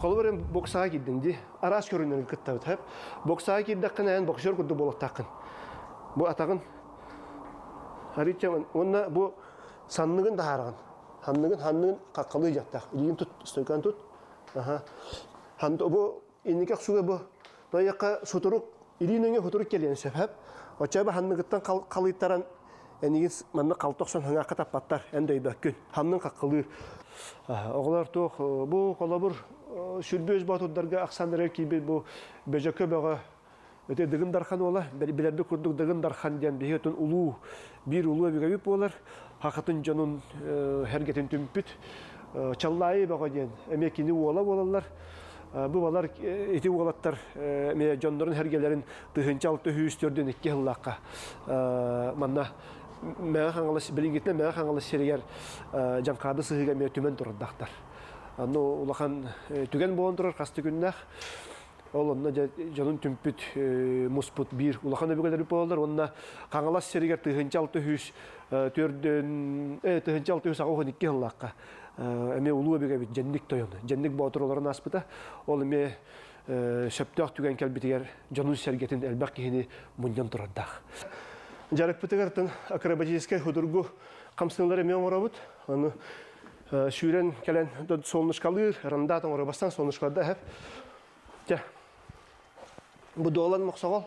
Колборен боксага киддинди. Арас көрүнөн кыттабыт хеп. Боксага киддаккан боксер курду болоттакын. Бу атагын Аричаман, онна бу санныгын да хараган. Ханныгын каккалы жактак. Илин тут, стойкан тут. Ханды бу инникак суга бу тоякка сутурук, илинеңе хутурук келген себеп. Очаба ханныгыттан калыйттаран энигин манна калтоксон хаңакка таппаттар, эндөй бөккүн. Ханнын каккалы. Оглар тох бу колобур сүрбөз батударга аксандыры кийби бу бөжөкө бага Öte dığın darxan ola, bilerde kurduk dığın darxan diyen bihetun ulu, bir ulu bigabip olar, hakatın canın hergetin tümpüt, çallayı bağa diyen, emekini ola olarlar. Bu olar eti olatlar, canların hergelerin dıhınca altı hüstürdün iki hıllakka. Manna, məğə xanğalı, bilingitine məğə xanğalı seriyer canqadı sığıga məğə tümen dururdaqtar. Anno ulaqan tügen boğan durur, qastı günnəq. Олонна жанын түмпүт муспут бир улахан өбөгөлөр болдор онна каңалас серигер тыгынчалты хүс төрдөн тыгынчалты хүс агын 2 жыллакка эме улуу өбөгө бит жендик тойон жендик боторолорун аспыта ол эме сөптөк түген келбитигер жанын сергетин элбак кихини мундан турардак жарык битигертен акробатический худургу камсынлар эме оңорабыт аны сүйрен келен солнышкалыр рандатын орабастан солнышкалда хеп Bu dolan maqsaqal.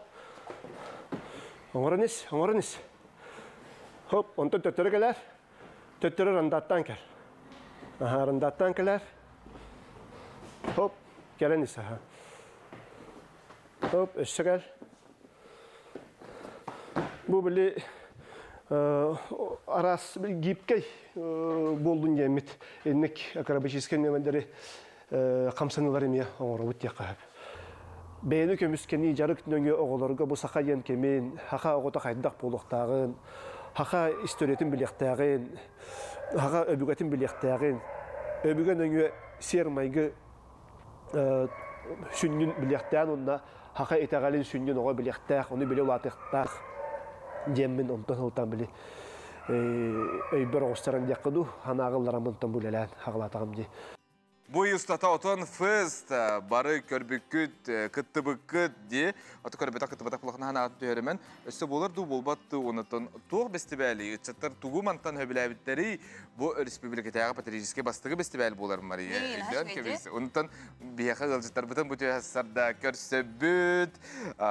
Оңорыныс. Хоп, онта төттөрө келер. Төттөрө рандаттан кел. Рандаттан келер. Хоп, келенис. Хоп, өссө кел. Бу били Арас гибкей болдун жемит. Эннек акробатический немендери камсанылар эме оңоробут якап. Бейни көмүскени жарык нөңө оголорго бу сакайен кемен, хака огота кайдак болуктагын, хака историятын билектагын, хака өбүгөтүн билектагын, өбүгөн нөңө сермайгы сүннүн билектагын онда хака этагалин сүннүн ого билектак, оны биле улатыктак жеммин онтон хылтан били өйбөр оғыстарын дияқыду, ханағыларамын тон бүлелән хағылатағым дей. Бұй ұстата отон фест, бары көрбіккіт, кыттыбыккыт де, аты көрбета кыттыбата құлақына ханағатын түйерімен, өсі болар ду болбатты онытын тоқ бестібәлі, үтчаттар тугу мантан хөбіләбіттері бұл республикатағы патриотический бастығы бестібәлі болар Мария. Онытын бияқа ғылжыттар бұтын бұты сарда көрсі бүт,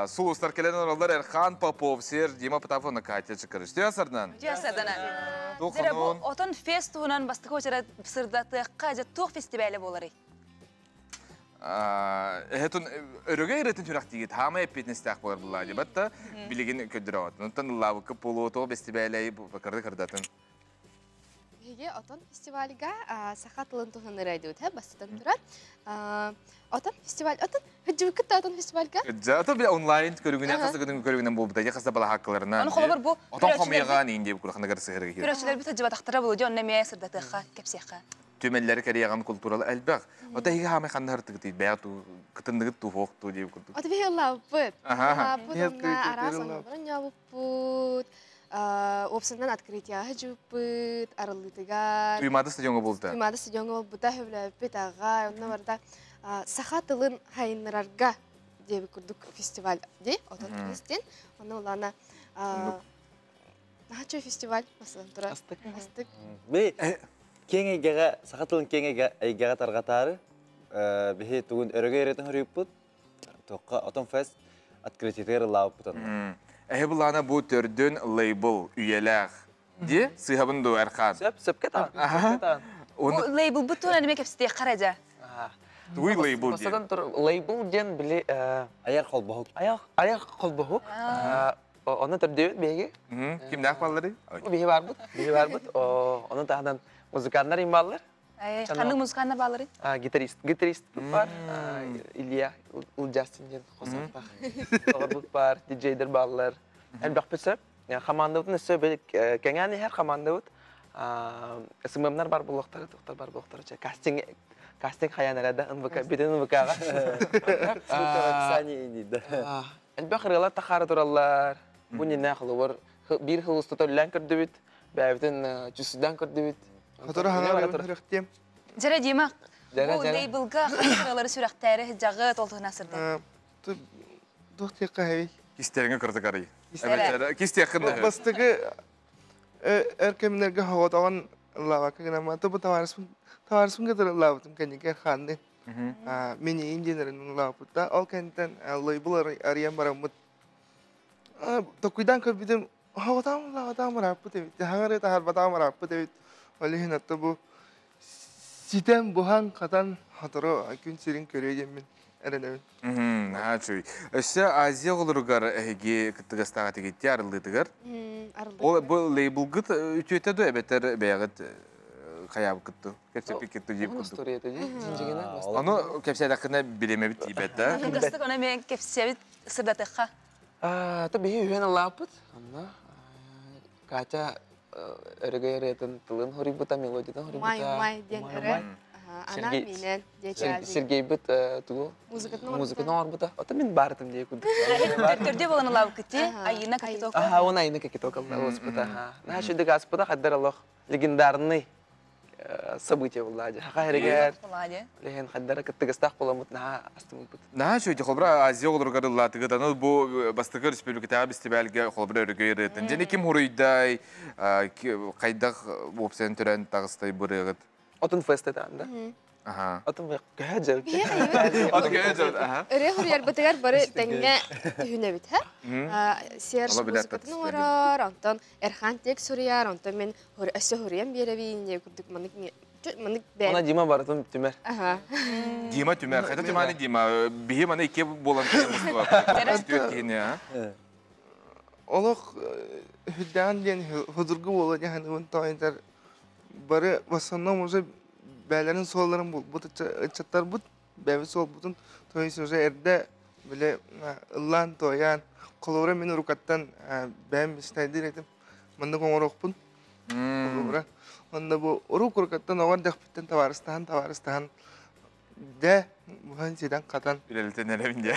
сұл ұстар келен оралдар Эрхан Попов, сер Дима Потаповна Катя чықыры. Штея сардан? Зері бұл отон фест туғынан бастығы өчері сырдатыққа жа тоқ фестивалі болары. Этон өрөгө иретін түрәк дейгет, хама эппетнестәк болар бұлла дебатта, білеген көддірі ауатын. Онтан лавықы полу тоғы фестивалі бақырды қырдатын. Еге отон фестиваліға сақа тылын тұғын ұрайды өті, бастыдан тұрар. Отон фестиваль, отон хүджі күтті отон фестиваліға? Отон бір онлайн көрігінен, қасы күнің көрігінен бол бұтайды, қасы бала хаққыларынан. Отон қомияға нейін деп күрақында қырсы қырығы келді. Көрөшілер бір тәжі батақтыра болуды, онна мәе сырдатыққа, кәпсияққа. Төмелләре кәрияған культуралы әлбәқ. Ота хиге хамай қанды хыртығы дейді, бәя күтіндігі туфоқты деп күрді. Ота бейі лаппыт. Лаппыт, арас оңғырын яуыппыт, опсынан открытияға жүппыт, арылытыға. Уймады стадионға болды? Уймады стадионға болды, бұта хөбіләппет аға. Онна барда сақа тылын хайынырарға деп күрдік фестиваль де, отын фестен. Онна олана нағачу фестиваль, масыдан тұра. Астык. Кеңегеға, сақатылын кеңегеға тарғатары, бейі түгін өріге еретін хүріп бұд, тоққа отын фест открытиятері лауып бұтын. Әйі бұлана бұл түрдің лейбл үйеләғ де, сыйхабынды әрқан? Сөпке тағын. Бұл лейбл бұттың әнеме кәпсітеге қарайжа? Туй лейбл де? Осыдан тұр лейбл ден біле аяқ қолбағық. Аяқ қолбағық. Оны түрдеуін бейге. Кімді ақпалары? Бейі бар бұд. Оны тағынан музыкандар имбалар. Қанның музыкандар балары? Гитарист бар. Илья, Улджастин ден қосаппақ. Оғыр бұд бар, диджейдер балар. Әлбақ бөтсіп, қаманды бұдың өсі бөлік кәңәні әр қаманды бұд. Сымымнар бар бұлықтары, тұқтар бар бұлықтары. Кастинг қаян әрәді, бетін ұнбықаға. Әлбақ ұрғалар тақары тұралар. Бұны не қылы бар. Bir хылыстыта үлән көрді бүт, бәбітін жүсіден көрді бүт. Қатыры хаңар өріқтем. Жәрі деймақ, бұл лейбілға қаңыралары сүрәқтәрі жағы толтығына сырды. Доқтеққа әвей. Кестеріңі күрді қарай. Кестеқында. Бастығы әркемінерге хауатаған лавақа гынаматы бұл таварыспын кәдір лавытым кәнеге әрханды. Мені емденерінің лавыпытта. Ол кәнеттен лейбіл ариян барамыд. Тоқуйдан көрбедім, хауатам марапыт әвет. Хаңары тағар батам марапыт әвет. Олеген атты бұл ситен бұған қатан хатыры күн серін көрейден мен әрінәуін. Чүй. Өсі Азия ғылырғар әйге күттігістаға тегетте арылдытығар? Бұл лейбл ғыт үтеті әбеттер бәйғыт қаябы күтті? Кәпсепі кетті деп күтті? Оны кәпсәді қына білеме біт дейбетті? Қыстық оны мен кәпсәбіт сырдатыққа? Бейі үйен алапыт. Катя өріге еретін тылын хори бұта, мелодиядан хори бұта. Май ден өрі. Ана менен дечази. Сергей бұт тұғыл. Музыканы ор бұта. Ота мен барытым дей күді. Түрде боланы лау күтті, айына кәкет оқыл? Оны айына кәкет оқыл. Наға шүйдік ас бұта қаддар алақ легендарный события болады. Хақа әрегер. Леген қаддары күттігістақ боламыд. Наға астымыз бұт. Наға шүйді қолбыра Азия қолырғары латығы даны бұл бастығы республикатаға бестебәлге қолбыра өрігі еретін. Және кем ұрыйдай, қайдақ опсен түрән тағыстай бұрығыд? Отын фесті тағында. Отын көйі жауды. Отын көйі жауды. Үрі құрияр бұтығар бары тәңе үйіне біт, Сер музыкатын орар, онтан Эрхан тек сұрияр, онтан мен өсі құриян беревейін, не күрдік мұнық бән. Она Дима барытын түмер. Дима түмер. Қайта түмәні Дима? Бейі мана ике болан Олық хүддән ден худургу болу яһанын тойдар бары в основном уже бәләрен солларын бут ычаттар бут бәбе сол бутун тойс уже эрдә биле лан тоян колора мен рукаттан бәм истәдир этим монда коңорокпун колора монда бу рук рукаттан авар дәхпиттен таварыстан де бухан сидан катан Билелтен элеминде.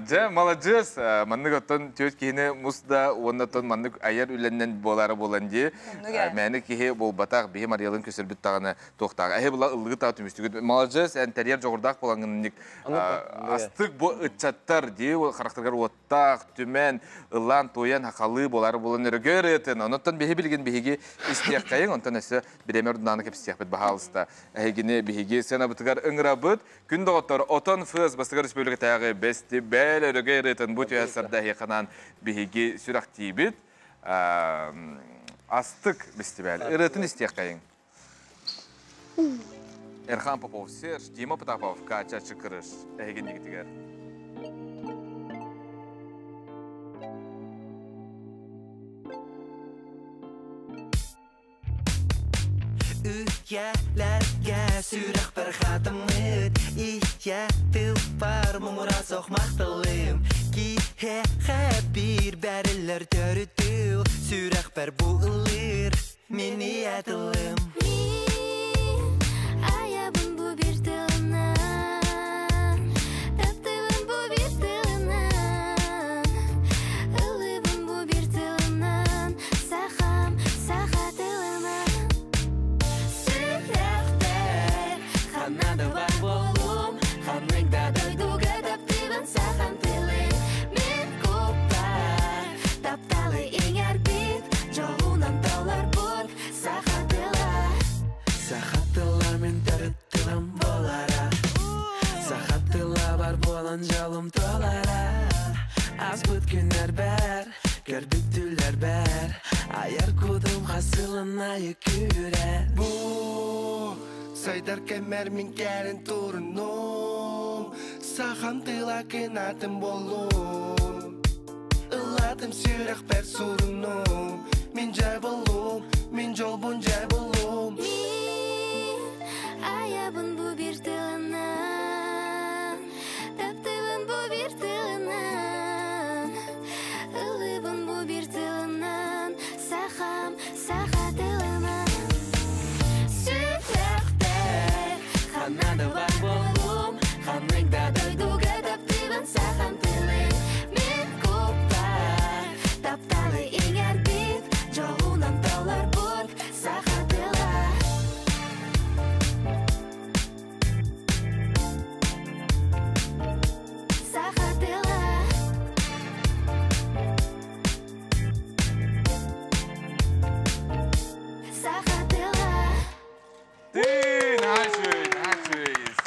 Же, молодец. Маннык оттон төт кихine мусда, оннатон маннык аяр үленнен болары боланди. Мәні кихе бол батақ бейі Мариялын көсірбіт тағына тоқтағы. Әйе бұла ылғы тағы түмістігі. Молодец, әнтерьер жоғырдақ болаңынник. Астық бұл үтчаттар дей, қарақтырғар оттақ, түмен, ылан, тоян, хақалы болары болан өрігер етін. Оноттан бейі білген бейіге істияқ қайын, онтан әсі біремер дұнаны кеп істияқ біт бағалыста. Әйгіне бейіге сен абытығар ыңыра бұд. Күн доғыттар отон фыз бастығар республика тағы бәсті бәлі өрігер етін бұт өйәсірді әйқанан бейіге сүрақ дейбіт. Астық бәсті бәлі. Үретін істияқ қайын. Эрхан Попов Серж, Дима Потапов, Катя Чыкырыш. Әйген дегітігер. Üyələrgə sürək bir xatımıd İyə dil var muğra soxmaqdılım Kiyə xəbir bərilər törüdül Sürək bir bu ılır mini ədılım Жалым тоlara Az büt günler ber Gördüktüler ber Ayar kudum hasılına yükürer Bu Saydar kemer min gelin torunum Sağam tılakin atım bolum Illadım sürek per sorunum Min cebolum Min jolbun cebolum Min ayabın bu bir tılına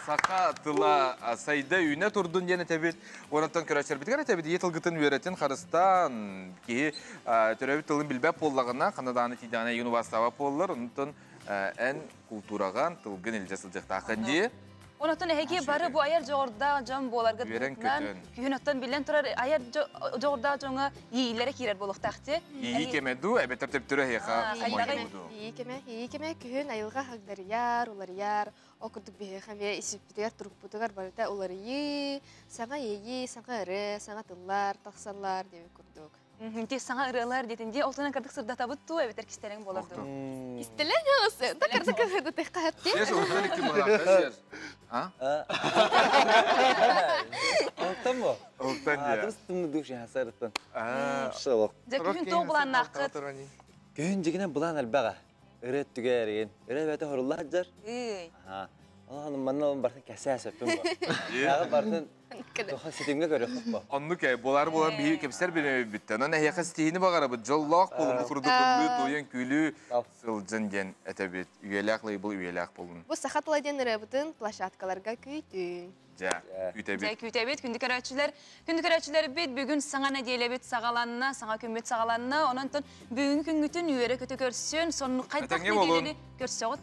Сақа сайда үйіне тұрдың дені тәбет. Онаттан көрәшер бітігер тәбет етілгітін үйеретін Қарыстан. Кейі түрәбет тылын білбәп болағына, қанаданы тиданы егіні бастава болылар. Онаттан ән культураған тылғын елжасыл жақта ақынде. Онаттан әйге бары бұл аяр жоғырда жан боларға тұтынан. Күйін оттан білен тұрар аяр жоғырда жоңа ейлері керер болықтақты. Ейі кемеду, әбеттер тәптірі әйіға ұмайы бұду. Ейі кеме күйін айылға хағдар яр, олар яр. Окурдук беге хаме исиптер туруп бутугар барыта олар саңа саңа ыры, саңа тыллар, тақсалар деп курдук. Те саңа ырылар детинде олтунан кырдык сырда табытту, эбетер кистерең болорду. Истелең осы, да кырдык кырды текка хатты. Сеш олтан икки мурак, сеш. А? Олтан бо? Олтан я. Тыстымны душ ясарыттан. Шылық. Жекүн тоң булан нақыт. Күйін жегінен бұлан әлбәға. Үрет түгәрген. Үрет бәті хорулла хаджар. Allah'ın manna olan barın kəsə əsəpim var. Yağı barın toxa sitimge görüyor mu? Anlık ya, bolar bolan bir kepser bir bitten. Ona heyaka sitihini bakar bu jollaq bolun, bu kurduklu, toyan külü sılcın gen etebit. Üyelaqlı bu üyelaq bolun. Bu saxatla den rəbutun plaşatkalarga küytün. Ja, kütebit. Kütebit, kündükörəçülər bit bugün sana nə deyilebit sağalanına, sana kümbet sağalanına, ondan bugün küngütün üyere kötü görsün, sonu qaytaq nə deyileni görsün. Onu